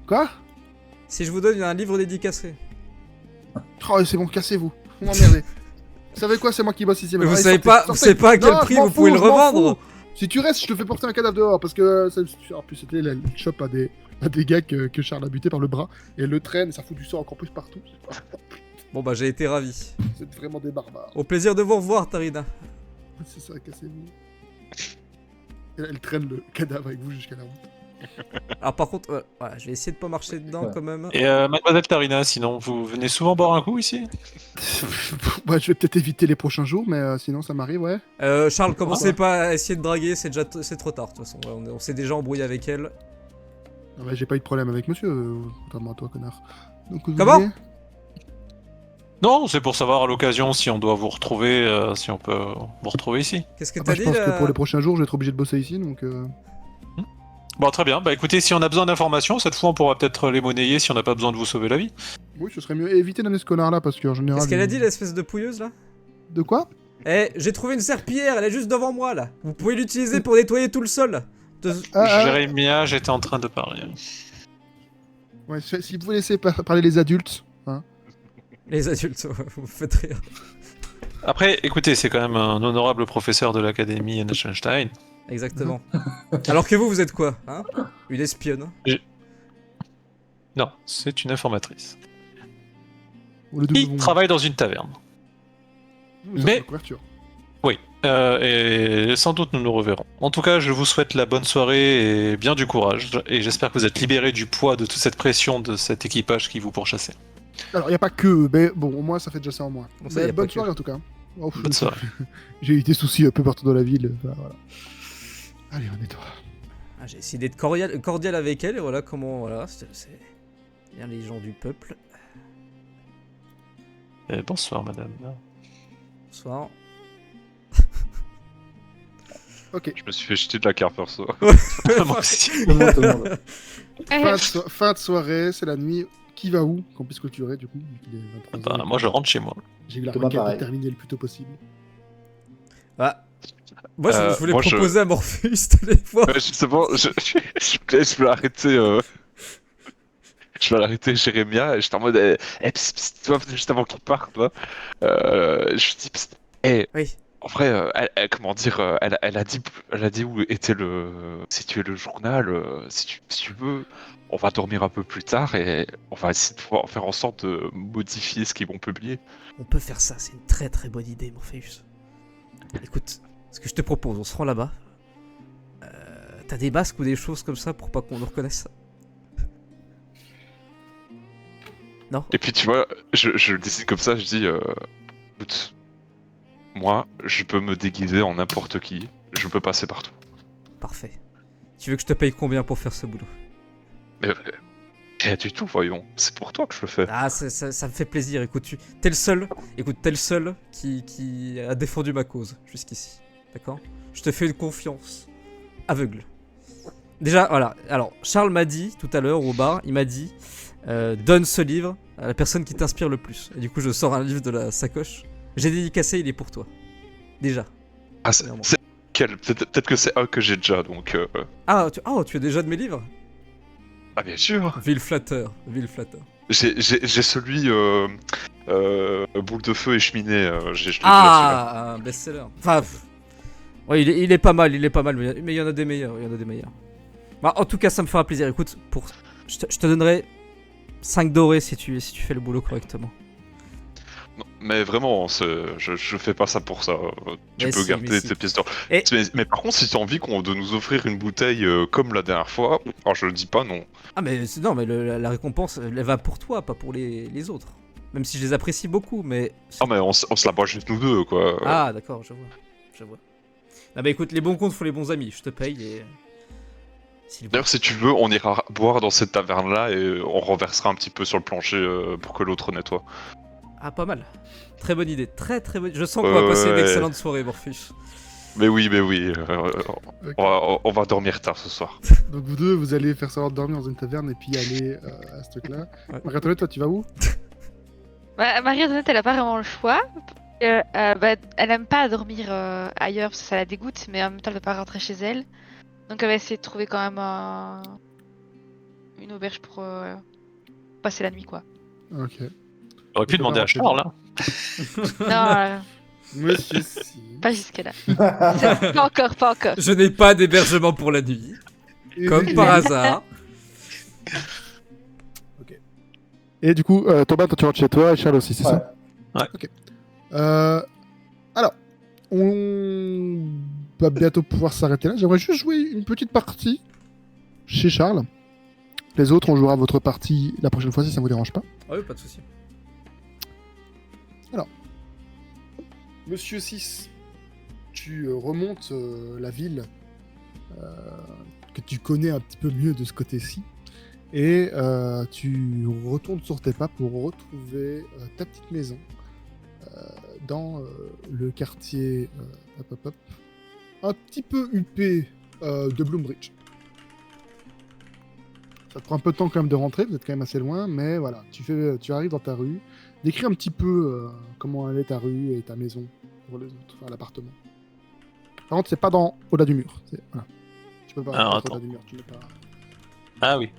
S3: Quoi?
S1: Si je vous donne un livre dédicacé.
S3: Oh, c'est bon, cassez-vous. Vous m'emmerdez. Vous savez quoi, c'est moi qui bosse ici.
S1: Mais vous
S3: Allez,
S1: savez
S3: sortez,
S1: pas,
S3: sortez.
S1: vous savez pas à quel
S3: Non,
S1: prix
S3: je m'en
S1: vous pouvez
S3: fous,
S1: le
S3: je m'en
S1: revendre.
S3: fous. Si tu restes, je te fais porter un cadavre dehors parce que en plus c'était la chope à des gars que Charles a buté par le bras et elle le traîne et ça fout du sang encore plus partout.
S1: Bon bah j'ai été ravi.
S3: C'est vraiment des barbares.
S1: Au plaisir de vous revoir, Tarida.
S3: C'est ça, cassez-vous. Et elle traîne le cadavre avec vous jusqu'à la route.
S1: Alors par contre, voilà, je vais essayer de pas marcher dedans
S4: Ouais.
S1: quand même.
S6: Et mademoiselle Tarina, sinon, vous venez souvent boire un coup ici?
S3: Ouais, je vais peut-être éviter les prochains jours, mais sinon ça m'arrive, ouais.
S1: Charles, commencez pas à essayer de draguer, c'est déjà c'est trop tard de toute façon. Ouais, on s'est déjà embrouillé avec elle.
S3: Ah ouais, j'ai pas eu de problème avec monsieur, contrairement à toi, connard. Donc, vous
S1: Comment
S3: voulez
S6: Non, c'est pour savoir à l'occasion si on doit vous retrouver, si on peut vous retrouver ici.
S1: Qu'est-ce que
S3: Ah bah,
S1: t'as
S3: je
S1: dit
S3: pense
S1: là
S3: que pour les prochains jours, je vais être obligé de bosser ici, donc.
S6: Bon, très bien. Bah écoutez, si on a besoin d'informations, cette fois on pourra peut-être les monnayer si on n'a pas besoin de vous sauver la vie.
S3: Oui, ce serait mieux. Évitez d'amener ce connard-là parce qu'en général.
S1: Qu'est-ce qu'elle a dit l'espèce de pouilleuse là?
S3: De quoi?
S1: Eh, j'ai trouvé une serpillière, elle est juste devant moi là. Vous pouvez l'utiliser pour nettoyer tout le sol.
S6: Jérémia, j'étais en train de parler.
S3: Ouais, si vous pouvez laisser parler les adultes. Hein.
S1: Les adultes, vous me faites rire.
S6: Après, écoutez, c'est quand même un honorable professeur de l'Académie Einstein.
S1: Exactement. Alors que vous êtes quoi, hein? Une espionne.
S6: Non, c'est une informatrice.
S3: Ou le
S6: Qui
S3: double
S6: travaille dans une taverne. mais-
S3: couverture.
S6: Et sans doute nous nous reverrons. En tout cas, je vous souhaite la bonne soirée et bien du courage. Et j'espère que vous êtes libérés du poids de toute cette pression de cet équipage qui vous pourchassait.
S3: Alors, il n'y a pas que. Mais bon, au moins, ça fait déjà ça en moins.
S1: Bon, ça, y a
S3: Mais bonne
S1: pas
S3: soirée en tout cas. Oh,
S6: Bonne soirée.
S3: J'ai eu des soucis un peu partout dans la ville. Voilà. Allez, on nettoie.
S1: Ah, j'ai essayé d'être cordial avec elle et voilà comment. Voilà, c'est bien les gens du peuple.
S6: Bonsoir, madame.
S1: Bonsoir.
S3: Ok.
S2: Je me suis fait jeter de la carte perso.
S6: Moi aussi.
S4: Tout le monde.
S3: Fin de soirée, c'est la nuit. Qui va où? Qu'on puisse clôturer du coup. vu qu'il est 23
S6: Bah,
S3: heures.
S6: moi, je rentre chez moi.
S3: J'ai eu la
S4: Thomas,
S3: requête de
S4: pareil.
S3: terminer le plus tôt possible.
S1: Ah. Moi, je voulais
S2: moi, je-
S1: proposer à Morpheus de les voir.
S2: Ouais, justement, je vais arrêter. Je vais arrêter Jérémia et j'étais en mode. Psst, psst, toi, juste avant qu'il parte, là. Je lui dis. Psst,
S1: Oui.
S2: en vrai, comment dire, elle a dit où était situé le journal. Si tu veux, on va dormir un peu plus tard et on va essayer de faire en sorte de modifier ce qu'ils vont publier.
S1: On peut faire ça, c'est une très très bonne idée, Morpheus. Écoute, ce que je te propose, on se rend là-bas. T'as des masques ou des choses comme ça pour pas qu'on nous reconnaisse? Non.
S2: Et puis tu vois, je le décide comme ça, je dis, écoute, moi, je peux me déguiser en n'importe qui, je peux passer partout.
S1: Parfait. Tu veux que je te paye combien pour faire ce boulot?
S2: Mais rien du tout, voyons, c'est pour toi que je le fais.
S1: Ah, ça me fait plaisir. Écoute, t'es le seul. Écoute, t'es le seul qui a défendu ma cause jusqu'ici. D'accord? Je te fais une confiance aveugle. Déjà, voilà. Alors, Charles m'a dit tout à l'heure au bar, il m'a dit donne ce livre à la personne qui t'inspire le plus. Et du coup, je sors un livre de la sacoche. J'ai dédicacé, il est pour toi. Déjà.
S2: Ah,
S1: Premièrement.
S2: c'est quel? Peut-être que c'est un que j'ai déjà, donc...
S1: Ah, tu as déjà de mes livres?
S2: Ah bien sûr.
S1: Ville flatteur, ville flatteur.
S2: J'ai celui Boule de feu et cheminée, je l'ai déjà celui-là.
S1: Ah, un best-seller. Enfin, ouais, il est pas mal, mais il y en a des meilleurs, Bah, en tout cas, ça me fera plaisir. Écoute, je te donnerai 5 dorés si tu fais le boulot correctement.
S2: Non, mais vraiment, je fais pas ça pour ça. Tu
S1: Mais
S2: peux
S1: si,
S2: garder
S1: mais si.
S2: tes pièces d'or.
S1: Et-
S2: Mais par contre, si tu as envie de nous offrir une bouteille comme la dernière fois, alors je le dis pas non.
S1: Ah, mais non, mais la récompense, elle va pour toi, pas pour les autres. Même si je les apprécie beaucoup, mais...
S2: Ah mais on se la boit juste nous deux, quoi.
S1: Ah, d'accord, je vois. Ah bah écoute, les bons comptes font les bons amis, je te paye et... s'il vous plaît.
S2: D'ailleurs, si tu veux, on ira boire dans cette taverne-là et on renversera un petit peu sur le plancher pour que l'autre nettoie.
S1: Ah, pas mal. Très bonne idée, très bonne. Je sens qu'on va passer une
S2: Ouais.
S1: excellente soirée, Morpheus.
S2: Mais oui,
S3: Ok.
S2: on va dormir tard ce soir.
S3: Donc vous deux, vous allez faire savoir de dormir dans une taverne et puis aller à ce truc-là.
S1: Ouais.
S3: Marie-Antoinette, toi, tu vas où?
S5: Bah, Marie-Antoinette, elle a pas vraiment le choix. Bah, elle aime pas dormir ailleurs parce que ça la dégoûte, mais en même temps, elle veut pas rentrer chez elle. Donc, elle va essayer de trouver quand même une auberge pour passer la nuit, quoi.
S3: Ok.
S6: J'aurais pu demander à Charles, hein.
S5: Non,
S3: Monsieur si.
S5: pas jusque-là. Pas encore.
S1: Je n'ai pas d'hébergement pour la nuit, comme par hasard.
S3: Et du coup, Thomas, toi tu rentres chez toi et Charles aussi, c'est
S4: Ouais.
S3: ça?
S6: Ouais.
S3: Ok. Alors, on va bientôt pouvoir s'arrêter là. J'aimerais juste jouer une petite partie chez Charles. Les autres, on jouera votre partie la prochaine fois si ça vous dérange pas.
S1: Ah oui, pas de soucis.
S3: Monsieur 6, tu remontes la ville que tu connais un petit peu mieux de ce côté-ci. Et tu retournes sur tes pas pour retrouver ta petite maison dans le quartier un petit peu huppé de Bloombridge. Ça te prend un peu de temps quand même de rentrer, vous êtes quand même assez loin, mais voilà, tu arrives dans ta rue. Décris un petit peu comment elle est ta rue et ta maison pour les autres, enfin l'appartement. Par contre, c'est pas au-delà du mur. Voilà. Tu peux pas
S6: Alors,
S3: rentrer
S6: attends.
S3: au-delà du mur. Tu peux pas...
S6: Ah oui.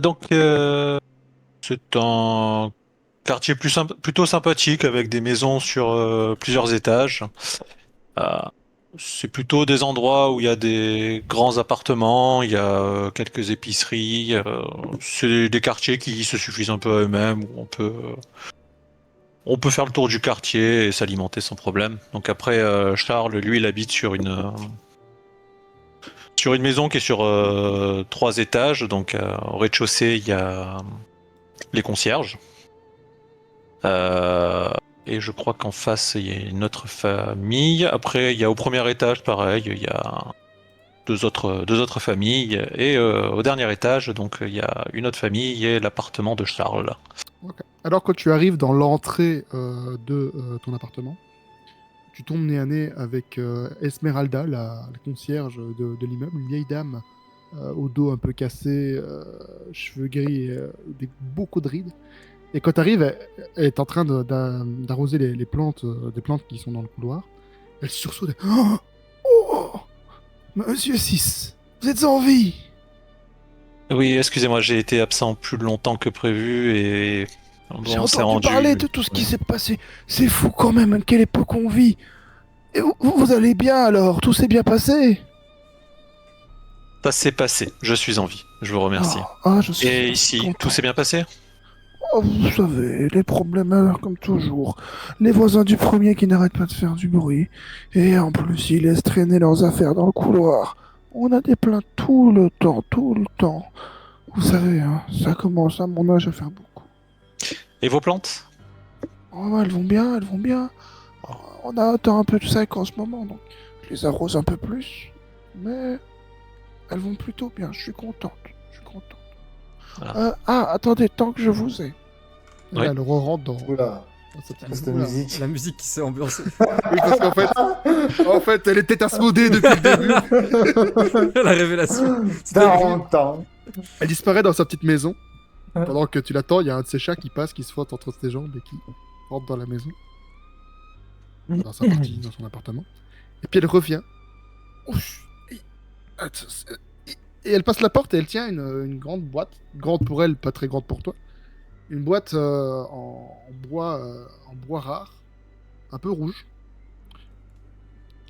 S6: Donc, c'est un quartier plutôt sympathique avec des maisons sur plusieurs étages. C'est plutôt des endroits où il y a des grands appartements, il y a quelques épiceries. C'est des quartiers qui se suffisent un peu à eux-mêmes, où on peut faire le tour du quartier et s'alimenter sans problème. Donc après, Charles, lui, il habite sur une maison qui est sur 3 étages. Donc au rez-de-chaussée, il y a les concierges. Et je crois qu'en face, il y a une autre famille. Après, il y a au premier étage, pareil, il y a deux autres familles. Et au dernier étage, donc, il y a une autre famille et l'appartement de Charles.
S3: Ok. Alors que tu arrives dans l'entrée de ton appartement, tu tombes nez à nez avec Esmeralda, la concierge de l'immeuble, une vieille dame au dos un peu cassé, cheveux gris et beaucoup de rides. Et quand tu arrives, elle est en train d'arroser les plantes, des plantes qui sont dans le couloir. Elle sursaute. Oh, Monsieur 6, vous êtes en vie!
S6: Oui, excusez-moi, j'ai été absent plus longtemps que prévu et
S3: J'ai
S6: on s'est
S3: entendu
S6: rendu.
S3: parler de tout ce qui s'est passé. C'est fou quand même, quelle époque on vit. Et vous allez bien alors? Tout s'est bien passé?
S6: Ça s'est passé, je suis en vie, je vous remercie.
S3: Je suis
S6: Et ici,
S3: content.
S6: tout s'est bien passé?
S3: Oh, vous savez, les problèmes comme toujours. Les voisins du premier qui n'arrêtent pas de faire du bruit. Et en plus, ils laissent traîner leurs affaires dans le couloir. On a des plaintes tout le temps. Vous savez, hein, ça commence à mon âge à faire beaucoup.
S6: Et vos plantes?
S3: Oh, elles vont bien, elles vont bien. On a un peu de sec en ce moment, donc je les arrose un peu plus. Mais elles vont plutôt bien, je suis contente. Je suis contente. Attendez, tant que je vous ai. Et
S6: Oui.
S3: là, elle re-rentre dans
S4: Oula,
S3: sa petite
S4: cette
S3: oula.
S4: musique.
S1: La musique qui s'est ambiancée.
S3: Oui, parce en fait, elle était asmodée depuis le début.
S1: La révélation. C'était
S4: Tarantan.
S3: Elle disparaît dans sa petite maison. Pendant que tu l'attends, il y a un de ses chats qui passe, qui se frotte entre ses jambes et qui rentre dans la maison. Dans sa partie, dans son appartement. Et puis elle revient. Ouf. Et elle passe la porte et elle tient une grande boîte. Grande pour elle, pas très grande pour toi. Une boîte en bois rare. Un peu rouge.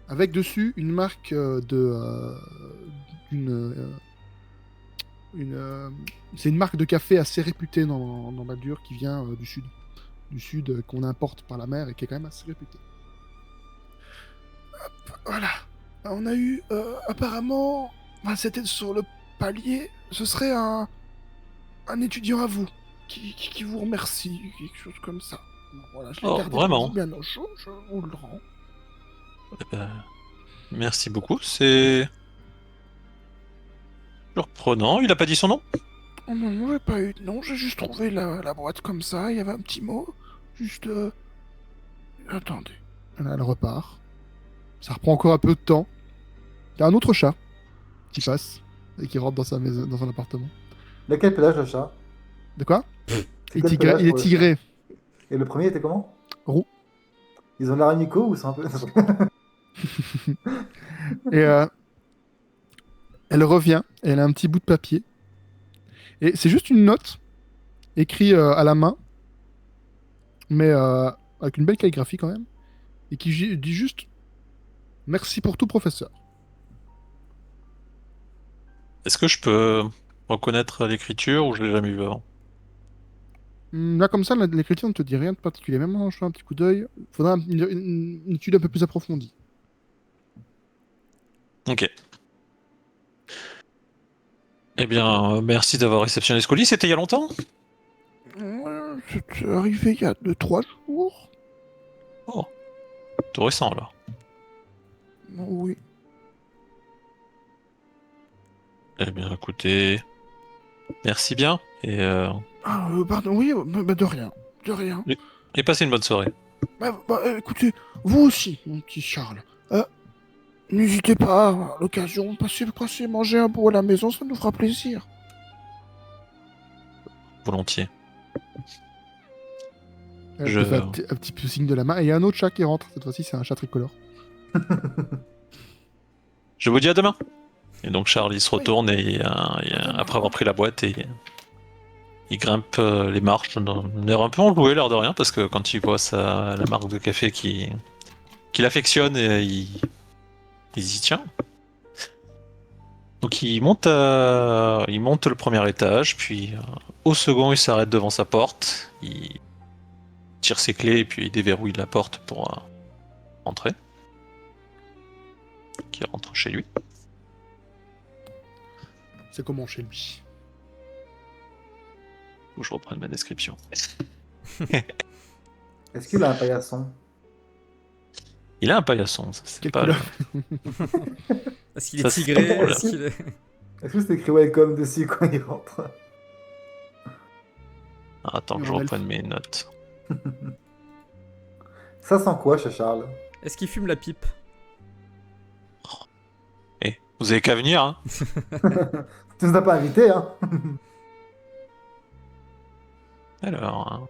S3: Avec dessus une marque c'est une marque de café assez réputée dans Baldur qui vient du sud. Du sud qu'on importe par la mer et qui est quand même assez réputée. Voilà. On a eu apparemment, c'était sur le palier, ce serait un étudiant à vous qui vous remercie, quelque chose comme ça. Voilà, je l'ai
S6: Oh,
S3: gardé
S6: vraiment?
S3: pour vous bien au chaud, je vous le rends.
S6: Eh ben, merci beaucoup, c'est surprenant. Il a pas dit son nom?
S3: Oh non, j'ai pas eu de nom, j'ai juste trouvé la boîte comme ça, il y avait un petit mot. Juste. Attendez. Là, elle repart. Ça reprend encore un peu de temps. Il y a un autre chat qui passe et qui rentre dans sa maison, dans son appartement.
S4: Il a quel pelage le chat?
S3: De quoi?
S4: C'est
S3: Il
S4: quel
S3: est
S4: pelage
S3: il est
S4: pour le
S3: tigré.
S4: Et le premier était comment?
S3: Roux.
S4: Ils ont l'air amicaux ou c'est un peu.
S3: Et elle revient, et elle a un petit bout de papier. Et c'est juste une note, écrite à la main, mais avec une belle calligraphie quand même, et qui dit juste merci pour tout, professeur.
S6: Est-ce que je peux reconnaître l'écriture ou je l'ai jamais vu avant?
S3: Là, comme ça, l'écriture ne te dit rien de particulier. Même en jetant un petit coup d'œil, il faudra une étude un peu plus approfondie.
S6: Ok. Eh bien, merci d'avoir réceptionné ce colis. C'était il y a longtemps?
S3: C'est arrivé il y a 2-3 jours.
S6: Oh, tout récent alors.
S3: Oui.
S6: Eh bien, écoutez, merci bien
S3: Pardon, oui, de rien. De rien.
S6: et passez une bonne soirée.
S3: Écoutez, vous aussi, mon petit Charles. N'hésitez pas, à l'occasion, passez manger un bout à la maison, ça nous fera plaisir.
S6: Volontiers.
S3: Elle
S6: Je-
S3: te fait un petit peu signe de la main, et il y a un autre chat qui rentre. Cette fois-ci, c'est un chat tricolore.
S6: Je vous dis à demain. Et donc Charles il se retourne et, après avoir pris la boîte et il grimpe les marches d'un air un peu enjoué l'air de rien parce que quand il voit la marque de café qu'il affectionne il y tient. Donc il monte le premier étage puis au second il s'arrête devant sa porte, il tire ses clés et puis il déverrouille la porte pour rentrer. Qui rentre chez lui.
S3: C'est comment chez lui?
S6: Faut que je reprenne ma description.
S4: Est-ce qu'il a un paillasson?
S6: Il a un paillasson, ça, c'est
S3: Quelle
S6: pas
S3: couleur?
S1: Est-ce qu'il est
S6: Ça, c'est
S1: tigré?
S6: drôle.
S1: Est-ce qu'il est...
S4: Est-ce que c'est écrit welcome dessus quand il rentre?
S6: Ah, attends que je
S3: En
S6: reprenne mes notes.
S4: Ça sent quoi chez Charles?
S1: Est-ce qu'il fume la pipe?
S6: Eh, vous avez qu'à venir, hein.
S4: Tu nous as pas invités, hein?
S6: Alors, hein.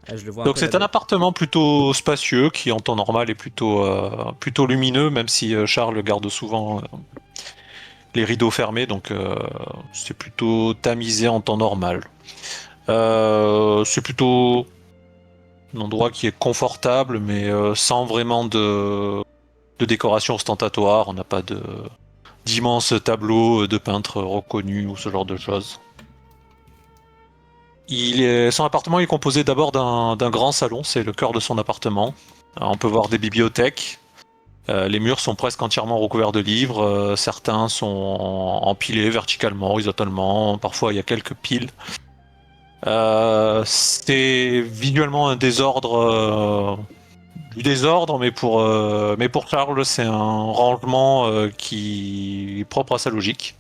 S1: Ah, je le vois un
S6: Donc
S1: peu
S6: c'est
S1: là-bas.
S6: un appartement plutôt spacieux qui en temps normal est plutôt lumineux, même si Charles garde souvent les rideaux fermés, donc c'est plutôt tamisé en temps normal. C'est plutôt un endroit qui est confortable, mais sans vraiment de décoration ostentatoire. On n'a pas d'immenses tableaux de peintres reconnus ou ce genre de choses. Son appartement est composé d'abord d'un grand salon, c'est le cœur de son appartement. On peut voir des bibliothèques. Les murs sont presque entièrement recouverts de livres. Certains sont empilés verticalement, horizontalement. Parfois, il y a quelques piles. C'est visuellement un désordre, du désordre, mais pour Charles, c'est un rangement qui est propre à sa logique.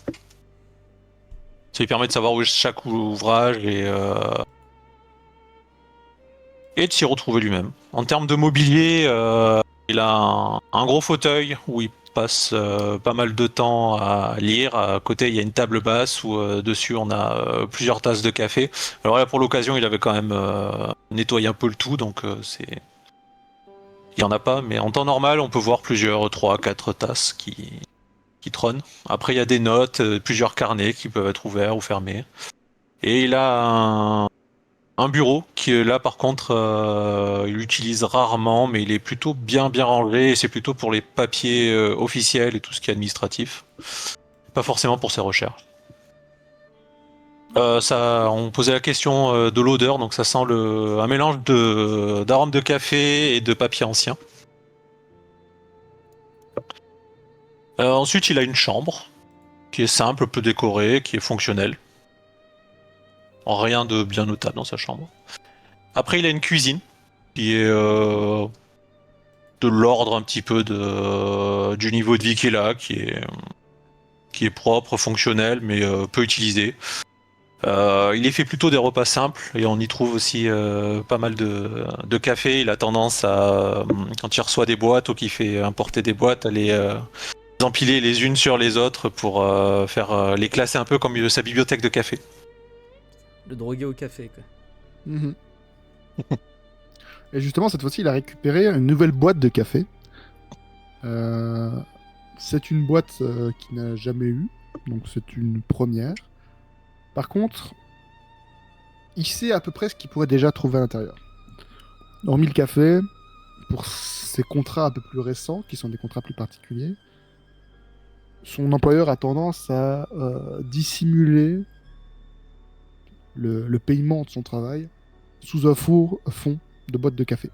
S6: Ça lui permet de savoir où est chaque ouvrage et de s'y retrouver lui-même. En termes de mobilier, il a un gros fauteuil où il passe pas mal de temps à lire. À côté, il y a une table basse où dessus on a plusieurs tasses de café. Alors là, pour l'occasion, il avait quand même nettoyé un peu le tout, donc il y en a pas. Mais en temps normal, on peut voir plusieurs 3-4 tasses qui trônent. Après, il y a des notes, plusieurs carnets qui peuvent être ouverts ou fermés. Et il a un bureau qui est là par contre il l'utilise rarement, mais il est plutôt bien rangé et c'est plutôt pour les papiers officiels et tout ce qui est administratif, pas forcément pour ses recherches. On posait la question de l'odeur, donc ça sent un mélange d'arômes de café et de papier ancien. Ensuite il a une chambre qui est simple, peu décorée, qui est fonctionnelle. Rien de bien notable dans sa chambre. Après, il a une cuisine qui est de l'ordre un petit peu du niveau de vie qu'il a, qui est propre, fonctionnel, mais peu utilisé. Il est fait plutôt des repas simples et on y trouve aussi pas mal de café. Il a tendance à, quand il reçoit des boîtes ou qu'il fait importer des boîtes, à les empiler les unes sur les autres pour les classer un peu comme sa bibliothèque de café.
S1: Le drogué au café, quoi.
S3: Mhm. Et justement, cette fois-ci, il a récupéré une nouvelle boîte de café. C'est une boîte qu'il n'a jamais eue, donc c'est une première. Par contre, il sait à peu près ce qu'il pourrait déjà trouver à l'intérieur. Hormis le café, pour ses contrats un peu plus récents, qui sont des contrats plus particuliers, son employeur a tendance à dissimuler le paiement de son travail sous un fond de boîte de café.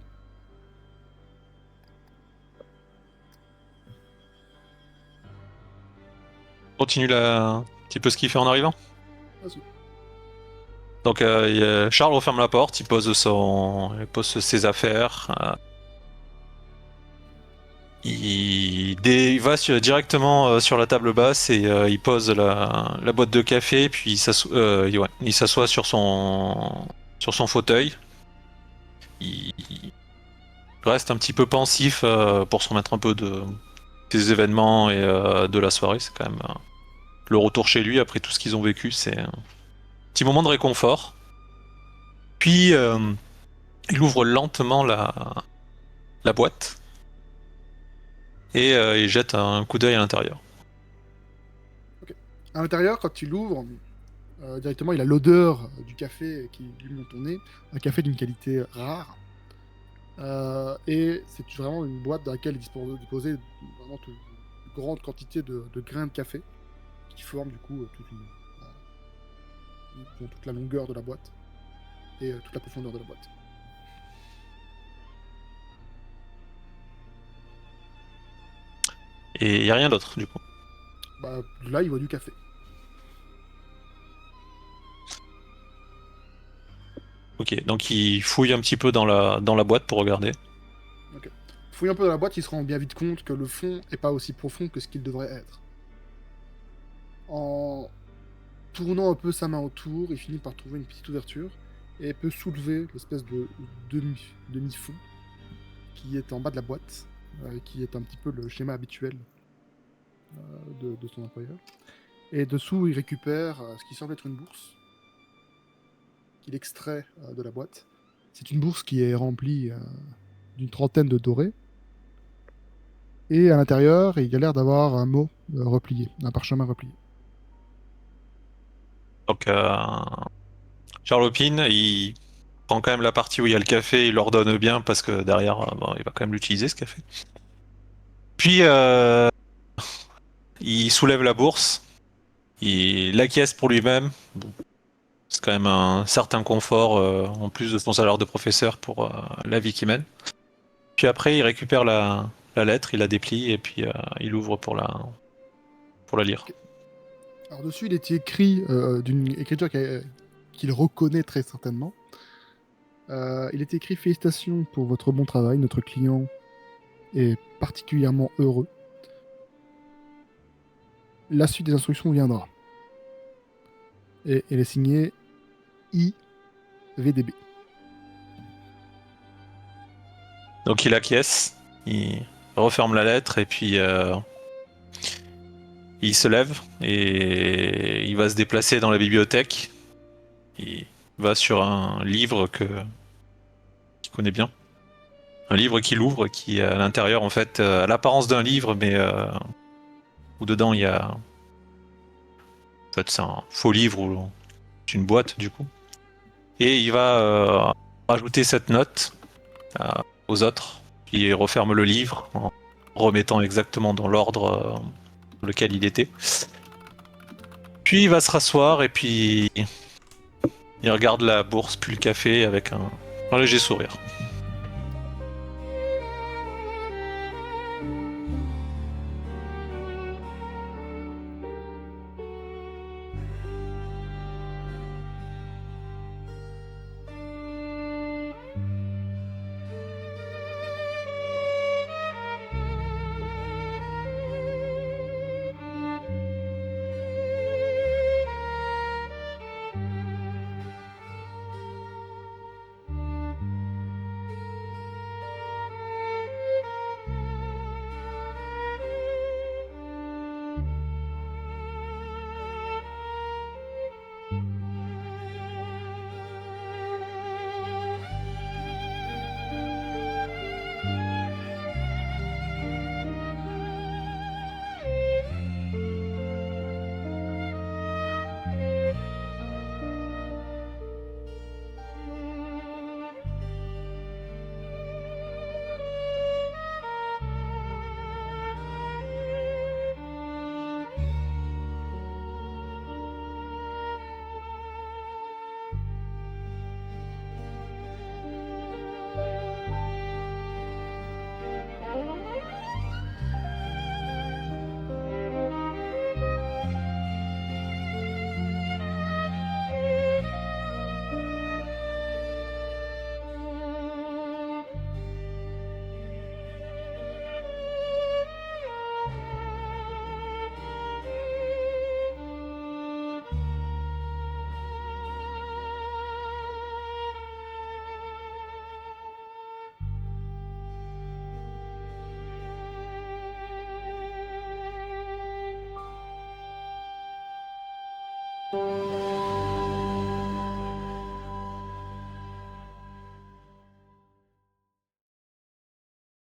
S6: Continue un petit peu ce qu'il fait en arrivant.
S3: Vas-y.
S6: Donc Charles referme la porte, il pose ses affaires. Il va directement sur la table basse et il pose la boîte de café, puis il s'assoit sur son fauteuil. Il reste un petit peu pensif pour se remettre un peu des événements et de la soirée. C'est quand même le retour chez lui après tout ce qu'ils ont vécu. C'est un petit moment de réconfort. Puis il ouvre lentement la boîte. Et il jette un coup d'œil à l'intérieur.
S3: À l'intérieur, quand tu l'ouvres, directement, il a l'odeur du café qui lui monte au nez. Un café d'une qualité rare. Et c'est vraiment une boîte dans laquelle est disposée vraiment une grande quantité de grains de café qui forment du coup toute la longueur de la boîte et toute la profondeur de la boîte.
S6: Et il n'y a rien d'autre du coup.
S3: Bah, là, il voit du café.
S6: Ok, donc il fouille un petit peu dans la boîte pour regarder.
S3: Fouille un peu dans la boîte, il se rend bien vite compte que le fond n'est pas aussi profond que ce qu'il devrait être. En tournant un peu sa main autour, il finit par trouver une petite ouverture et peut soulever l'espèce de demi-fond qui est en bas de la boîte, qui est un petit peu le schéma habituel de son employeur. Et dessous, il récupère ce qui semble être une bourse qu'il extrait de la boîte. C'est une bourse qui est remplie d'une trentaine de dorés. Et à l'intérieur, il y a l'air d'avoir un mot replié, un parchemin replié.
S6: Donc Charles Opine, il prend quand même la partie où il y a le café, il l'ordonne bien parce que derrière, il va quand même l'utiliser ce café. Puis il soulève la bourse, il l'acquiesce pour lui-même. Bon, c'est quand même un certain confort en plus de son salaire de professeur pour la vie qu'il mène. Puis après, il récupère la lettre, il la déplie et puis il ouvre pour la lire.
S3: Alors dessus, il est écrit d'une écriture qui qu'il reconnaît très certainement. Il est écrit: félicitations pour votre bon travail, notre client est particulièrement heureux. La suite des instructions viendra. Et elle est signée IVDB.
S6: Donc il acquiesce, il referme la lettre et puis il se lève et il va se déplacer dans la bibliothèque. Il va sur un livre qu'il connaît bien. Un livre qu'il ouvre, qui à l'intérieur en fait a l'apparence d'un livre, mais où dedans il y a... En fait c'est un faux livre ou c'est une boîte du coup. Et il va rajouter cette note aux autres. Il referme le livre en remettant exactement dans l'ordre dans lequel il était. Puis il va se rasseoir et puis il regarde la bourse puis le café avec un léger sourire.